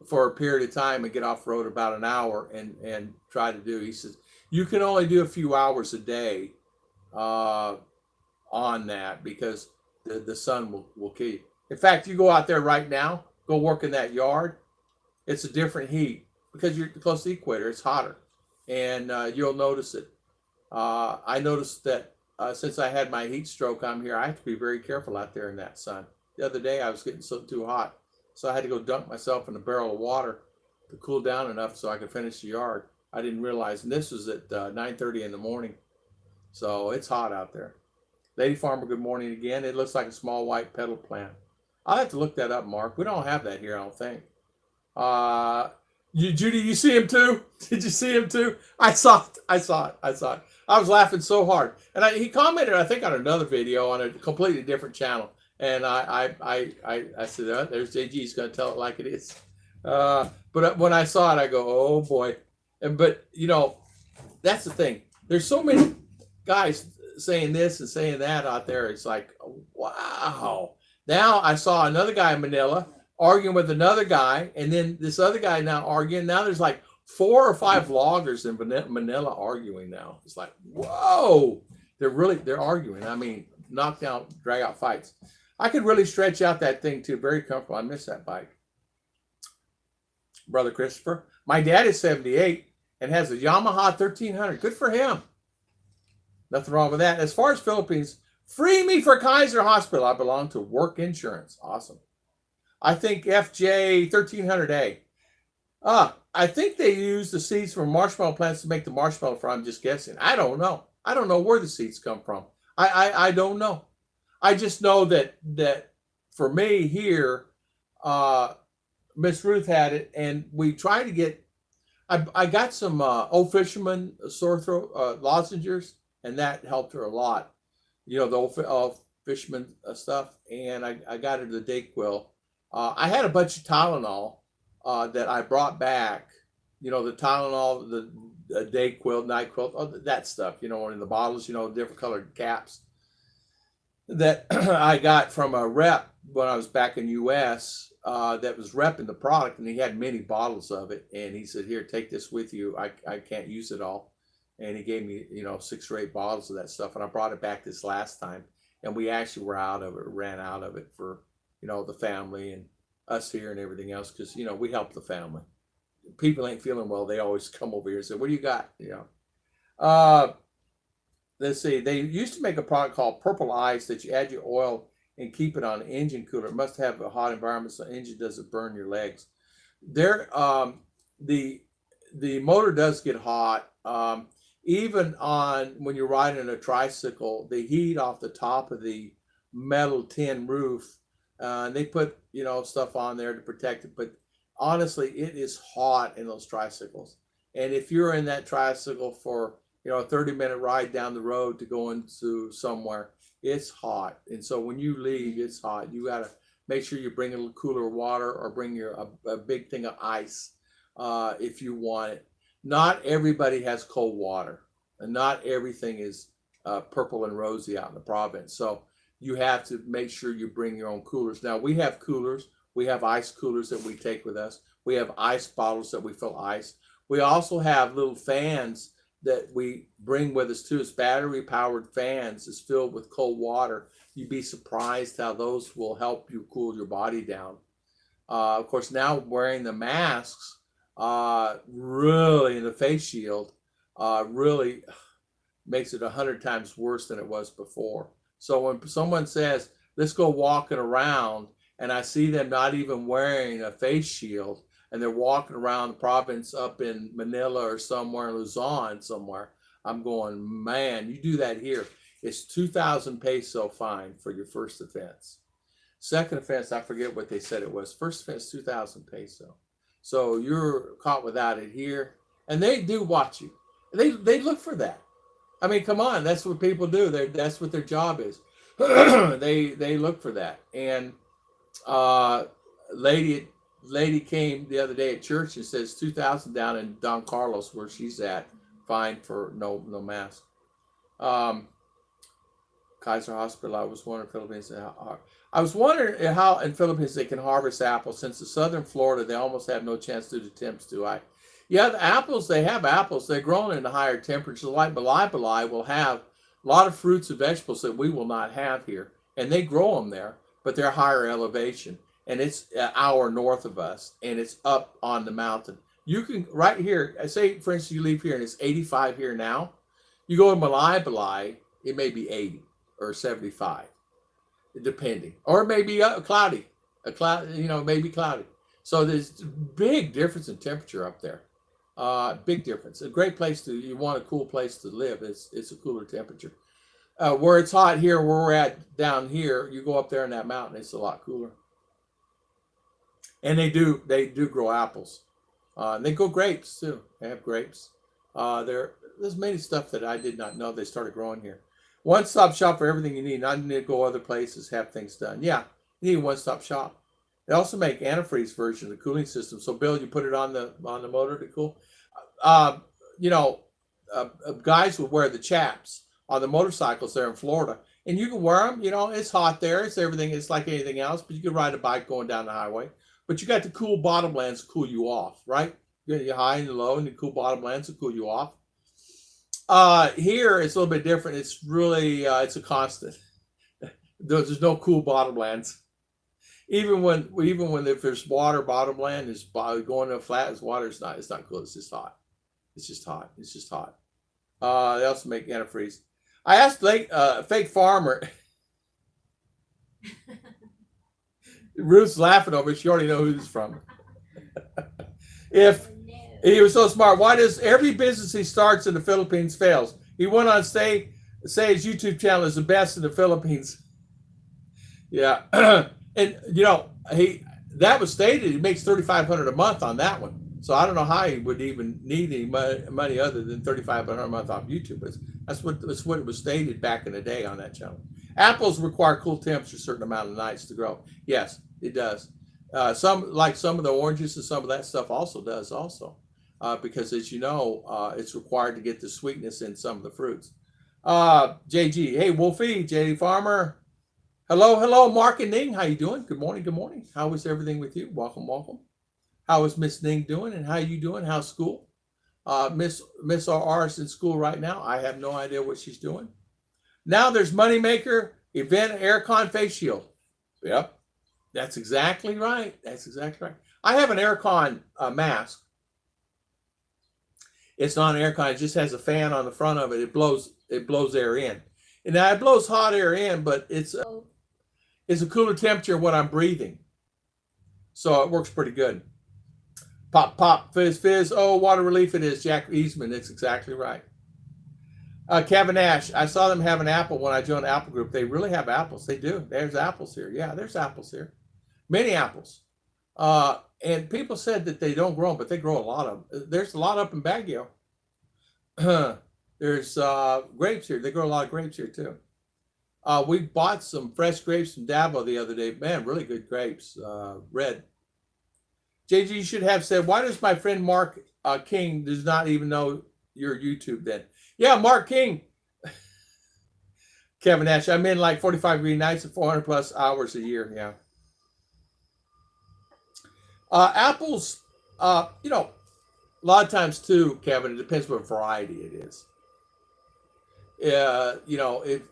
S1: for a period of time and get off road about an hour and try to do. He says, you can only do a few hours a day on that because the sun will kill you. In fact, you go out there right now, go work in that yard. It's a different heat because you're close to the equator. It's hotter, and you'll notice it. I noticed that since I had my heat stroke, I'm here. I have to be very careful out there in that sun. The other day, I was getting too hot, so I had to go dunk myself in a barrel of water to cool down enough so I could finish the yard. I didn't realize, and this was at 9:30 in the morning, so it's hot out there. Lady Farmer, good morning again. It looks like a small white petal plant. I'll have to look that up, Mark. We don't have that here, I don't think. Judy, you see him too? Did you see him too? I saw it. I was laughing so hard. And he commented, I think, on another video on a completely different channel. And I said, oh, there's JG. He's going to tell it like it is. But when I saw it, I go, oh boy. But that's the thing. There's so many guys saying this and saying that out there. It's like, wow. Now I saw another guy in Manila arguing with another guy, and then this other guy now arguing. Now there's like 4 or 5 vloggers in Manila arguing now. It's like, whoa, they're arguing. I mean, knock down, drag out fights. I could really stretch out that thing too. Very comfortable. I miss that bike. Brother Christopher, my dad is 78 and has a Yamaha 1300. Good for him. Nothing wrong with that. As far as Philippines, free me for Kaiser Hospital. I belong to Work Insurance. Awesome. I think FJ 1300A. I think they use the seeds from marshmallow plants to make the marshmallow from. I'm just guessing. I don't know. I don't know where the seeds come from. I don't know. I just know that for me here, Miss Ruth had it, and we tried to get. I got some old fisherman sore throat lozenges, and that helped her a lot. The old fisherman stuff, and I got her the Dayquil. I had a bunch of Tylenol that I brought back. The Tylenol, the Dayquil, NyQuil, that stuff. In the bottles. Different colored caps that I got from a rep when I was back in U.S. That was repping the product, and he had many bottles of it. And he said, "Here, take this with you. I can't use it all." And he gave me 6 or 8 bottles of that stuff, and I brought it back this last time, and we actually ran out of it for the family and us here and everything else, because we help the family. people ain't feeling well, they always come over here and say, "What do you got?" You know. Uh, let's see. They used to make a product called Purple Ice that you add your oil and keep it on an engine cooler. It must have a hot environment so the engine doesn't burn your legs. There, the motor does get hot. Even on when you're riding a tricycle, the heat off the top of the metal tin roof, and they put stuff on there to protect it. But honestly, it is hot in those tricycles. And if you're in that tricycle for a 30-minute ride down the road to go into somewhere, it's hot. And so when you leave, it's hot. You got to make sure you bring a little cooler water or bring a big thing of ice if you want it. Not everybody has cold water, and not everything is purple and rosy out in the province. So you have to make sure you bring your own coolers. Now, we have coolers. We have ice coolers that we take with us. We have ice bottles that we fill ice. We also have little fans that we bring with us too. It's battery-powered fans. It's filled with cold water. You'd be surprised how those will help you cool your body down. Of course, now wearing the masks, really, and the face shield, really makes it 100 times worse than it was before. So when someone says, "Let's go walking around," and I see them not even wearing a face shield, and they're walking around the province up in Manila or somewhere in Luzon somewhere, I'm going, man, you do that here. It's 2,000 peso fine for your first offense. Second offense, I forget what they said it was. First offense, 2,000 peso. So you're caught without it here. And they do watch you. They look for that. I mean, come on, that's what people do. That's what their job is. They look for that. And lady came the other day at church and says 2,000 down in Don Carlos where she's at, fine for no mask. Kaiser Hospital. I was wondering how in Philippines they can harvest apples since in southern Florida they almost have no chance to do attempts to. The apples, they have apples. They're grown in a higher temperature. Like Balai will have a lot of fruits and vegetables that we will not have here. And they grow them there, but they're higher elevation. And it's an hour north of us, and it's up on the mountain. You can, right here, say, for instance, you leave here and it's 85 here now. You go to Balai, it may be 80 or 75, depending. Or it may be cloudy. Maybe cloudy. So there's big difference in temperature up there. Big difference. A great place you want a cool place to live. It's a cooler temperature. Where it's hot here, where we're at down here, you go up there in that mountain, it's a lot cooler. And they do grow apples. And they grow grapes too. They have grapes. There's many stuff that I did not know they started growing here. One-stop shop for everything you need. Not need to go other places, have things done. Yeah, you need a one-stop shop. They also make antifreeze version of the cooling system. So, Bill, you put it on the motor to cool. Guys will wear the chaps on the motorcycles there in Florida, and you can wear them. It's hot there. It's everything. It's like anything else, but you can ride a bike going down the highway. But you got the cool bottomlands to cool you off, right? You got your high and low, and the cool bottomlands to cool you off. Here it's a little bit different. It's really it's a constant. There's no cool bottomlands. Even when if there's water, bottomland is going to a flat as water. It's not cool. It's just hot. It's just hot. They also make antifreeze. I asked fake farmer. Ruth's laughing over it. She already knows who this is from. If he was so smart, why does every business he starts in the Philippines fails? He went on say his YouTube channel is the best in the Philippines. Yeah. And that was stated. He makes $3,500 a month on that one. So I don't know how he would even need any money other than $3,500 a month off YouTube. But that's what it was stated back in the day on that channel. Apples require cool temperature a certain amount of nights to grow. Yes, it does. Some of the oranges and some of that stuff also does because as you know, it's required to get the sweetness in some of the fruits. JG, hey Wolfie, JD Farmer. Hello, Mark and Ning. How you doing? Good morning. How is everything with you? Welcome. How is Miss Ning doing? And how you doing? How's school? Miss RR is in school right now. I have no idea what she's doing. Now there's Moneymaker, Event, Aircon Face Shield. Yep, that's exactly right. I have an Aircon mask. It's not an air con. It just has a fan on the front of it. It blows air in. And now it blows hot air in, but it's a cooler temperature of what I'm breathing. So it works pretty good. Pop, pop, fizz, fizz. Oh, water relief it is. Jack Eastman. That's exactly right. Kevin Ash. I saw them have an apple when I joined the Apple group. They really have apples. They do. There's apples here. Yeah, there's apples here. Many apples. And people said that they don't grow them, but they grow a lot of them. There's a lot up in Baguio. There's grapes here. They grow a lot of grapes here too. We bought some fresh grapes from Davao the other day. Man, really good grapes. Red. JG, you should have said, why does my friend Mark King does not even know your YouTube then? Yeah, Mark King. Kevin Ash, I'm in like 45-degree nights and 400 plus hours a year. Yeah. Apples, a lot of times too, Kevin, it depends what variety it is. It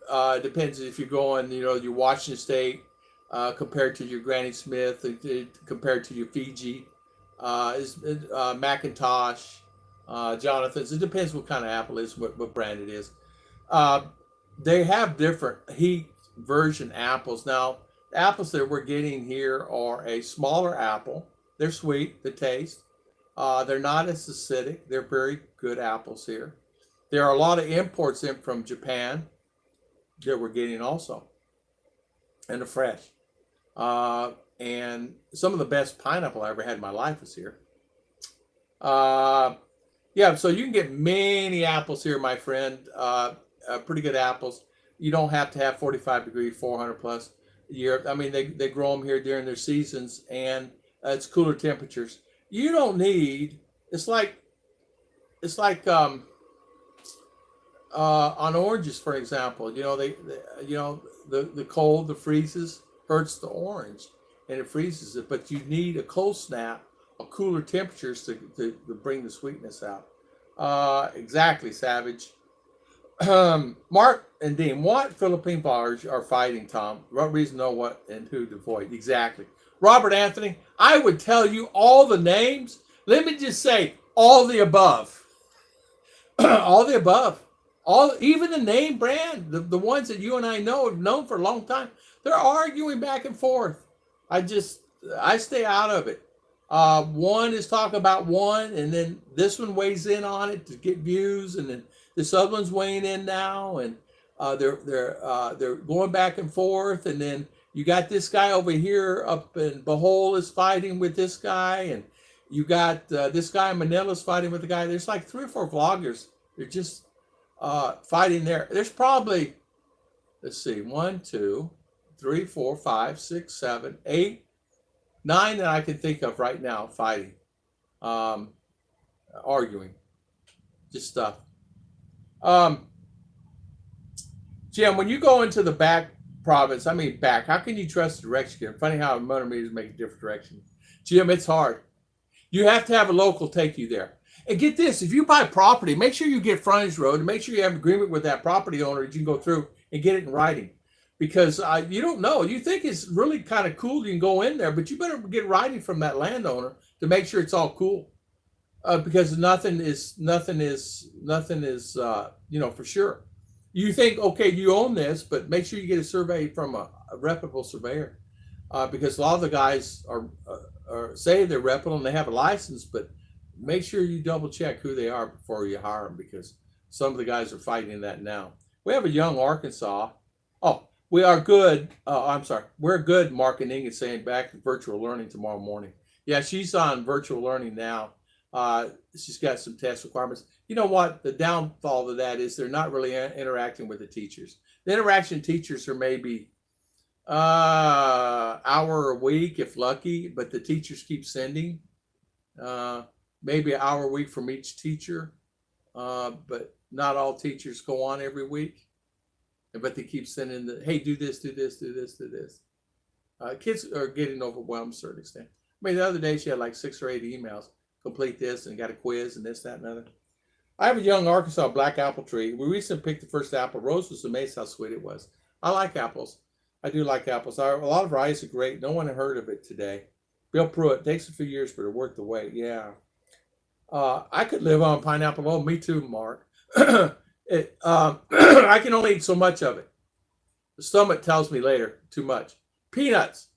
S1: depends if you're going, your Washington State compared to your Granny Smith, compared to your Fiji, Macintosh, Jonathan's. It depends what kind of apple it is, what brand it is. They have different heat version apples. Now, the apples that we're getting here are a smaller apple. They're sweet, the taste. They're not as acidic. They're very good apples here. There are a lot of imports in from Japan that we're getting also. And they're fresh. And some of the best pineapple I ever had in my life is here. Yeah, so you can get many apples here, my friend. Pretty good apples. You don't have to have 45 degree, 400 plus a year. I mean, they grow them here during their seasons, and it's cooler temperatures. You don't need. It's like on oranges, for example. The cold, the freezes hurts the orange, and it freezes it. But you need a cold snap, a cooler temperatures to bring the sweetness out. Exactly, Savage. Mark and Dean, what Philippine bars are fighting, Tom? What reason, know what, and who to avoid? Exactly. Robert Anthony, I would tell you all the names. Let me just say all the above. All the above. Even the name brand, the ones that you and I know have known for a long time, they're arguing back and forth. I stay out of it. One is talking about one, and then this one weighs in on it to get views, and then this other one's weighing in now, and they're going back and forth, and then you got this guy over here up in Bohol is fighting with this guy, and you got this guy in Manila's fighting with the guy. There's like 3 or 4 vloggers. They're just fighting there. There's probably, let's see, 1, 2, 3, 4, 5, 6, 7, 8, 9 that I can think of right now fighting, arguing, just stuff. Jim, when you go into the back province, how can you trust the direction? Funny how motor meters make a different direction. Jim, it's hard. You have to have a local take you there. And get this, if you buy property, make sure you get frontage road, and make sure you have an agreement with that property owner that you can go through and get it in writing. Because you don't know. You think it's really kind of cool, you can go in there, but you better get writing from that landowner to make sure it's all cool. Because nothing is for sure. You think, okay, you own this, but make sure you get a survey from a reputable surveyor. Because a lot of the guys are say they're reputable and they have a license, but make sure you double check who they are before you hire them, because some of the guys are fighting that now. We have a young Arkansas. Oh, we are good. I'm sorry. We're good, Mark and Inge saying back to virtual learning tomorrow morning. Yeah, she's on virtual learning now. She's got some test requirements. You know what? The downfall of that is they're not really interacting with the teachers. The interaction teachers are maybe hour a week if lucky, but the teachers keep sending maybe an hour a week from each teacher, but not all teachers go on every week. But they keep sending hey, do this, do this, do this, do this. Kids are getting overwhelmed to a certain extent. The other day she had like 6 or 8 emails. Complete this and got a quiz and this, that, and other. I have a young Arkansas black apple tree. We recently picked the first apple. Rose was amazed how sweet it was. I like apples. I do like apples. A lot of varieties are great. No one had heard of it today. Bill Pruitt, takes a few years, but it worked the wait. Yeah. I could live on pineapple. Oh, me too, Mark. I can only eat so much of it. The stomach tells me later too much. Peanuts,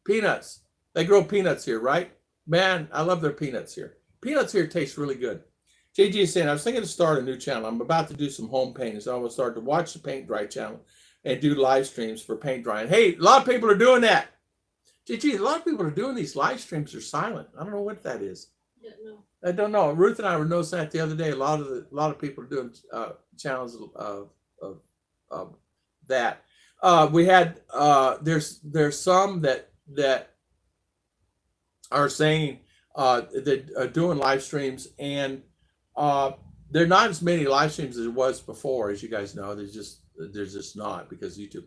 S1: peanuts. They grow peanuts here, right? Man, I love their peanuts here. Peanuts here taste really good. JG is saying, I was thinking to start a new channel. I'm about to do some home painting, so I'm going to start to watch the paint dry channel and do live streams for paint drying. Hey, a lot of people are doing that. JG, a lot of people are doing these live streams are silent. I don't know what that is.
S2: Don't know.
S1: I don't know. Ruth and I were noticing that the other day. A lot of people are doing channels of that. We had there's some that are saying that are doing live streams, and there are not as many live streams as there was before, as you guys know. There's just not, because YouTube.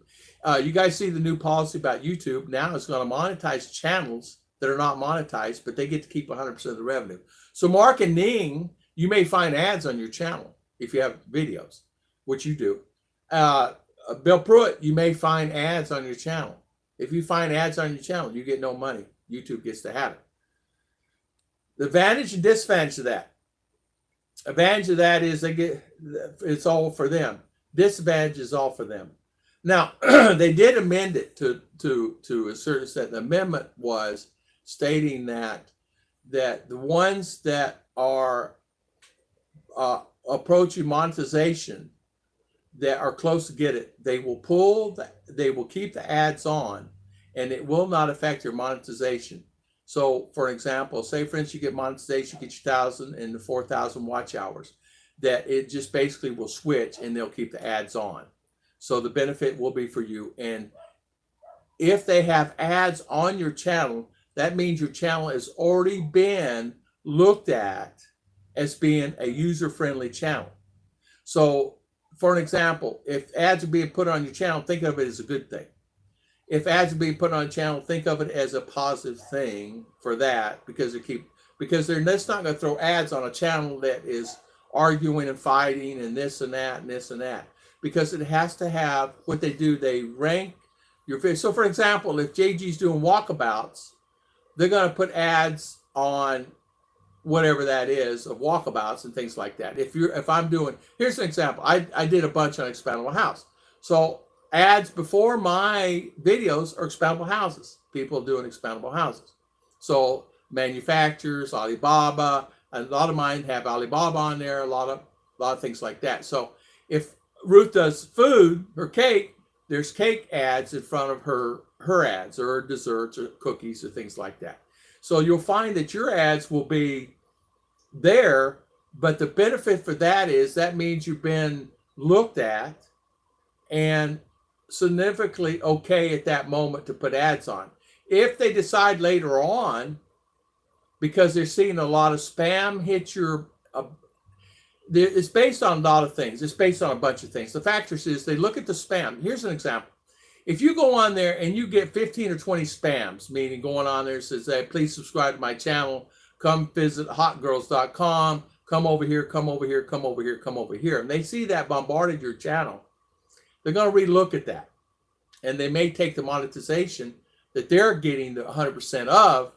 S1: You guys see the new policy about YouTube now? It's going to monetize channels that are not monetized, but they get to keep 100% of the revenue. So Mark and Ning, you may find ads on your channel if you have videos, which you do. Bill Pruitt, you may find ads on your channel. If you find ads on your channel, you get no money. YouTube gets to have it. The advantage and disadvantage of that. Advantage of that is it's all for them. Disadvantage is all for them. Now, they did amend it to a certain extent. The amendment was stating that the ones that are approaching monetization, that are close to get it, they will keep the ads on, and it will not affect your monetization. So, for example, say for instance you get monetization, you get your 1,000 and the 4,000 watch hours, that it just basically will switch and they'll keep the ads on. So the benefit will be for you. And if they have ads on your channel, that means your channel has already been looked at as being a user-friendly channel. So, for an example, if ads are being put on your channel, think of it as a good thing. If ads are being put on a channel, think of it as a positive thing for that, because they're just not going to throw ads on a channel that is arguing and fighting and this and that and this and that, because it has to have what they do. They rank your video. So, for example, if JG's doing walkabouts, they're going to put ads on whatever that is of walkabouts and things like that. If I'm doing, here's an example. I did a bunch on expandable house. So ads before my videos are expandable houses. People doing expandable houses. So manufacturers, Alibaba, and a lot of mine have Alibaba on there, a lot of things like that. So if Ruth does food or cake, there's cake ads in front of her ads, or desserts or cookies or things like that. So you'll find that your ads will be there, but the benefit for that is that means you've been looked at and significantly okay at that moment to put ads on. If they decide later on, because they're seeing a lot of spam hit your, it's based on a lot of things. It's based on a bunch of things. The factors is they look at the spam. Here's an example. If you go on there and you get 15 or 20 spams, meaning going on there says, hey, please subscribe to my channel, come visit hotgirls.com, come over here, come over here, come over here, come over here. And they see that bombarded your channel, they're going to relook at that. And they may take the monetization that they're getting the 100% of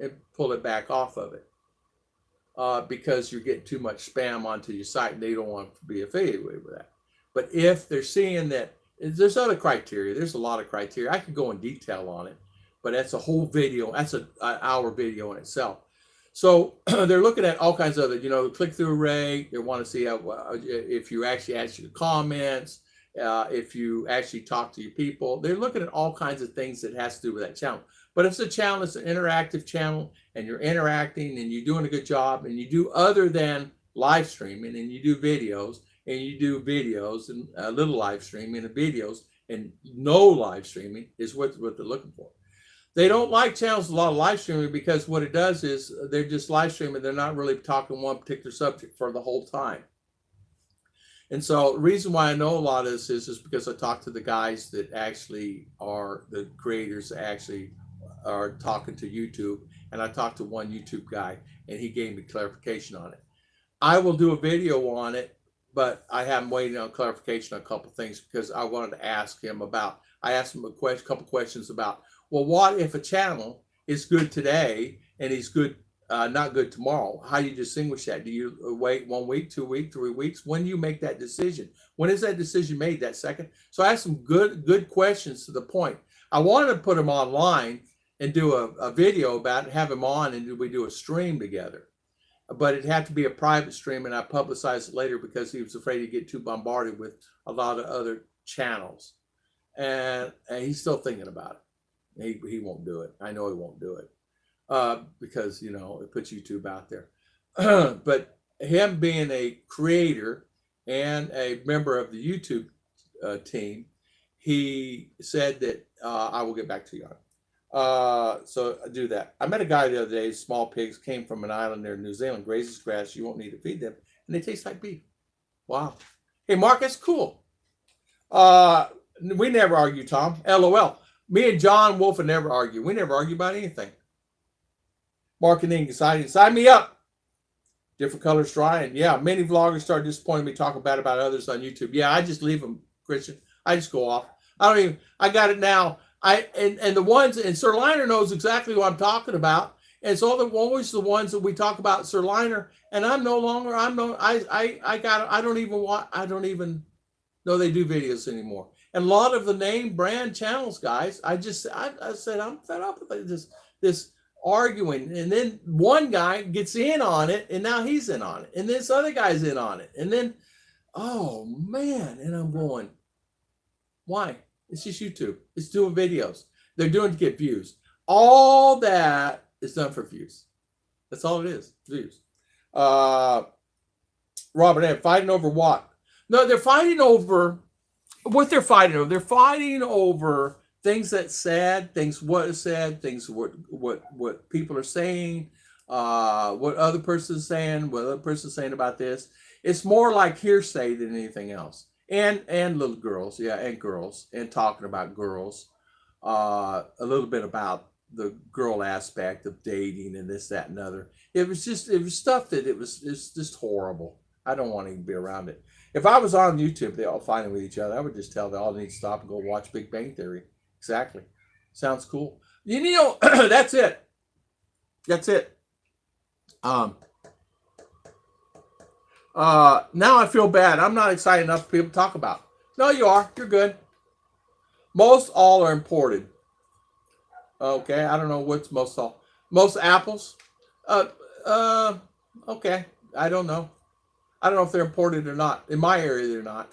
S1: and pull it back off of it. Because you're getting too much spam onto your site and they don't want to be affiliated with that. But if they're seeing that, there's other criteria. There's a lot of criteria. I could go in detail on it, but that's a whole video. That's an hour video in itself. So they're looking at all kinds of other, click-through rate. They want to see how, if you actually answer the comments, if you actually talk to your people. They're looking at all kinds of things that has to do with that channel. But if it's a channel, it's an interactive channel, and you're interacting and you're doing a good job, and you do other than live streaming, and you do videos, and you do videos and a little live streaming and videos, and no live streaming is what they're looking for. They don't like channels with a lot of live streaming, because what it does is they're just live streaming. They're not really talking one particular subject for the whole time. And so the reason why I know a lot of this is just because I talk to the guys that actually are the creators that actually are talking to YouTube. And I talked to one YouTube guy and he gave me clarification on it. I will do a video on it, but I haven't waited on clarification on a couple of things, because I wanted to ask him about, I asked him a couple questions about, well, what if a channel is good today and he's good not good tomorrow. How do you distinguish that? Do you wait 1 week, 2 weeks, 3 weeks? When do you make that decision? When is that decision made? That second? So I asked some good questions to the point. I wanted to put them online and do a video about it, have him on, and we do a stream together. But it had to be a private stream, and I publicized it later because he was afraid to get too bombarded with a lot of other channels. And he's still thinking about it. He won't do it. I know he won't do it because, you know, it puts YouTube out there. But him being a creator and a member of the YouTube team, he said that I will get back to you on it. So I do that. I met a guy the other day, small pigs came from an island there in New Zealand, grazes grass, you won't need to feed them, and they taste like beef. Wow. Hey, Mark, that's cool. We never argue, Tom. LOL. Me and John Wolf never argue. We never argue about anything. Marketing exciting. Sign me up. Different colors drying. Yeah, many vloggers start disappointing me talking bad about others on YouTube. Yeah, I just leave them, Christian. I just go off. I got it now. And the ones, and Sir Liner knows exactly what I'm talking about. And it's always the ones that we talk about, Sir Liner. And I don't even know they do videos anymore. And a lot of the name brand channels, guys, I said, I'm fed up with this arguing. And then one guy gets in on it, and now he's in on it. And this other guy's in on it. And then, oh man, and I'm going, why? It's just YouTube. It's doing videos. They're doing to get views. All that is done for views. That's all it is, views. Robert, they're fighting over what? No, they're fighting over what they're fighting over. They're fighting over things that's said, things what is said, things what people are saying, what other person's saying, what other person's saying about this. It's more like hearsay than anything else. And little girls, yeah, and girls, and talking about girls, a little bit about the girl aspect of dating and this, that, and other. It was stuff that it's just horrible. I don't want to even be around it. If I was on YouTube, they all fighting with each other, I would just tell them all need to stop and go watch Big Bang Theory. Exactly. Sounds cool. You know, that's it. That's it. Now I feel bad. I'm not excited enough for people to talk about. No, you are. You're good. Most all are imported. Okay, I don't know what's most all. Most apples. Okay. I don't know. I don't know if they're imported or not. In my area, they're not.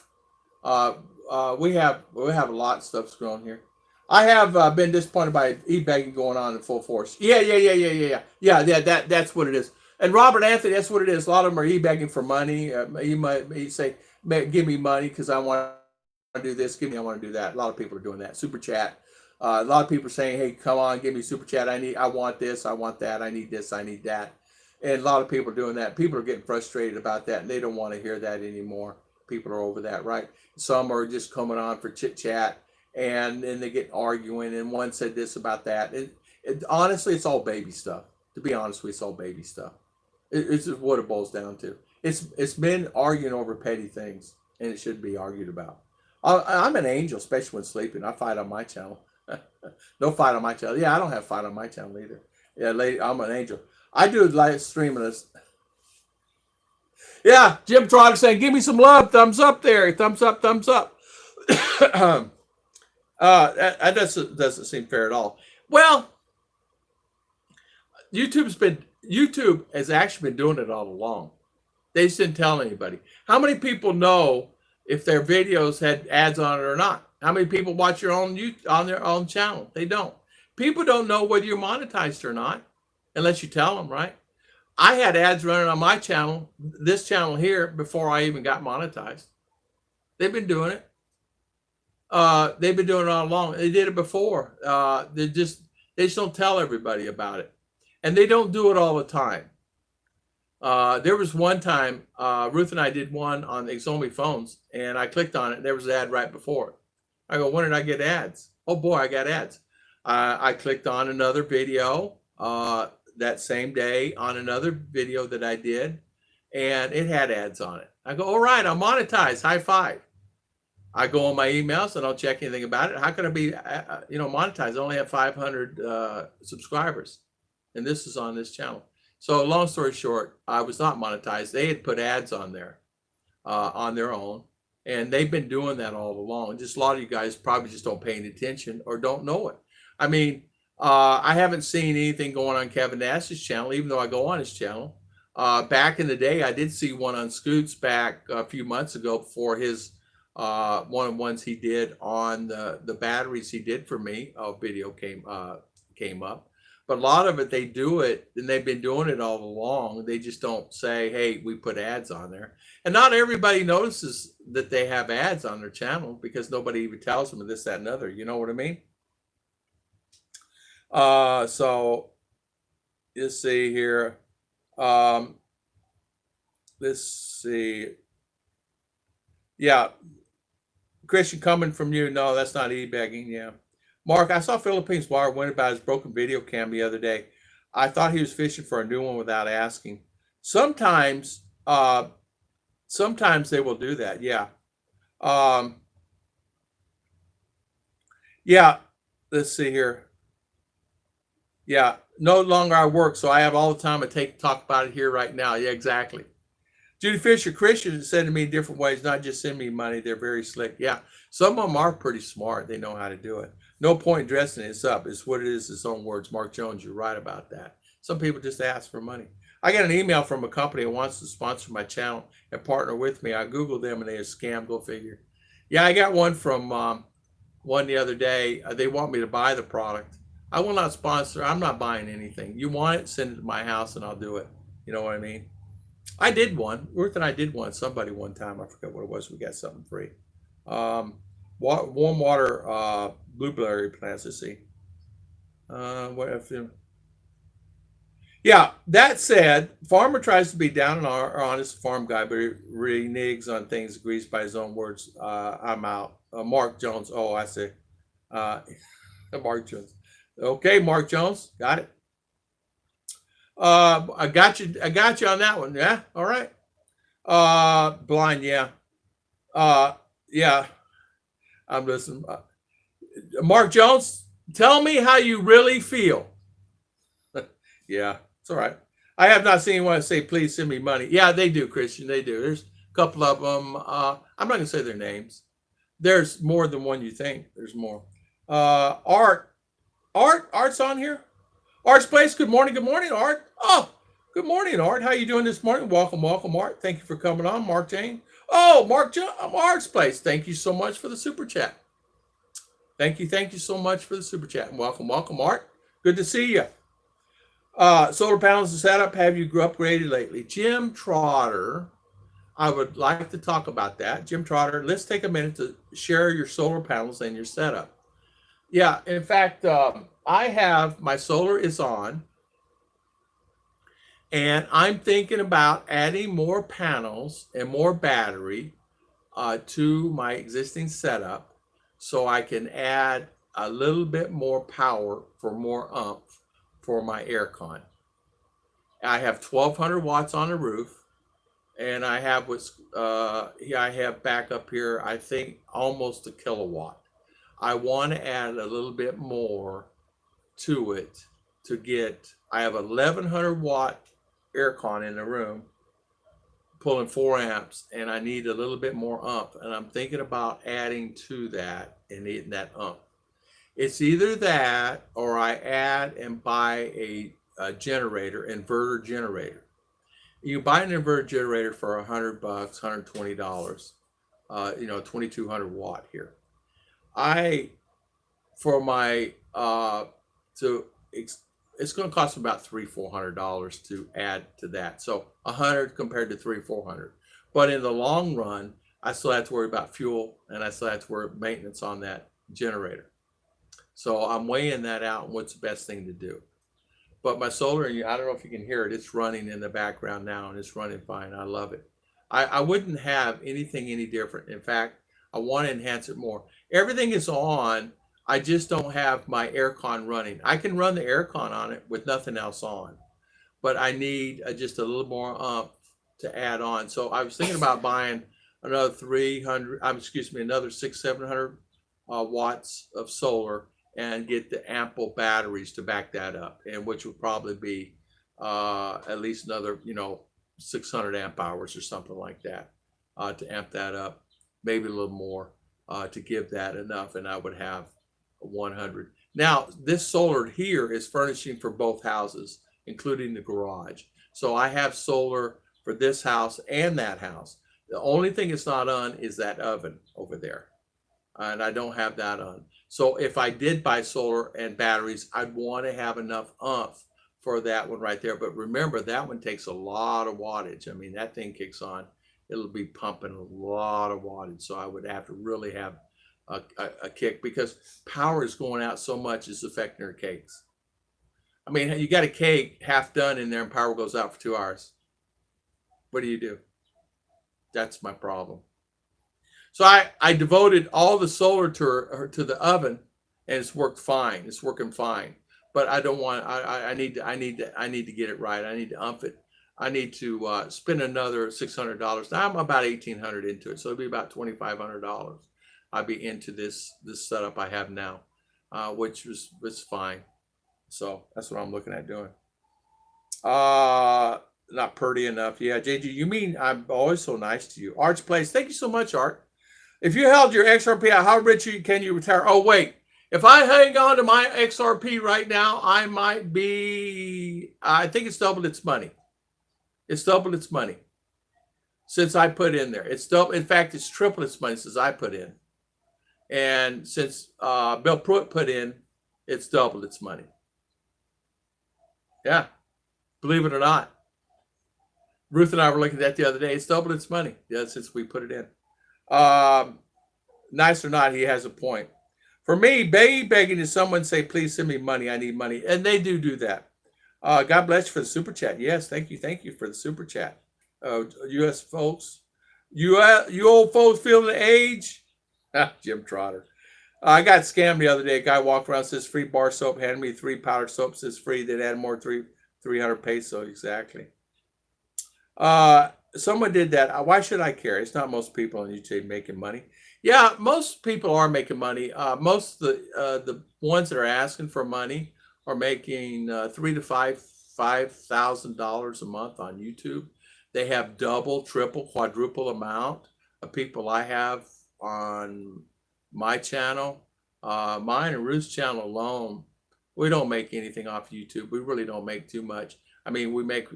S1: We have a lot of stuff's grown here. I have been disappointed by e-begging going on in full force. Yeah. That's what it is. And Robert Anthony, that's what it is. A lot of them are e-begging for money. You might say, give me money because I want to do this. I want to do that. A lot of people are doing that. Super chat. A lot of people are saying, hey, come on, give me super chat. I want this. I want that. I need this. I need that. And a lot of people are doing that. People are getting frustrated about that, and they don't want to hear that anymore. People are over that, right? Some are just coming on for chit chat, and then they get arguing, and one said this about that. Honestly, it's all baby stuff. To be honest with you, it's all baby stuff. It's just what it boils down to. It's men arguing over petty things, and it shouldn't be argued about. I'm an angel, especially when sleeping. I fight on my channel. No fight on my channel. Yeah, I don't have fight on my channel either. Yeah, lady, I'm an angel. I do live streaming this. Yeah, Jim Trog saying, give me some love. Thumbs up there. Thumbs up, thumbs up. That doesn't seem fair at all. Well, YouTube has actually been doing it all along. They just didn't tell anybody. How many people know if their videos had ads on it or not? How many people watch your own on their own channel? They don't. People don't know whether you're monetized or not unless you tell them, right? I had ads running on my channel, this channel here, before I even got monetized. They've been doing it. They've been doing it all along. They did it before. They just don't tell everybody about it. And they don't do it all the time. There was one time, Ruth and I did one on the Xiaomi phones, and I clicked on it, and there was an ad right before it. I go, when did I get ads? Oh boy, I got ads. I clicked on another video that same day on another video that I did, and it had ads on it. I go, all right, I'm monetized. High five. I go on my emails and I'll check anything about it. How can I be, monetized? I only have 500 subscribers, and this is on this channel. So long story short, I was not monetized. They had put ads on there on their own, and they've been doing that all along. Just a lot of you guys probably just don't pay any attention or don't know it. I mean, I haven't seen anything going on Kevin Nash's channel, even though I go on his channel. Back in the day, I did see one on Scoots back a few months ago before his one of the ones he did on the batteries he did for me. Video came up. But a lot of it, they do it, and they've been doing it all along. They just don't say, hey, we put ads on there. And not everybody notices that they have ads on their channel because nobody even tells them this, that, and other. You know what I mean? So let's see here. Let's see. Yeah. Christian, coming from you. No, that's not e-begging. Yeah. Mark, I saw Philippines Wire went about his broken video cam the other day. I thought he was fishing for a new one without asking. Sometimes they will do that. Yeah. Yeah. Let's see here. Yeah. No longer I work, so I have all the time I take to talk about it here right now. Yeah, exactly. Judy Fisher, Christians said to me in different ways, not just send me money. They're very slick. Yeah. Some of them are pretty smart. They know how to do it. No point dressing this up. It's what it is. Its own words. Mark Jones, you're right about that. Some people just ask for money. I got an email from a company that wants to sponsor my channel and partner with me. I Googled them and they are scam. Go figure. Yeah, I got one from one the other day. They want me to buy the product. I will not sponsor. I'm not buying anything. You want it, send it to my house and I'll do it. You know what I mean? I did one. Ruth and I did one. Somebody one time. I forget what it was. We got something free. Warm water blueberry plants. Let's see. Yeah, that said, farmer tries to be down and honest farm guy, but he reneges on things, agrees by his own words. I'm out. Mark Jones. Oh, I see. Mark Jones. Okay, Mark Jones. Got it. I got you on that one. Yeah. All right. Blind. Yeah. Yeah. I'm listening. Mark Jones, tell me how you really feel. Yeah, it's all right. I have not seen anyone say, please send me money. Yeah, they do, Christian. They do. There's a couple of them. I'm not going to say their names. There's more than one you think. There's more. Art's on here. Art's Place. Good morning. Good morning, Art. Oh, good morning, Art. How you doing this morning? Welcome, Art. Thank you for coming on, Mark Jane. Oh, Art's Place. Thank you so much for the super chat. Thank you so much for the super chat. And welcome, Art. Good to see you. Solar panels and setup. Have you upgraded lately? Jim Trotter. I would like to talk about that. Jim Trotter, let's take a minute to share your solar panels and your setup. Yeah, in fact, I have my solar is on, and I'm thinking about adding more panels and more battery to my existing setup so I can add a little bit more power for more umph for my air con. I have 1200 watts on the roof, and I have I have back up here, I think almost a kilowatt. I want to add a little bit more to it to get, I have 1100 watt air con in the room pulling 4 amps, and I need a little bit more umph, and I'm thinking about adding to that and needing that umph. It's either that or I add and buy a generator, inverter generator. You buy an inverter generator for $100, $120, 2200 watt here. For my it's going to cost about $300-400 to add to that. So 100 compared to $300-400. But in the long run, I still have to worry about fuel, and I still have to worry about maintenance on that generator. So I'm weighing that out and what's the best thing to do. But my solar, I don't know if you can hear it, it's running in the background now, and it's running fine. I love it. I wouldn't have anything any different. In fact, I want to enhance it more. Everything is on. I just don't have my aircon running. I can run the aircon on it with nothing else on, but I need just a little more to add on. So I was thinking about buying another another 600-700 watts of solar and get the ample batteries to back that up, and which would probably be at least another, 600 amp hours or something like that, to amp that up, maybe a little more, to give that enough, and I would have 100. Now, this solar here is furnishing for both houses, including the garage. So I have solar for this house and that house. The only thing it's not on is that oven over there. And I don't have that on. So if I did buy solar and batteries, I'd want to have enough umph for that one right there. But remember, that one takes a lot of wattage. I mean, that thing kicks on, it'll be pumping a lot of wattage. So I would have to really have a kick, because power is going out so much, it's affecting our cakes. I mean, you got a cake half done in there and power goes out for 2 hours. What do? That's my problem. So I devoted all the solar to the oven, and it's worked fine. It's working fine. But I don't want. I need to get it right. I need to ump it. I need to spend another $600. Now I'm about $1,800 into it, so it'll be about $2,500. I'll be into this setup I have now, which was fine. So that's what I'm looking at doing. Not pretty enough. Yeah, JG, you mean I'm always so nice to you. Art's Place, thank you so much, Art. If you held your XRP, how rich can you retire? Oh, wait. If I hang on to my XRP right now, I might be, I think it's doubled its money. It's doubled its money since I put in there. It's double. In fact, it's tripled its money since I put in. And since Bill Pruitt put in, it's doubled its money. Yeah, believe it or not. Ruth and I were looking at that the other day. It's doubled its money, yeah, since we put it in. Nice or not, he has a point. For me, begging is someone say, please send me money. I need money. And they do that. God bless you for the super chat. Yes, thank you for the super chat. U.S. folks. You old folks feeling the age? Jim Trotter. I got scammed the other day. A guy walked around, says free bar soap, handed me 3 powdered soap, says free. Then add more 300 peso, exactly. Someone did that. Why should I care? It's not most people on YouTube making money. Yeah, most people are making money. Most of the ones that are asking for money are making $3,000 to $5,000 a month on YouTube. They have double, triple, quadruple amount of people I have on my channel. Mine and Ruth's channel alone, we don't make anything off YouTube. We really don't make too much. I mean, we make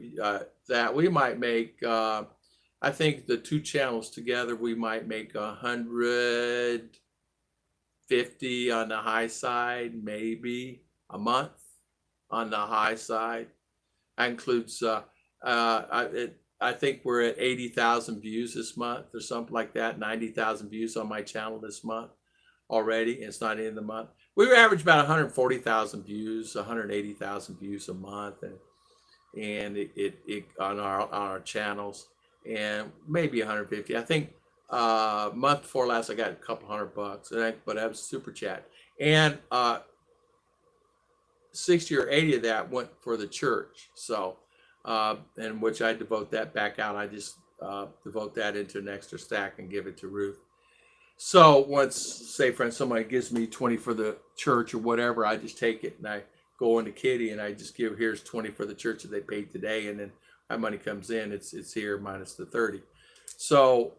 S1: that. We might make, I think the 2 channels together, we might make 150 on the high side, maybe a month on the high side. That includes, I think we're at 80,000 views this month or something like that, 90,000 views on my channel this month already. It's not in the month. We average about 140,000 views, 180,000 views a month, and it on our channels, and maybe 150. I think month before last I got a couple $100, but that was super chat, and 60 or 80 of that went for the church. So and which I devote that back out. I just devote that into an extra stack and give it to Ruth. So once, say, for instance, somebody gives me 20 for the church or whatever, I just take it and I go into Kitty and I just give, here's 20 for the church that they paid today, and then my money comes in. It's here minus the 30. So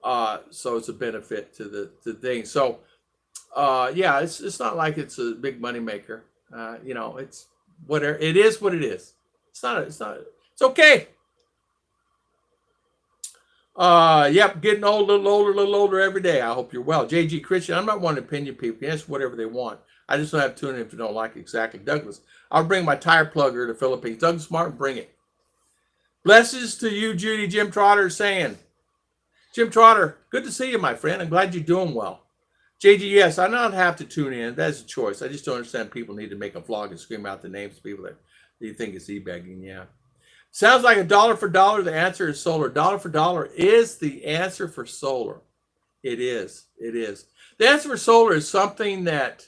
S1: so it's a benefit to the thing. So yeah, it's not like it's a big money maker. It's whatever it is. What it is. It's okay. Yep, getting old, a little older every day. I hope you're well. JG Christian, I'm not one to opinion people. Yes, whatever they want. I just don't have to tune in if you don't like it. Exactly. Douglas, I'll bring my tire plugger to the Philippines. Douglas Martin, bring it. Blessings to you, Judy. Jim Trotter saying. Jim Trotter, good to see you, my friend. I'm glad you're doing well. JG, yes, I don't have to tune in. That's a choice. I just don't understand people need to make a vlog and scream out the names of people that you think is e-begging. Yeah. Sounds like a dollar for dollar. The answer is solar. Dollar for dollar is the answer for solar. It is. It is. The answer for solar is something that,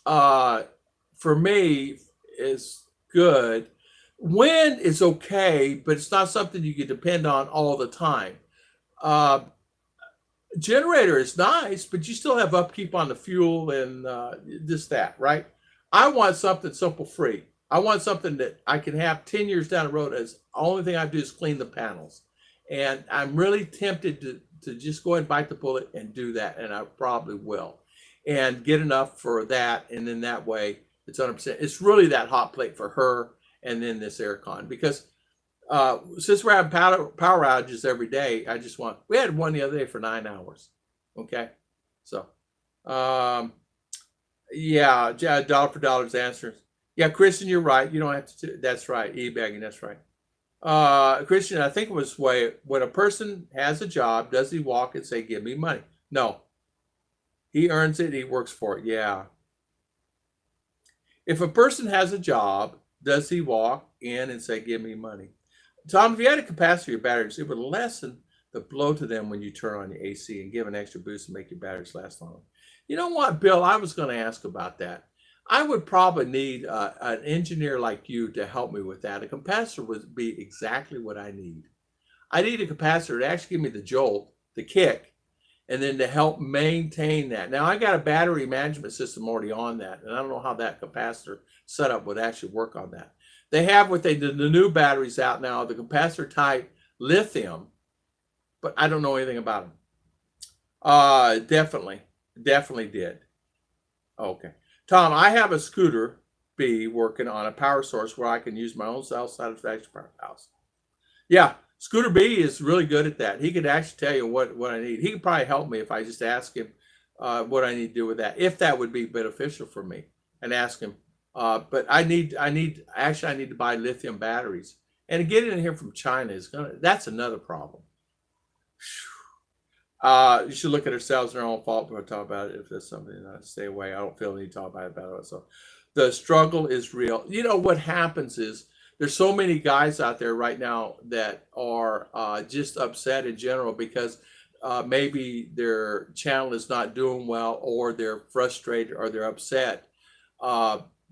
S1: for me, is good. Wind is okay, but it's not something you can depend on all the time. Generator is nice, but you still have upkeep on the fuel and this, that, right? I want something simple, free. I want something that I can have 10 years down the road as the only thing I do is clean the panels. And I'm really tempted to just go ahead and bite the bullet and do that. And I probably will. And get enough for that. And then that way it's 100%. It's really that hot plate for her and then this aircon. Because since we're having power outages every day, we had one the other day for 9 hours. Okay. So, yeah, dollar for dollar's answers. Yeah, Christian, you're right. You don't have to. That's right. E-bagging. That's right. Christian, I think it was when a person has a job, does he walk and say, "Give me money"? No, he earns it. He works for it. Yeah. If a person has a job, does he walk in and say, "Give me money"? Tom, if you had a capacitor your batteries, it would lessen the blow to them when you turn on your AC and give an extra boost and make your batteries last longer. You know what, Bill? I was going to ask about that. I would probably need an engineer like you to help me with that. A capacitor would be exactly what I need. I need a capacitor to actually give me the jolt, the kick, and then to help maintain that. Now, I got a battery management system already on that, and I don't know how that capacitor setup would actually work on that. They have what they did, the new batteries out now, the capacitor type lithium, but I don't know anything about them. Definitely did. Okay. Tom, I have a scooter B working on a power source where I can use my own self-satisfaction power house. Yeah, Scooter B is really good at that. He could actually tell you what I need. He could probably help me if I just ask him what I need to do with that, if that would be beneficial for me, and ask him. But I need to buy lithium batteries, and to get it in here from China that's another problem. You should look at ourselves and our own fault before we talk about it. If there's something to stay away, I don't feel the need to talk about it. So the struggle is real. You know what happens is there's so many guys out there right now that are just upset in general because maybe their channel is not doing well, or they're frustrated, or they're upset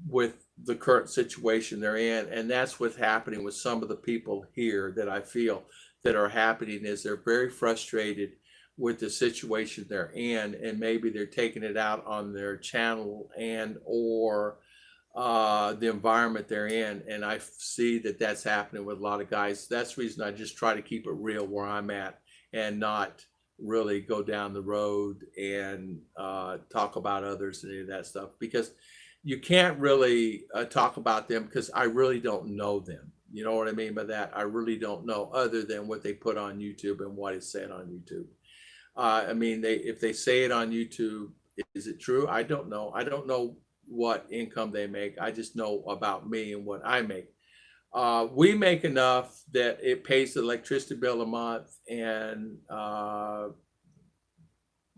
S1: with the current situation they're in. And that's what's happening with some of the people here that I feel that are happening, is they're very frustrated with the situation they're in, and maybe they're taking it out on their channel and or the environment they're in. And I see that that's happening with a lot of guys. That's the reason I just try to keep it real where I'm at, and not really go down the road and talk about others and any of that stuff, because you can't really talk about them, because I really don't know them. You know what I mean by that? I really don't know, other than what they put on YouTube and what is said on YouTube. I mean, if they say it on YouTube, is it true? I don't know. I don't know what income they make. I just know about me and what I make. We make enough that it pays the electricity bill a month, and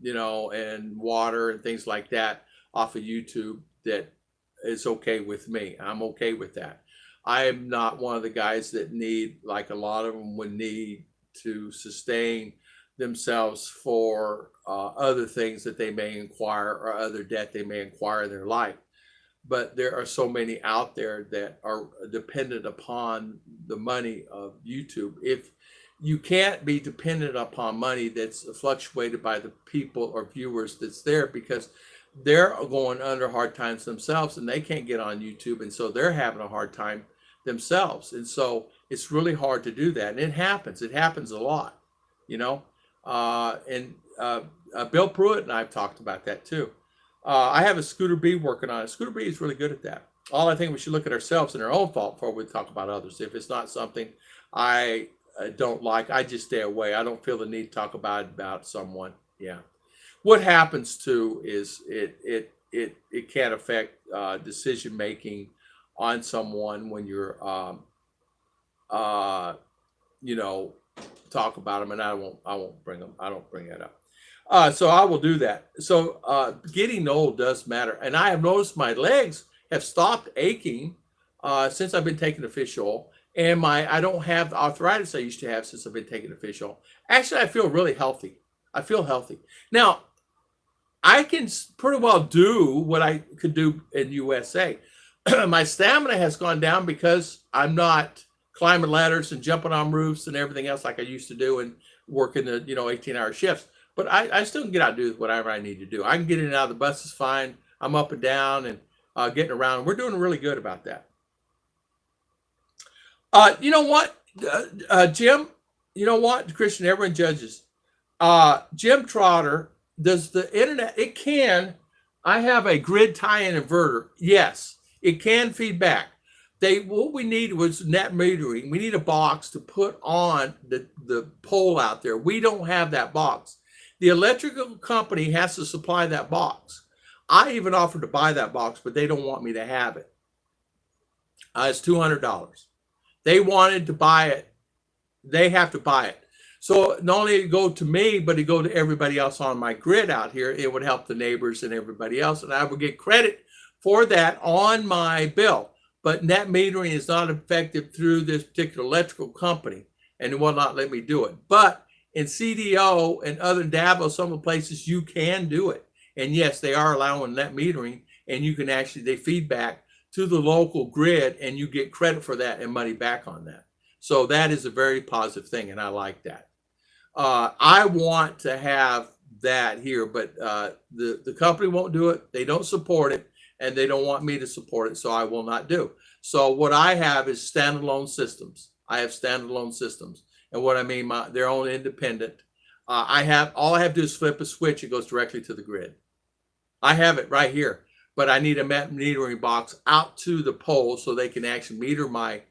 S1: and water and things like that off of YouTube, that is okay with me. I'm okay with that. I am not one of the guys that need, like a lot of them would need, to sustain themselves for other things that they may inquire, or other debt they may inquire in their life. But there are so many out there that are dependent upon the money of YouTube. If you can't be dependent upon money that's fluctuated by the people or viewers that's there, because they're going under hard times themselves and they can't get on YouTube, and so they're having a hard time themselves. And so it's really hard to do that. And it happens a lot, Bill Pruitt and I've talked about that too. I have a Scooter B working on it. Scooter B is really good at that. All I think we should look at ourselves and our own fault before we talk about others. If it's not something I don't like, I just stay away. I don't feel the need to talk about someone. Yeah. What happens too is it can affect decision making on someone when you're talk about them, and I won't bring them. I don't bring that up. So I will do that. So getting old does matter, and I have noticed my legs have stopped aching since I've been taking the fish oil, and I don't have the arthritis I used to have since I've been taking the fish oil. Actually, I feel really healthy. I feel healthy now. I can pretty well do what I could do in USA. My stamina has gone down because I'm not climbing ladders and jumping on roofs and everything else like I used to do, and working the 18-hour shifts. But I still can get out and do whatever I need to do. I can get in and out of the buses fine. I'm up and down and getting around. We're doing really good about that. You know what, Jim? You know what, Christian? Everyone judges. Jim Trotter, does the internet? It can. I have a grid tie-in inverter. Yes, it can feed back. What we need was net metering. We need a box to put on the pole out there. We don't have that box. The electrical company has to supply that box. I even offered to buy that box, but they don't want me to have it. It's $200. They wanted to buy it. They have to buy it. So not only it go to me, but it go to everybody else on my grid out here. It would help the neighbors and everybody else, and I would get credit for that on my bill. But net metering is not effective through this particular electrical company, and it will not let me do it. But in CDO and other Davos, some of the places you can do it. And yes, they are allowing net metering, and you can actually, they feed back to the local grid, and you get credit for that and money back on that. So that is a very positive thing, and I like that. I want to have that here, but the company won't do it. They don't support it, and they don't want me to support it, so I will not do. So what I have is standalone systems. I have standalone systems, and what I mean, they're all independent. All I have to do is flip a switch. It goes directly to the grid. I have it right here, but I need a metering box out to the pole so they can actually meter my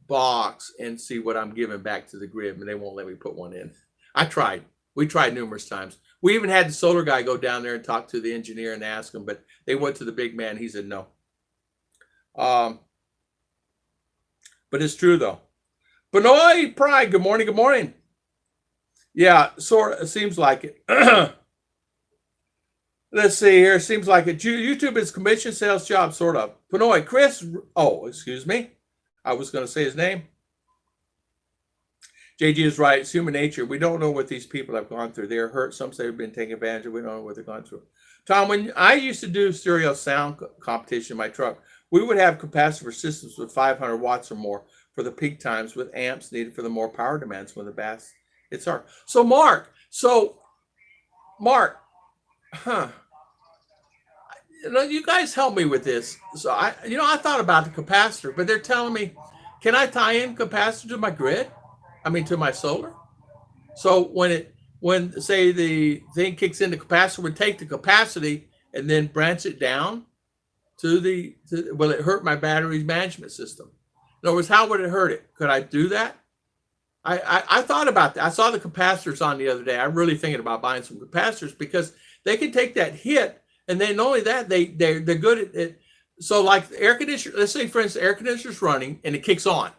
S1: box and see what I'm giving back to the grid, and they won't let me put one in. I tried. We tried numerous times. We even had the solar guy go down there and talk to the engineer and ask him, but they went to the big man. He said no. But it's true though. Benoit Pride, good morning, good morning. Yeah, sort of, it seems like it. Let's see here. Seems like it. YouTube is commission sales job, sort of. Benoit, Chris. Oh, excuse me. I was going to say his name. JG is right. It's human nature. We don't know what these people have gone through. They're hurt. Some say they've been taken advantage of. We don't know what they've gone through. Tom, when I used to do stereo sound competition in my truck, we would have capacitor systems with 500 watts or more for the peak times with amps needed for the more power demands when the bass. It's hard. So Mark, you guys help me with this. So I thought about the capacitor, but they're telling me, can I tie in capacitor to my grid? I mean, to my solar. So when say the thing kicks in, the capacitor would take the capacity and then branch it down to will it hurt my battery management system? In other words, how would it hurt it? Could I do that? I thought about that. I saw the capacitors on the other day. I'm really thinking about buying some capacitors because they can take that hit, and then not only that, they're good at it. So like the air conditioner, let's say for instance, air conditioner's running and it kicks on.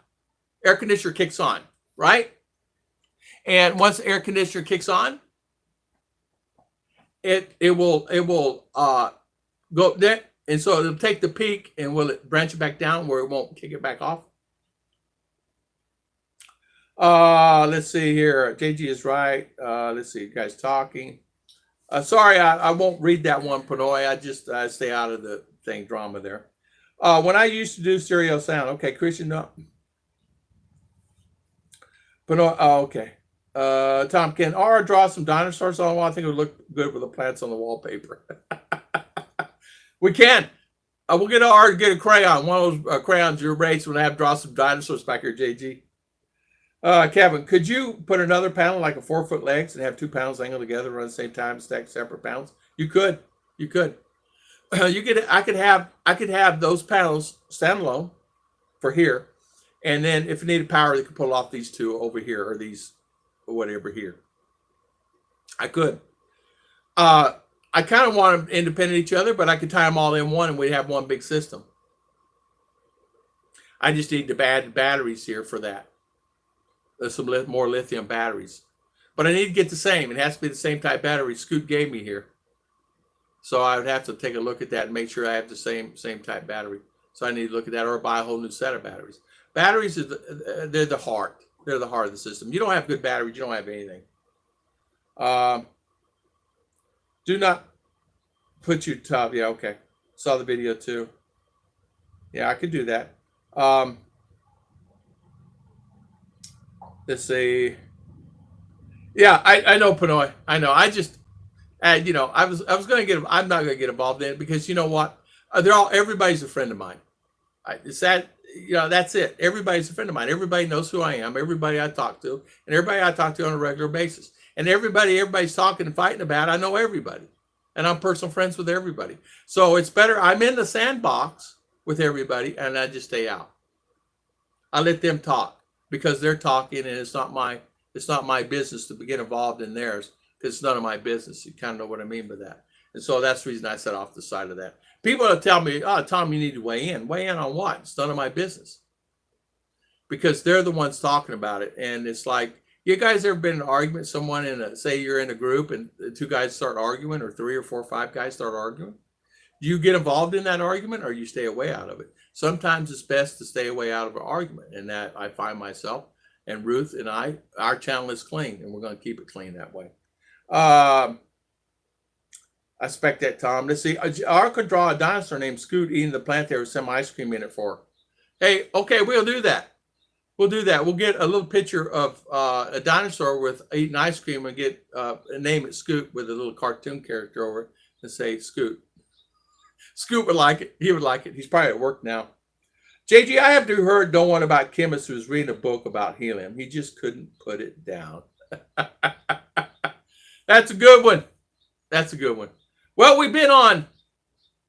S1: Air conditioner kicks on, right? And once the air conditioner kicks on, it will go there, and so it'll take the peak and will it branch it back down where it won't kick it back off? Let's see here. JG is right. Let's see, you guys talking. Sorry, I won't read that one, Panoy. I stay out of the thing drama there. When I used to do stereo sound, okay, Christian, no. Panoy, okay. Tom, can R draw some dinosaurs on the wall? I think it would look good with the plants on the wallpaper. We can. We'll get R to get a crayon. One of those crayons your rates when I have draw some dinosaurs back here, JG. Kevin, could you put another panel like a 4-foot legs and have two panels angled together, run at the same time, stack separate panels? You could. I could have those panels standalone for here, and then if it needed power, they could pull off these two over here or these or whatever here. I could. I kind of want them independent of each other, but I could tie them all in one, and we'd have one big system. I just need the batteries here for that. There's some more lithium batteries, but I need to get the same. It has to be the same type battery Scoot gave me here. So I would have to take a look at that and make sure I have the same type battery. So I need to look at that or buy a whole new set of batteries. Batteries they're the heart. They're the heart of the system. You don't have good batteries, you don't have anything. Do not put your top. Yeah, okay. Saw the video too. Yeah, I could do that. Let's see. Yeah, I know, Panoy. I know. I just, I was going to get. I'm not going to get involved in it because you know what? Everybody's a friend of mine. It's that that's it. Everybody's a friend of mine. Everybody knows who I am. Everybody I talk to, and everybody I talk to on a regular basis. And everybody's talking and fighting about, I know everybody. And I'm personal friends with everybody. So it's better. I'm in the sandbox with everybody, and I just stay out. I let them talk because they're talking, and it's not my business to get involved in theirs because it's none of my business. You kind of know what I mean by that. And so that's the reason I set off the side of that. People will tell me, "Oh, Tom, you need to weigh in." Weigh in on what? It's none of my business. Because they're the ones talking about it. And it's like, you guys ever been in an argument, someone say you're in a group and two guys start arguing, or 3 or 4 or 5 guys start arguing? Do you get involved in that argument, or you stay away out of it? Sometimes it's best to stay away out of an argument. And that I find myself, and Ruth and our channel is clean, and we're going to keep it clean that way. I expect that, Tom. Let's see. I could draw a dinosaur named Scoot eating the plant there with some ice cream in it for her. Hey, okay, we'll do that. We'll do that. We'll get a little picture of a dinosaur with eating ice cream and get name it Scoot with a little cartoon character over it and say Scoot. Scoot would like it. He would like it. He's probably at work now. JG, I have heard don't want about chemist who was reading a book about helium. He just couldn't put it down. That's a good one. That's a good one. Well, we've been on,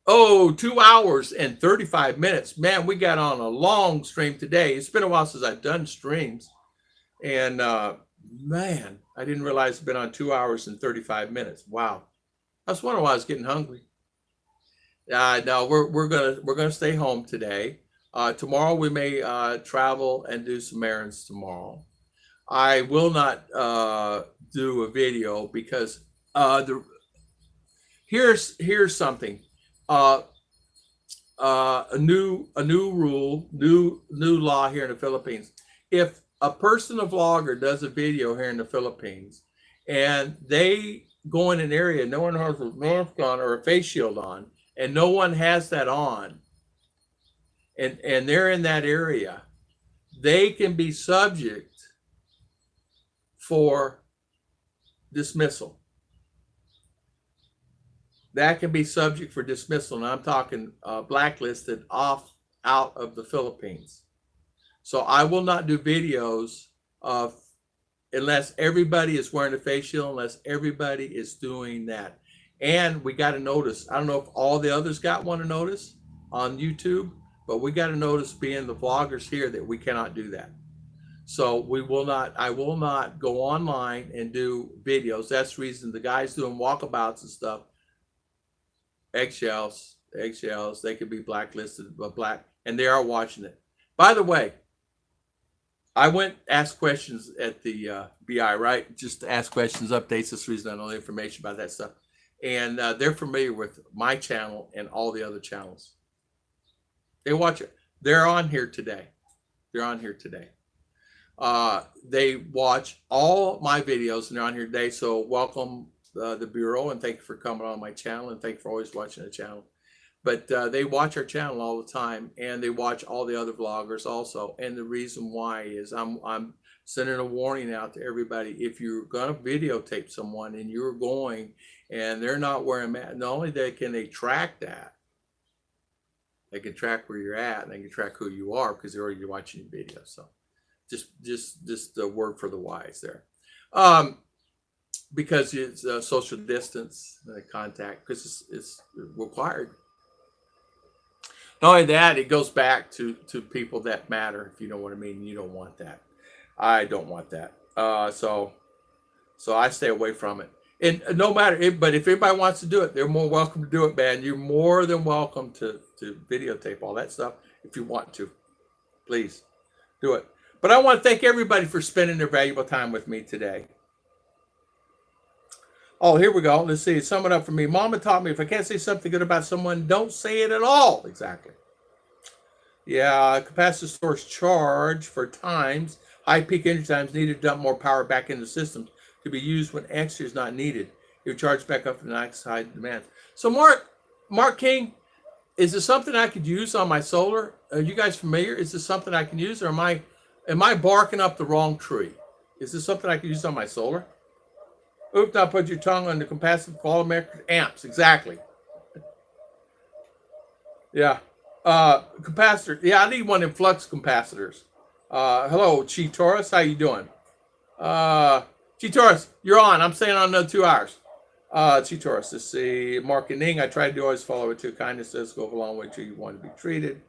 S1: 2 hours and 35 minutes. Man, we got on a long stream today. It's been a while since I've done streams. And, man, I didn't realize it's been on 2 hours and 35 minutes. Wow. I was wondering why I was getting hungry. No, we're gonna stay home today. Tomorrow we may travel and do some errands tomorrow. I will not do a video because here's something. A new rule, new law here in the Philippines. If a person, a vlogger, does a video here in the Philippines and they go in an area, no one has a mask on or a face shield on, and no one has that on, and they're in that area, they can be subject for dismissal. That can be subject for dismissal, and I'm talking blacklisted out of the Philippines. So I will not do videos unless everybody is wearing a face shield, unless everybody is doing that. And we got to notice, I don't know if all the others got one to notice on YouTube, but we got to notice, being the vloggers here, that we cannot do that. So I will not go online and do videos. That's the reason the guys doing walkabouts and stuff, eggshells, they could be blacklisted, but and they are watching it. By the way, I went ask questions at the BI, right? Just to ask questions, updates. That's the reason I know the information about that stuff. And they're familiar with my channel and all the other channels. They watch it. They're on here today. They watch all my videos and they're on here today. So welcome the Bureau, and thank you for coming on my channel, and thank you for always watching the channel. But they watch our channel all the time, and they watch all the other vloggers also. And the reason why is I'm sending a warning out to everybody. If you're going to videotape someone and you're going and they're not wearing masks, not only can they track that, they can track where you're at, and they can track who you are because they're already watching your video. So just a word for the wise there. Because it's social distance contact, because it's required. Not only that, it goes back to people that matter, if you know what I mean. You don't want that. I don't want that. So I stay away from it. And no matter, but if anybody wants to do it, they're more welcome to do it, man. You're more than welcome to videotape all that stuff if you want to. Please do it. But I want to thank everybody for spending their valuable time with me today. Oh, here we go. Let's see. Sum it up for me. Mama taught me if I can't say something good about someone, don't say it at all. Exactly. Yeah, capacitor stores charge for times. High peak energy times needed to dump more power back into the system to be used when extra is not needed. You charge back up for the next high demand. So Mark King, is this something I could use on my solar? Are you guys familiar? Is this something I can use, or am I barking up the wrong tree? Is this something I can use on my solar? Oops, now put your tongue on the capacitive volumetric amps. Exactly. Yeah. Capacitor. Yeah, I need one in flux capacitors. Hello, Chi Taurus. How you doing? Chi Taurus, you're on. I'm staying on another 2 hours. Chi Taurus. Let's see. Marketing. I try to always follow it to kindness. Does go a long way to you want to be treated.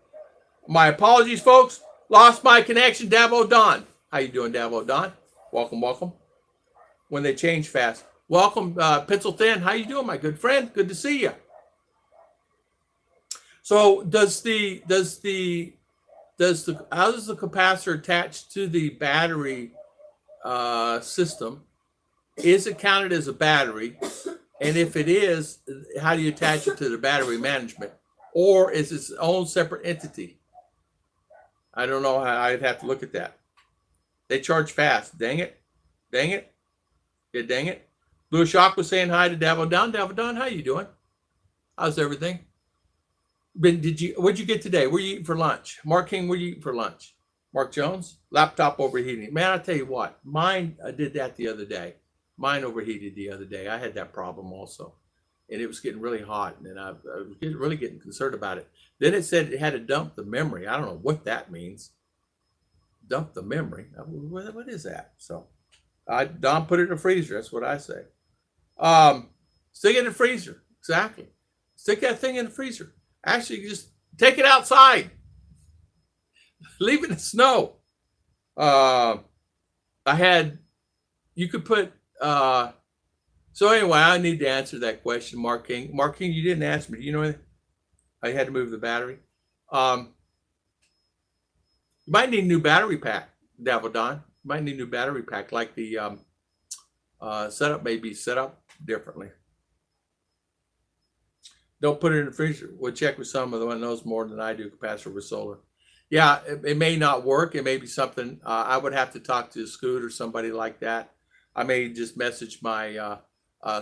S1: My apologies, folks. Lost my connection. Davo Don. How you doing, Davo Don? Welcome, welcome. When they change fast. Welcome, Pencil Thin. How you doing, my good friend? Good to see you. So how does the capacitor attach to the battery system? Is it counted as a battery? And if it is, how do you attach it to the battery management? Or is it its own separate entity? I don't know how. I'd have to look at that. They charge fast. Dang it. Dang it. Yeah, dang it. Blue Shock was saying hi to Davo Don. Davo Don, how you doing? How's everything? What'd you get today? What are you eating for lunch? Mark King, what are you eating for lunch? Mark Jones, laptop overheating. Man, I tell you what, mine, I did that the other day. Mine overheated the other day. I had that problem also. And it was getting really hot. And I was really getting concerned about it. Then it said it had to dump the memory. I don't know what that means. Dump the memory. What is that? So Don put it in the freezer. That's what I say. Stick it in the freezer. Exactly. Stick that thing in the freezer. Actually, just take it outside. Leave it in the snow. You could put, so anyway, I need to answer that question, Mark King. Mark King, you didn't ask me. Do you know anything? I had to move the battery. You might need a new battery pack, Davodon. You might need a new battery pack, like the setup may be set up differently. Don't put it in the freezer. We'll check with someone that knows more than I do, capacitor with solar. Yeah, it may not work. It may be something, I would have to talk to Scoot or somebody like that. I may just message my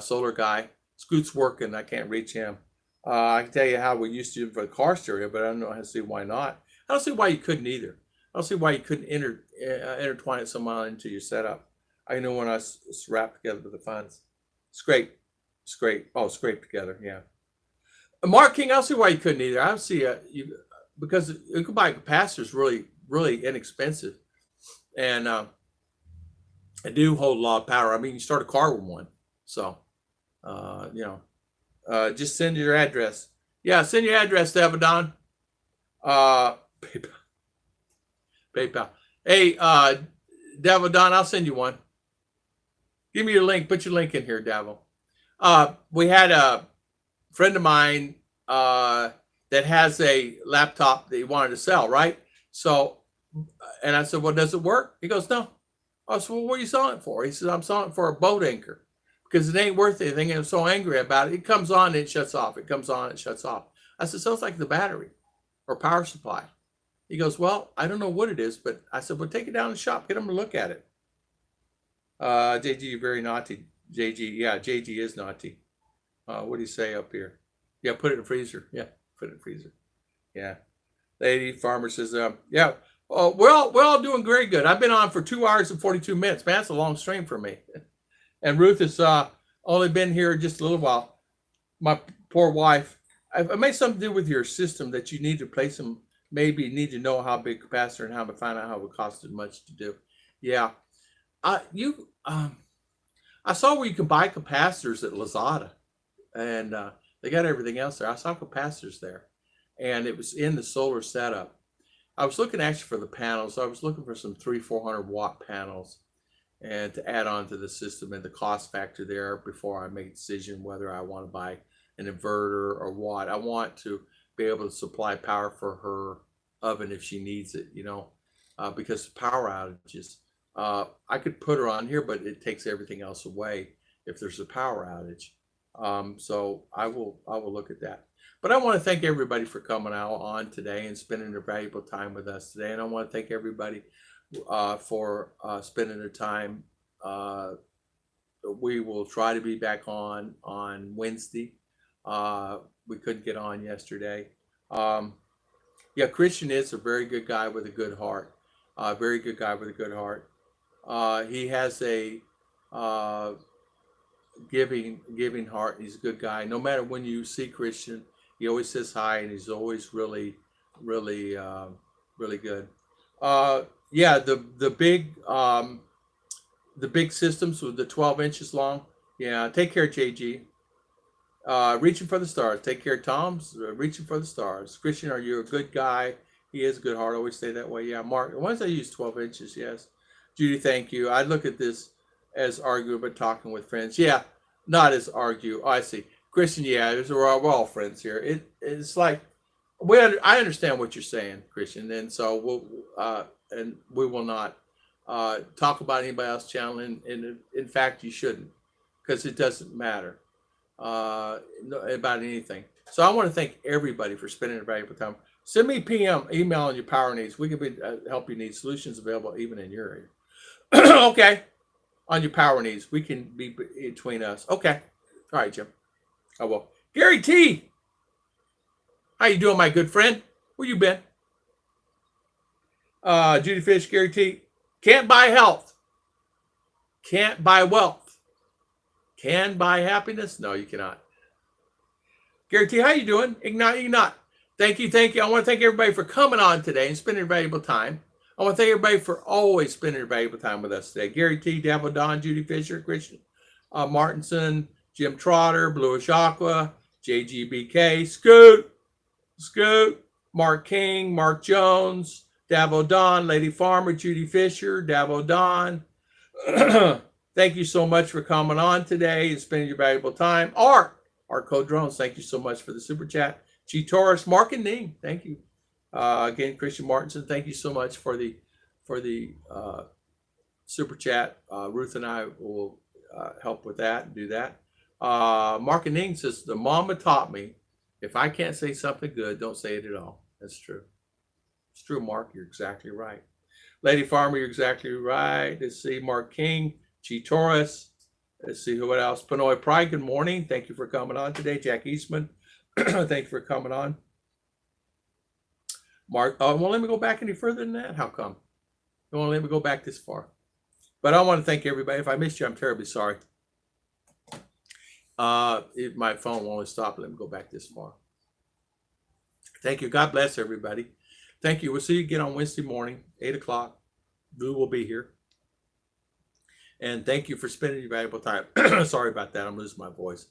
S1: solar guy. Scoot's working. I can't reach him. I can tell you how we used to do it for the car stereo, but I don't know how to see why not. I don't see why you couldn't either. I don't see why you couldn't intertwine it somehow into your setup. I know when I wrap together with the funds. Scrape. Oh, scrape together, yeah. Mark King, I don't see why you couldn't either. I don't see because you can buy capacitors really, really inexpensive. And they do hold a lot of power. I mean, you start a car with one. So, just send your address. Yeah, send your address, Devadon. PayPal. Hey, Devadon, I'll send you one. Give me your link. Put your link in here, Davo. We had a friend of mine that has a laptop that he wanted to sell, right? So, and I said, well, does it work? He goes, no. I said, well, what are you selling it for? He says, I'm selling it for a boat anchor because it ain't worth anything. And I'm so angry about it. It comes on and it shuts off. It comes on and it shuts off. I said, so it's like the battery or power supply. He goes, well, I don't know what it is, but I said, well, take it down to the shop. Get them to look at it. JG, you're very naughty. JG, yeah, JG is naughty. What do you say up here? Yeah, put it in the freezer. Yeah, put it in the freezer. Yeah. Lady Farmer says, yeah. Oh, we're all doing very good. I've been on for 2 hours and 42 minutes. Man, that's a long stream for me. And Ruth has only been here just a little while. My poor wife. I made something to do with your system that you need to place them. Maybe you need to know how big capacitor and how to find out how it would cost as much to do. Yeah. I saw where you can buy capacitors at Lazada. And they got everything else there. I saw capacitors there. And it was in the solar setup. I was looking actually for the panels. I was looking for some 300-400 watt panels and to add on to the system and the cost factor there before I make a decision whether I want to buy an inverter or what. I want to be able to supply power for her oven if she needs it, because power outages. I could put her on here, but it takes everything else away if there's a power outage. So I will look at that. But I want to thank everybody for coming out on today and spending their valuable time with us today. And I want to thank everybody for spending their time. We will try to be back on Wednesday. We couldn't get on yesterday. Yeah, Christian is a very good guy with a good heart. Very good guy with a good heart. He has a giving heart. He's a good guy. No matter when you see Christian, he always says hi, and he's always really really, really good. Yeah, the big systems with the 12 inches long. Yeah, take care, JG. Reaching for the stars. Take care, Tom's. Reaching for the stars. Christian, are you a good guy? He is a good heart. Always stay that way. Yeah, Mark. Once I use 12 inches, yes. Judy, thank you. I look at this as arguing but talking with friends. Yeah, not as argue. Oh, I see. Christian, yeah, we're all friends here. It's like I understand what you're saying, Christian, and so we will not talk about anybody else's channel. And in fact, you shouldn't, because it doesn't matter about anything. So I want to thank everybody for spending a valuable time. Send me email on your power needs. We can help you need solutions available even in your area. Okay, on your power needs, we can be between us. Okay, all right, Jim. Oh well, Gary T. How you doing, my good friend? Where you been? Judy Fish, Gary T. Can't buy health. Can't buy wealth. Can buy happiness? No, you cannot. Gary T, how you doing? Ignat. Thank you. I want to thank everybody for coming on today and spending valuable time. I want to thank everybody for always spending valuable time with us today. Gary T, Davo Don, Judy Fisher, Christian Martinson, Jim Trotter, Bluish Aqua, JGBK, Scoot, Mark King, Mark Jones, Davo Don, Lady Farmer, Judy Fisher, Davo Don. Thank you so much for coming on today and spending your valuable time. Our Code Drones, thank you so much for the super chat. G Taurus, Mark and Ning, thank you. Again, Christian Martinson, thank you so much for the super chat. Ruth and I will help with that and do that. Mark and Ning says, the mama taught me, if I can't say something good, don't say it at all. That's true. It's true, Mark. You're exactly right. Lady Farmer, you're exactly right. Let's see, Mark King, G Taurus. Let's see what else. Pinoy Pride, good morning. Thank you for coming on today. Jack Eastman, thank you for coming on. Mark, won't let me go back any further than that? How come? You won't let me go back this far? But I want to thank everybody. If I missed you, I'm terribly sorry. My phone won't stop. Let me go back this far. Thank you. God bless everybody. Thank you. We'll see you again on Wednesday morning, 8 o'clock. Boo will be here. And thank you for spending your valuable time. Sorry about that. I'm losing my voice.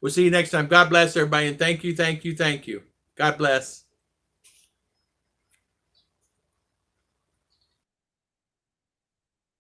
S1: We'll see you next time. God bless everybody. And thank you. God bless.